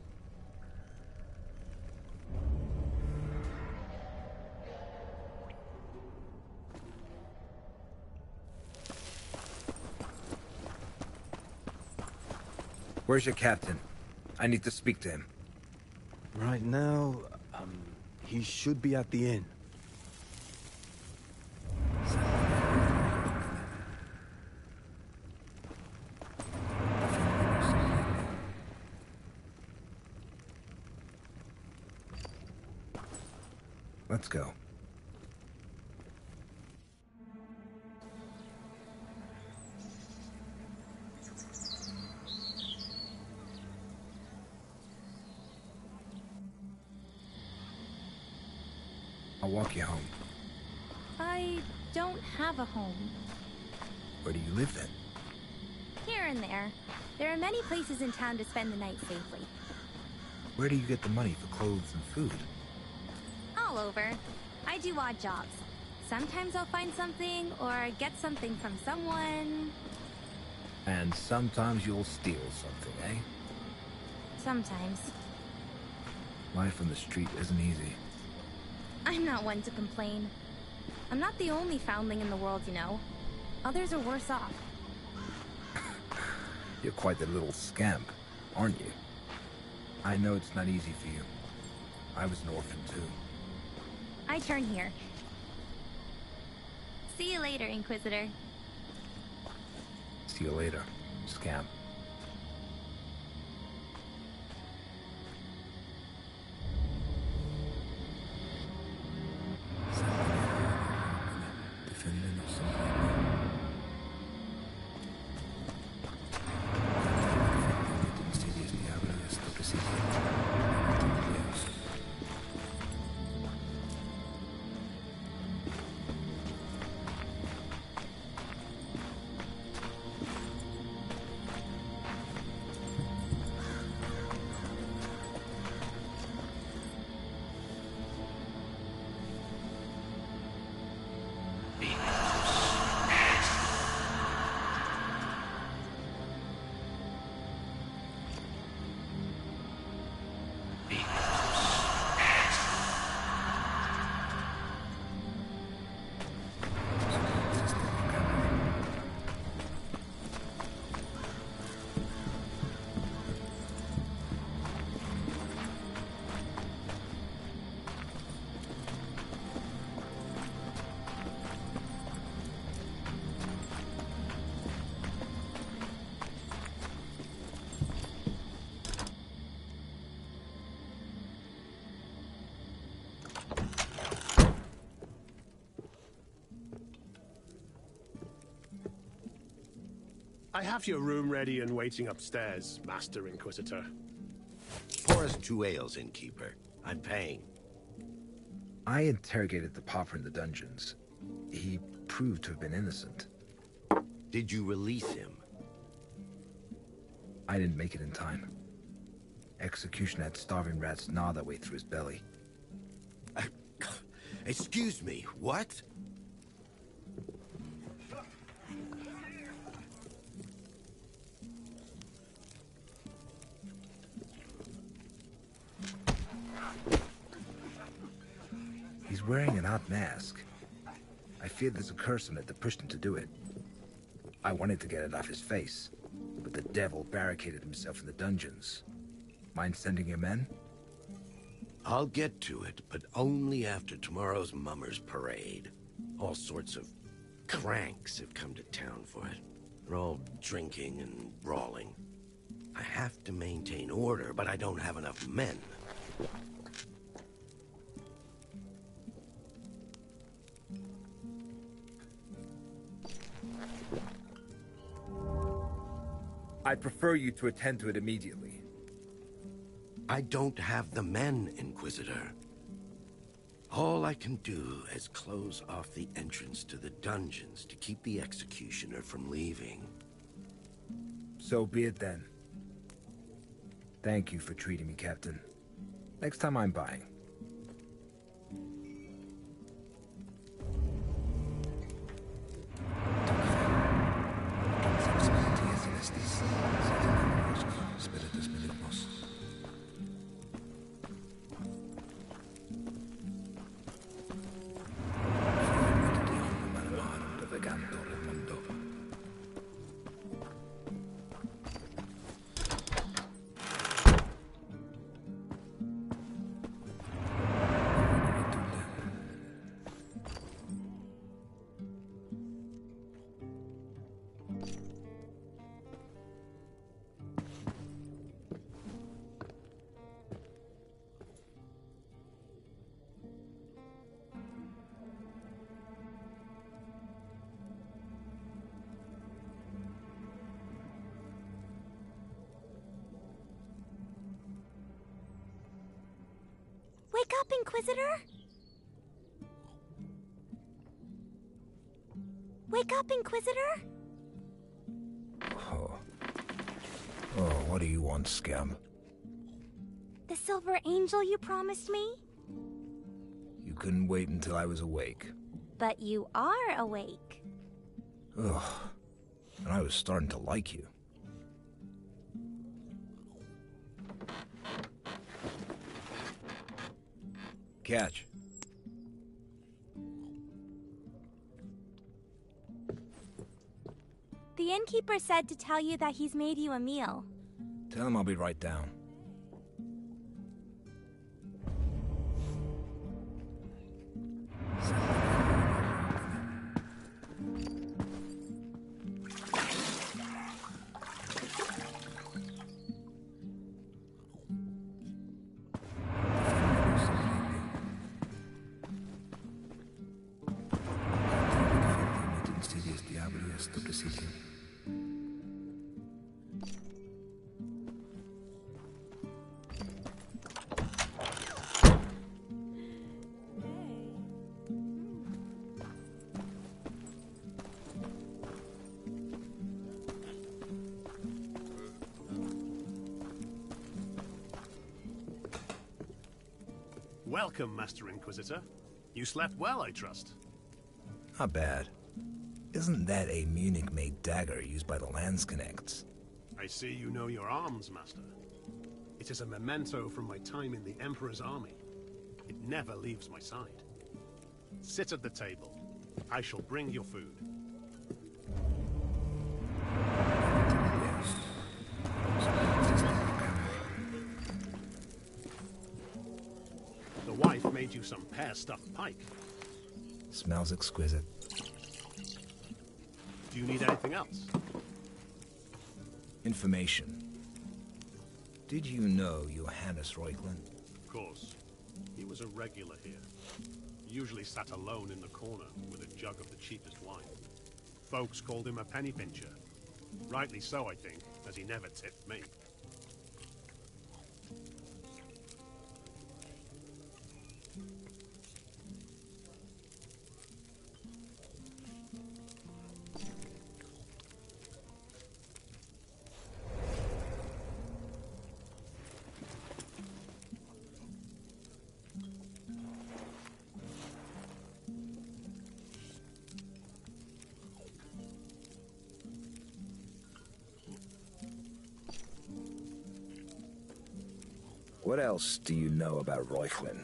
Where's your captain? I need to speak to him. Right now, he should be at the inn. Let's go. I'll walk you home. I don't have a home. Where do you live then? Here and there. There are many places in town to spend the night safely. Where do you get the money for clothes and food? All over. I do odd jobs. Sometimes I'll find something, or get something from someone. And sometimes you'll steal something, eh? Sometimes. Life on the street isn't easy. I'm not one to complain. I'm not the only foundling in the world, you know. Others are worse off. You're quite the little scamp, aren't you? I know it's not easy for you. I was an orphan too. I turn here. See you later, Inquisitor. See you later, scamp. I have your room ready and waiting upstairs, Master Inquisitor. Pour us 2 ales, innkeeper. I'm paying. I interrogated the pauper in the dungeons. He proved to have been innocent. Did you release him? I didn't make it in time. Execution had starving rats gnaw their way through his belly. Excuse me, what? He's wearing an odd mask. I fear there's a curse on it that pushed him to do it. I wanted to get it off his face, but the devil barricaded himself in the dungeons. Mind sending your men? I'll get to it, but only after tomorrow's Mummers Parade. All sorts of cranks have come to town for it. They're all drinking and brawling. I have to maintain order, but I don't have enough men. I'd prefer you to attend to it immediately. I don't have the men, Inquisitor. All I can do is close off the entrance to the dungeons to keep the executioner from leaving. So be it then. Thank you for treating me, Captain. Next time I'm buying. Wake up, Inquisitor! Wake up, Inquisitor! Oh, what do you want, scam? The silver angel you promised me? You couldn't wait until I was awake. But you are awake. Ugh. and I was starting to like you. Catch. The innkeeper said to tell you that he's made you a meal. Tell him I'll be right down. Welcome, Master Inquisitor. You slept well, I trust. Not bad. Isn't that a Munich-made dagger used by the Landsknechts? I see you know your arms, Master. It is a memento from my time in the Emperor's army. It never leaves my side. Sit at the table. I shall bring your food. The wife made you some pear-stuffed pike. Smells exquisite. Do you need anything else? Information. Did you know Johannes Reuchlin? Of course. He was a regular here. Usually sat alone in the corner with a jug of the cheapest wine. Folks called him a penny pincher. Rightly so, I think, as he never tipped me. What else do you know about Reuchlin?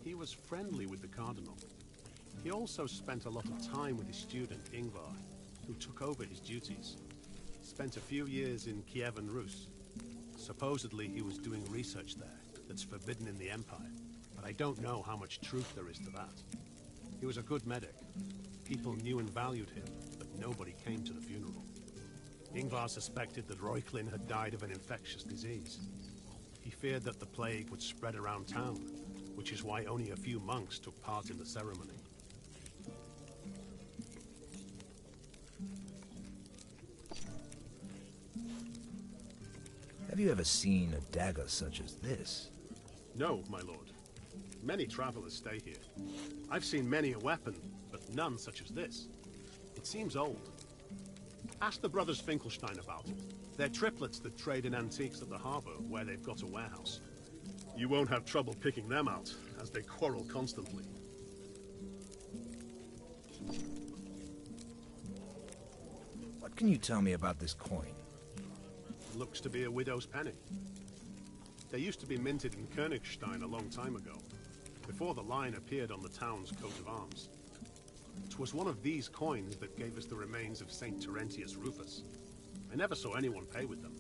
He was friendly with the Cardinal. He also spent a lot of time with his student, Ingvar, who took over his duties. Spent a few years in Kiev and Rus. Supposedly he was doing research there that's forbidden in the Empire, but I don't know how much truth there is to that. He was a good medic. People knew and valued him, but nobody came to the funeral. Ingvar suspected that Reuchlin had died of an infectious disease. He feared that the plague would spread around town, which is why only a few monks took part in the ceremony. Have you ever seen a dagger such as this? No, my lord. Many travelers stay here. I've seen many a weapon, but none such as this. It seems old. Ask the brothers Finkelstein about it. They're triplets that trade in antiques at the harbor, where they've got a warehouse. You won't have trouble picking them out, as they quarrel constantly. What can you tell me about this coin? Looks to be a widow's penny. They used to be minted in Königstein a long time ago, before the line appeared on the town's coat of arms. It was one of these coins that gave us the remains of Saint Terentius Rufus. I never saw anyone pay with them.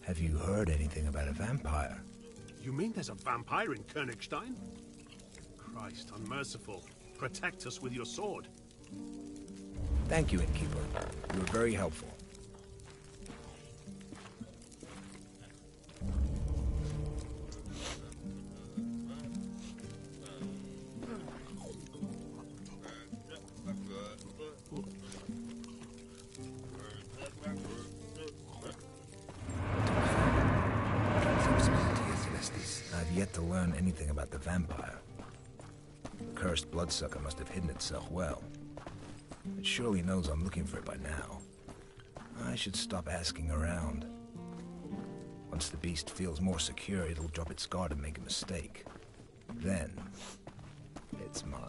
Have you heard anything about a vampire? You mean there's a vampire in Königstein? Christ, unmerciful. Protect us with your sword. Thank you, Innkeeper. You were very helpful. I've yet to learn anything about the vampire. The cursed bloodsucker must have hidden itself well. It surely knows I'm looking for it by now. I should stop asking around. Once the beast feels more secure, it'll drop its guard and make a mistake. Then, it's mine.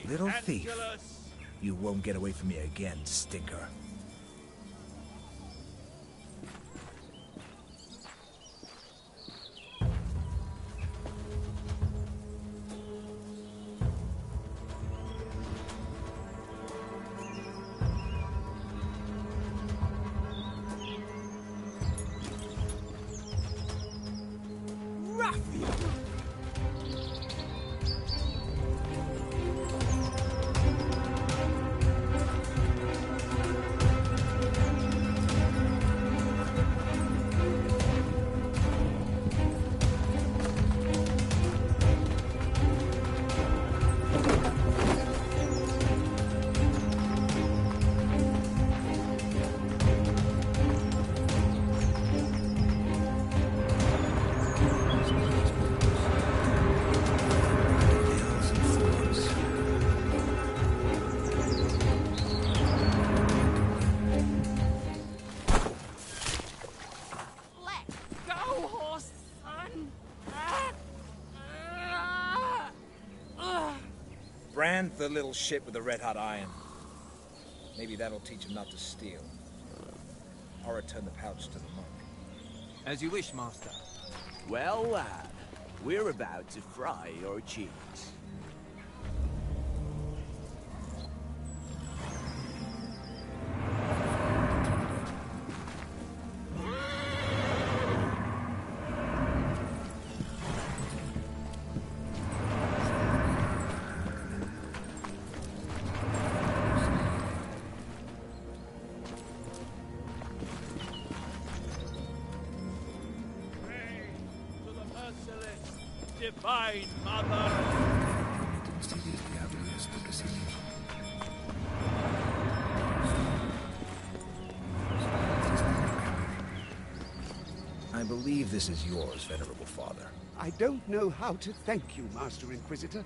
Little thief. You won't get away from me again, stinker. Brand the little shit with a red-hot iron. Maybe that'll teach him not to steal. I'll return the pouch to the monk. As you wish, Master. Well, lad, we're about to fry your cheeks. Divine Mother! I believe this is yours, Venerable Father. I don't know how to thank you, Master Inquisitor.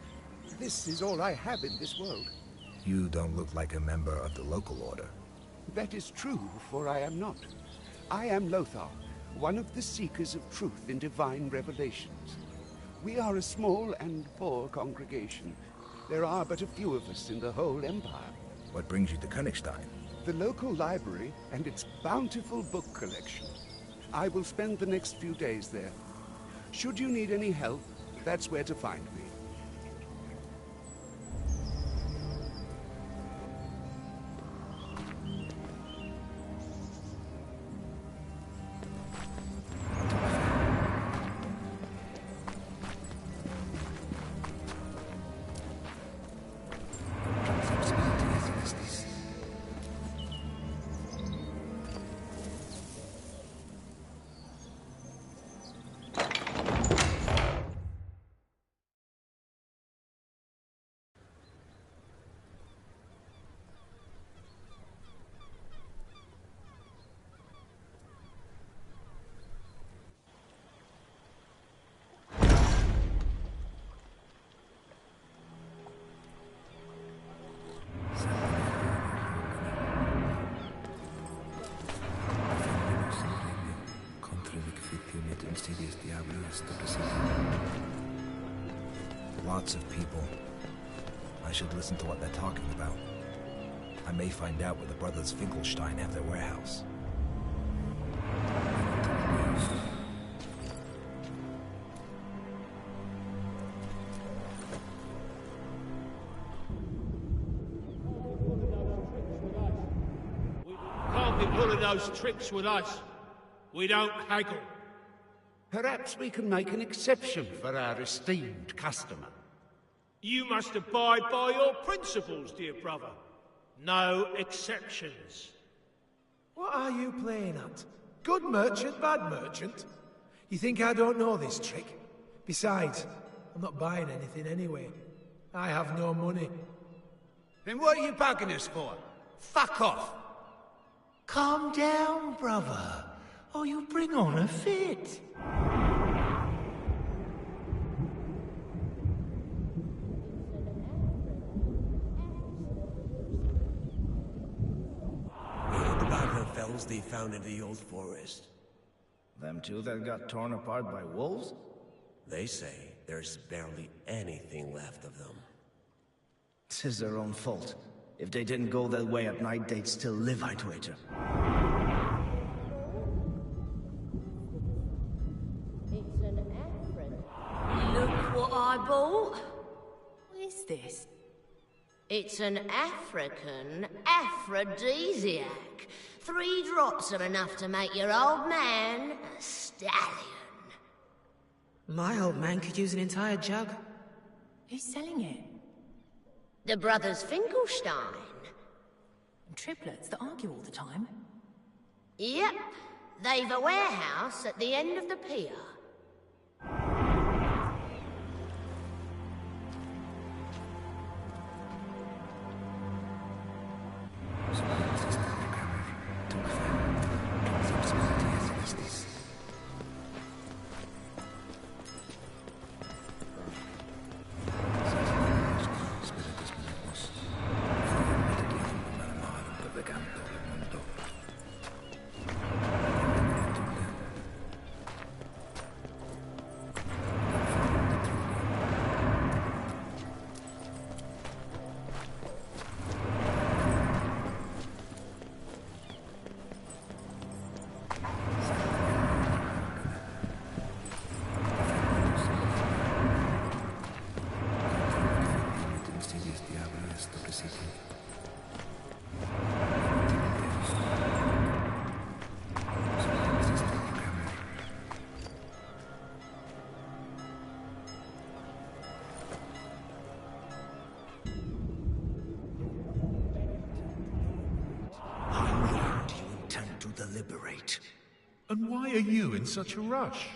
This is all I have in this world. You don't look like a member of the local order. That is true, for I am not. I am Lothar, one of the Seekers of Truth in Divine Revelations. We are a small and poor congregation. There are but a few of us in the whole Empire. What brings you to Königstein? The local library and its bountiful book collection. I will spend the next few days there. Should you need any help, that's where to find me. Lots of people. I should listen to what they're talking about. I may find out where the brothers Finkelstein have their warehouse. Can't be pulling those tricks with us. We don't haggle. Perhaps we can make an exception for our esteemed customer. You must abide by your principles, dear brother. No exceptions. What are you playing at? Good merchant, bad merchant? You think I don't know this trick? Besides, I'm not buying anything anyway. I have no money. Then what are you bugging us for? Fuck off! Calm down, brother, or you bring on a fit. They found in the old forest. Them two that got torn apart by wolves? They say there's barely anything left of them. 'Tis their own fault. If they didn't go that way at night, they'd still live, I'd wager. It's an Afrin. Look what I bought. What is this? It's an African aphrodisiac. 3 drops are enough to make your old man a stallion. My old man could use an entire jug. Who's selling it? The brothers Finkelstein. Triplets that argue all the time? Yep. They've a warehouse at the end of the pier. Deliberate. And why are you in such a rush?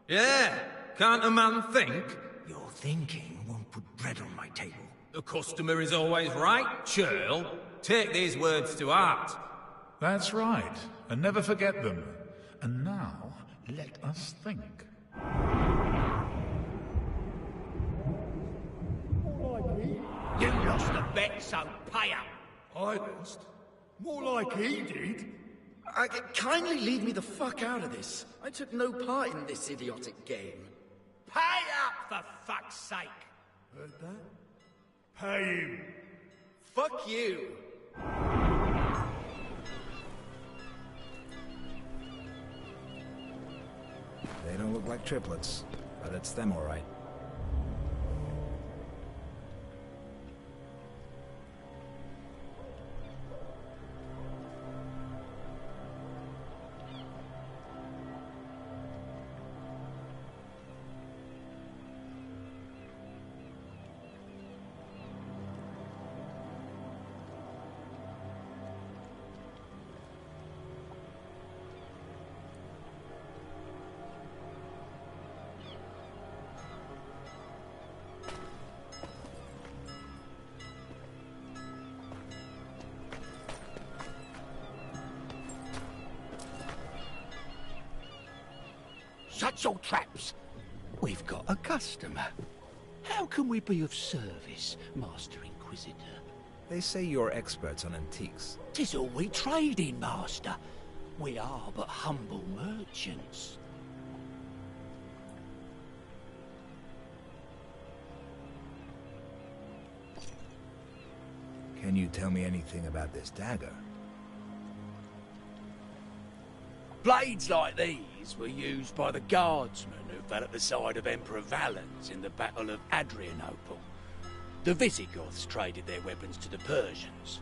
Yeah, can't a man think? Your thinking won't put bread on my table. The customer is always right, churl. Take these words to heart. That's right, and never forget them. And now, let us think. You lost the bet, so pay up. I lost? More like he did. Kindly leave me the fuck out of this. I took no part in this idiotic game. Pay up, for fuck's sake. Heard that? Pay him. Fuck you. They don't look like triplets, but it's them all right. Shut your traps! We've got a customer. How can we be of service, Master Inquisitor? They say you're experts on antiques. 'Tis all we trade in, Master. We are but humble merchants. Can you tell me anything about this dagger? Blades like these were used by the guardsmen who fell at the side of Emperor Valens in the Battle of Adrianople. The Visigoths traded their weapons to the Persians.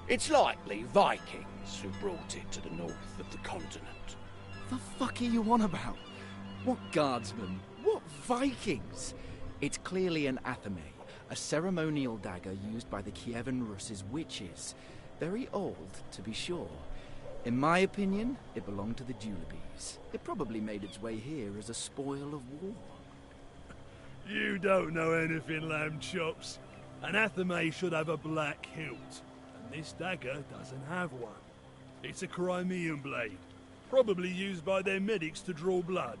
It's likely Vikings who brought it to the north of the continent. The fuck are you on about? What guardsmen? What Vikings? It's clearly an athame, a ceremonial dagger used by the Kievan Rus's witches. Very old, to be sure. In my opinion, it belonged to the Julebes. It probably made its way here as a spoil of war. You don't know anything, lamb chops. An athame should have a black hilt, and this dagger doesn't have one. It's a Crimean blade, probably used by their medics to draw blood.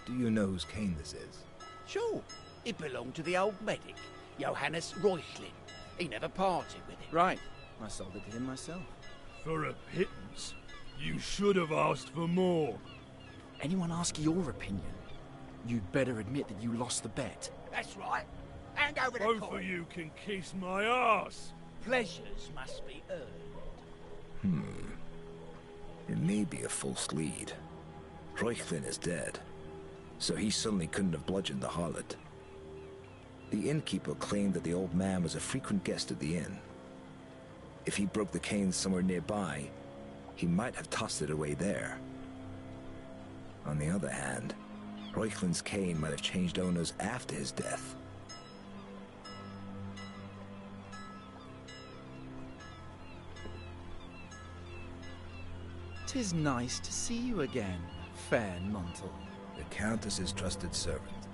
Do you know whose cane this is? Sure. It belonged to the old medic, Johannes Reuchlin. He never parted with it. Right. I sold it to him myself. For a pittance? You should have asked for more. Anyone ask your opinion? You'd better admit that you lost the bet. That's right. Hand over the Both coin. of you can kiss my ass. Pleasures must be earned. It may be a false lead. Reuchlin is dead, so he certainly couldn't have bludgeoned the harlot. The innkeeper claimed that the old man was a frequent guest at the inn. If he broke the cane somewhere nearby, he might have tossed it away there. On the other hand, Reuchlin's cane might have changed owners after his death. "'Tis nice to see you again, fair Montel." The Countess's trusted servant.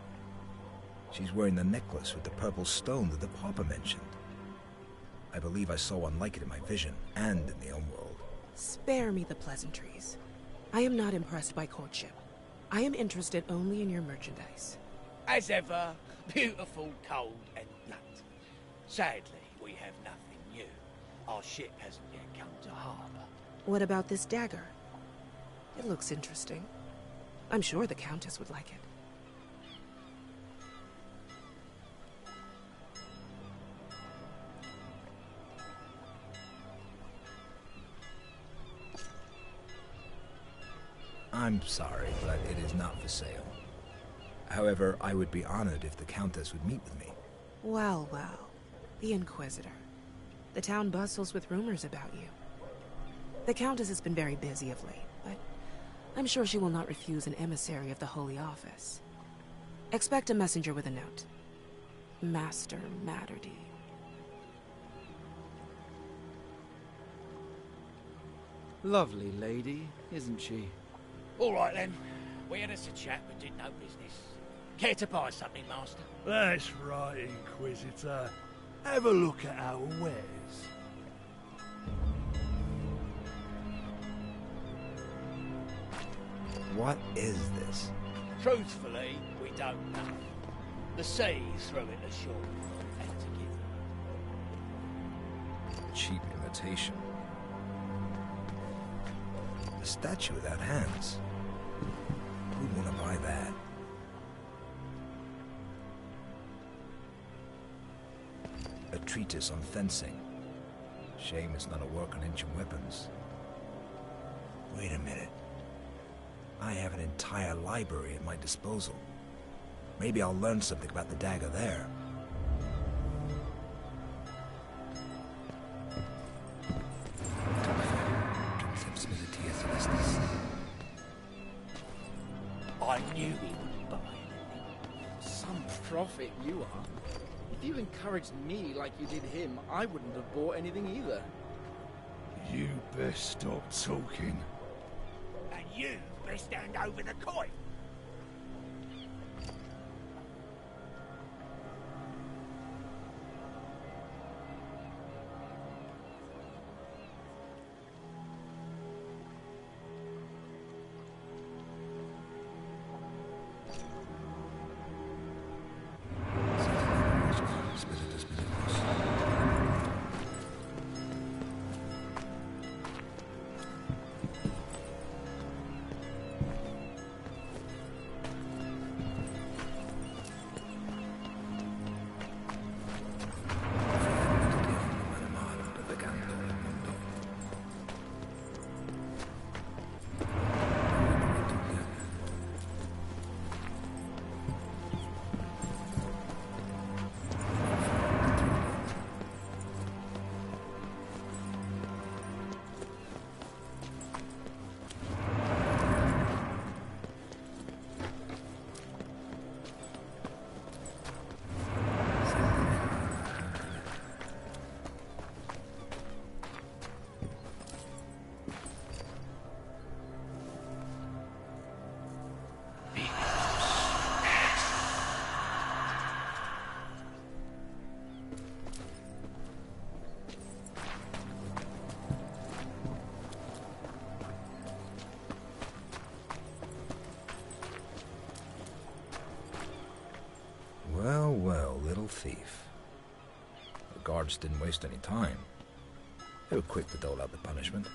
She's wearing the necklace with the purple stone that the Papa mentioned. I believe I saw one like it in my vision, and in the Homeworld. Spare me the pleasantries. I am not impressed by courtship. I am interested only in your merchandise. As ever, beautiful, cold, and blunt. Sadly, we have nothing new. Our ship hasn't yet come to harbour. What about this dagger? It looks interesting. I'm sure the Countess would like it. I'm sorry, but it is not for sale. However, I would be honored if the Countess would meet with me. Well, well. The Inquisitor. The town bustles with rumors about you. The Countess has been very busy of late, but I'm sure she will not refuse an emissary of the Holy Office. Expect a messenger with a note. Master Matterdine. Lovely lady, isn't she? All right, then. We had us a chat, but did no business. Care to buy something, Master? That's right, Inquisitor. Have a look at our wares. What is this? Truthfully, we don't know. The sea threw it ashore. Had to give it. Cheap imitation. A statue without hands. Who'd want to buy that? A treatise on fencing. Shame it's not a work on ancient weapons. Wait a minute. I have an entire library at my disposal. Maybe I'll learn something about the dagger there. I knew he wouldn't buy anything. Some prophet you are. If you encouraged me like you did him, I wouldn't have bought anything either. You best stop talking. And you best hand over the coin. Well, well, little thief. The guards didn't waste any time. They were quick to dole out the punishment.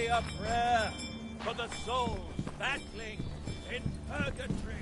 say a prayer for the souls battling in purgatory.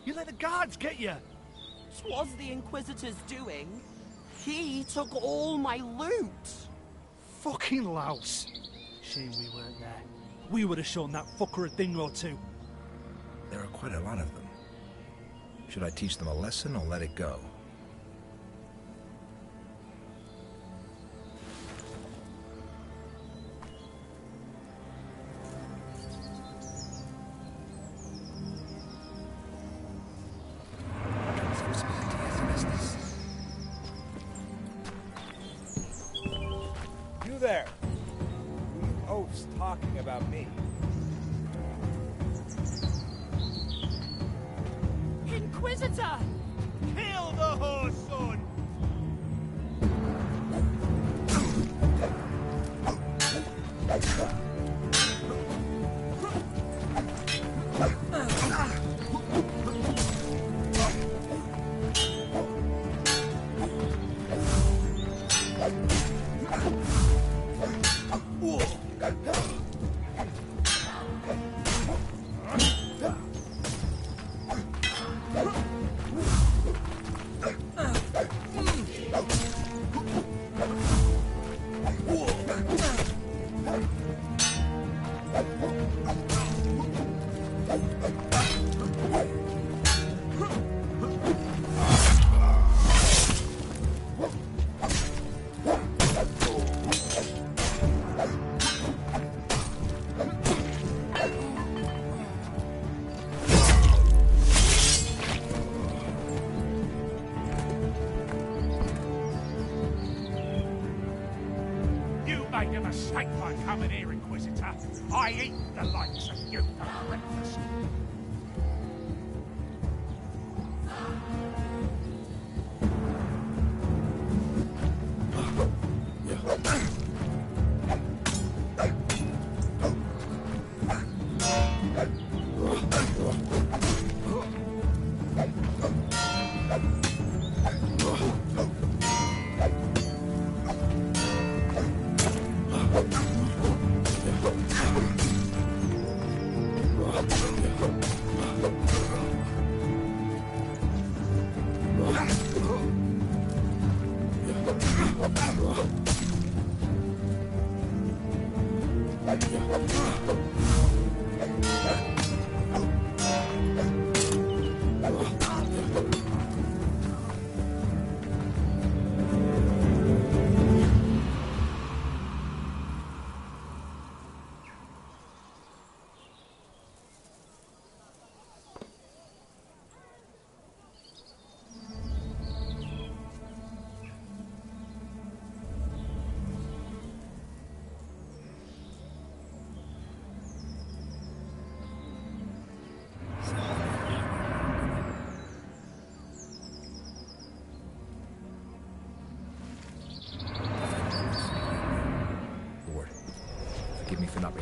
You let the guards get you! Twas the Inquisitor's doing. He took all my loot! Fucking louse! Shame we weren't there. We would have shown that fucker a thing or two. There are quite a lot of them. Should I teach them a lesson or let it go? You there! Who you oafs talking about me? Inquisitor! Kill the horse, son! Made a mistake by coming here, Inquisitor. I eat the likes of you for breakfast.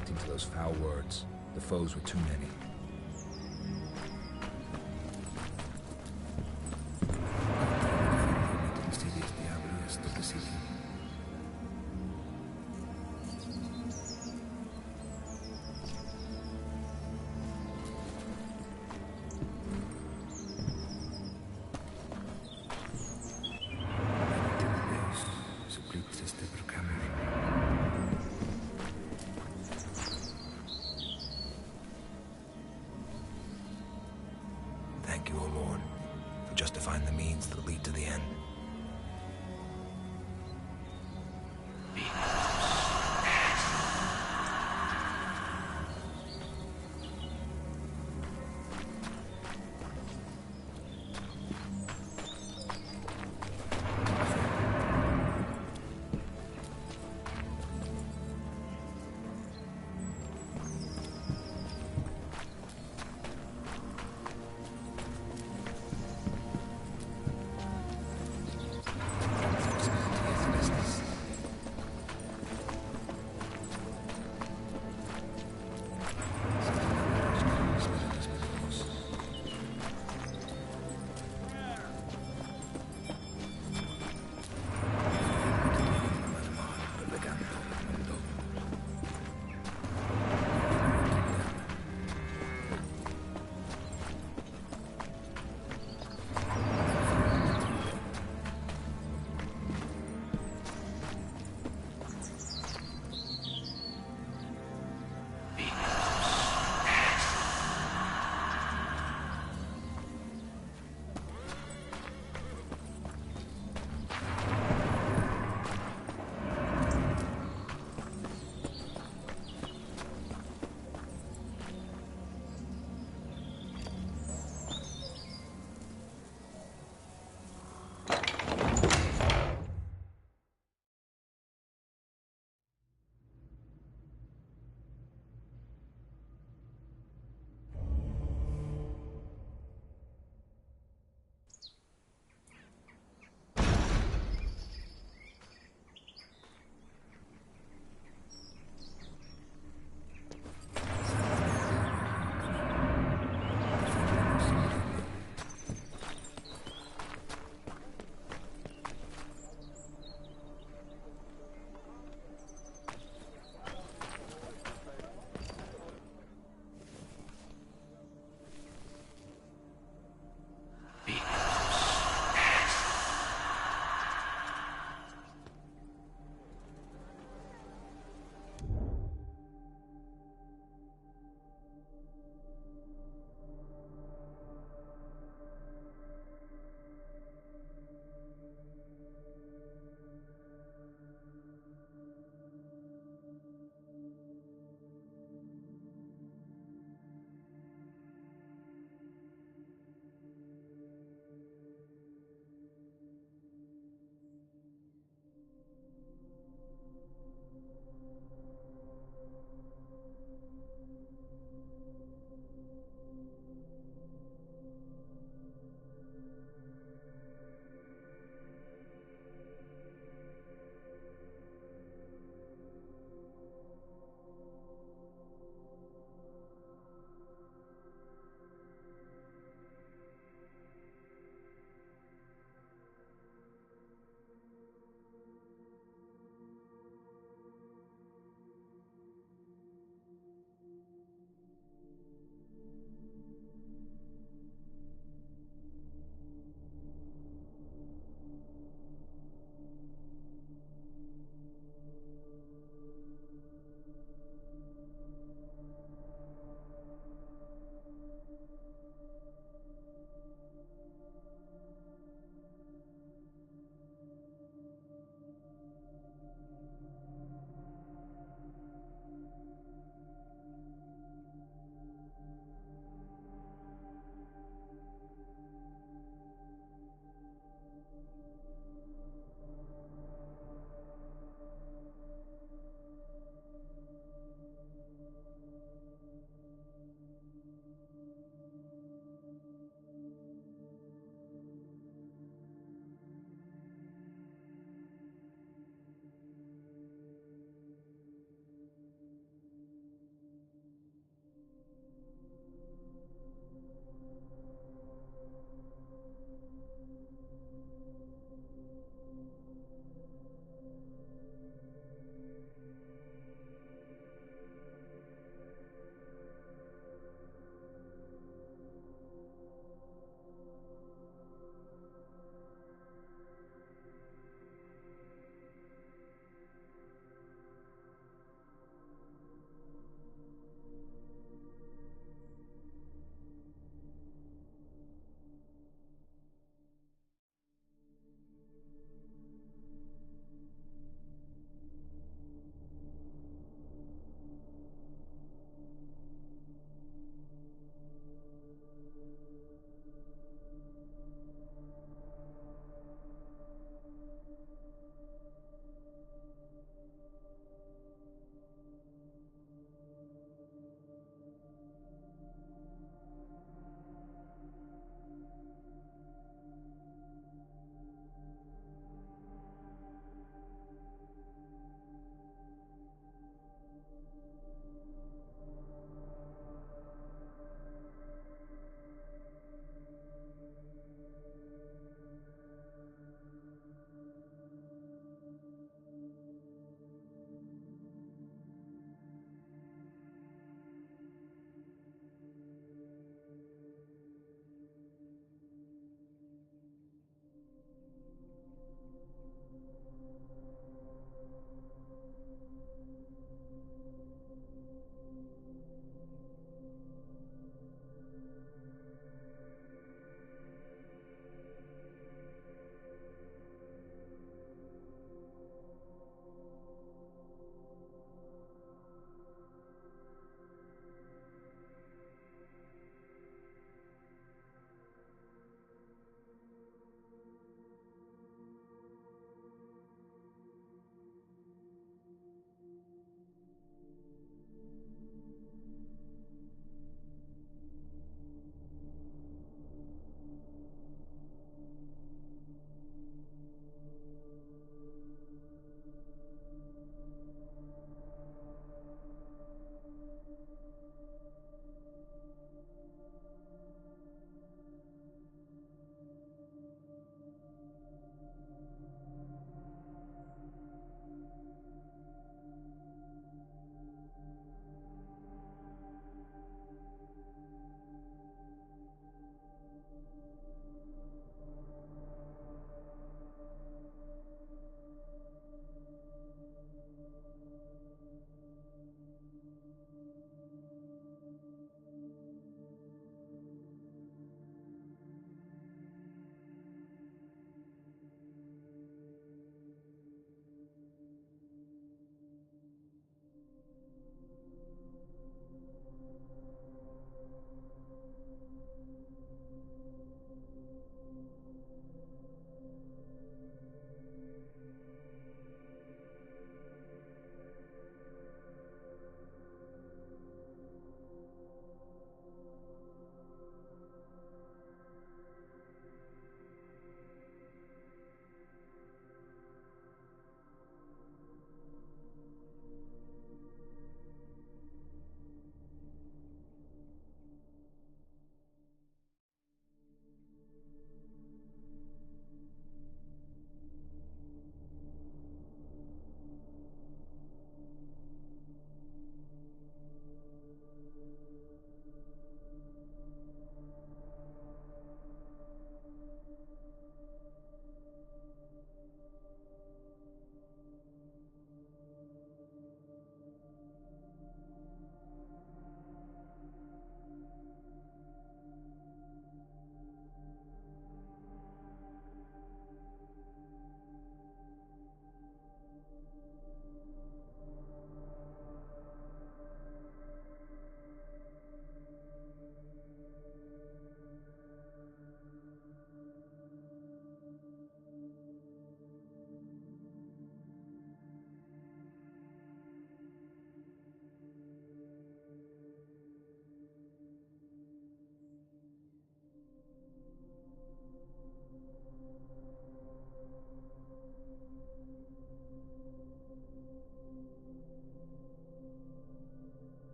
objecting to those foul words. The foes were too many. Thank you, O Lord, for justifying the means that lead to the end.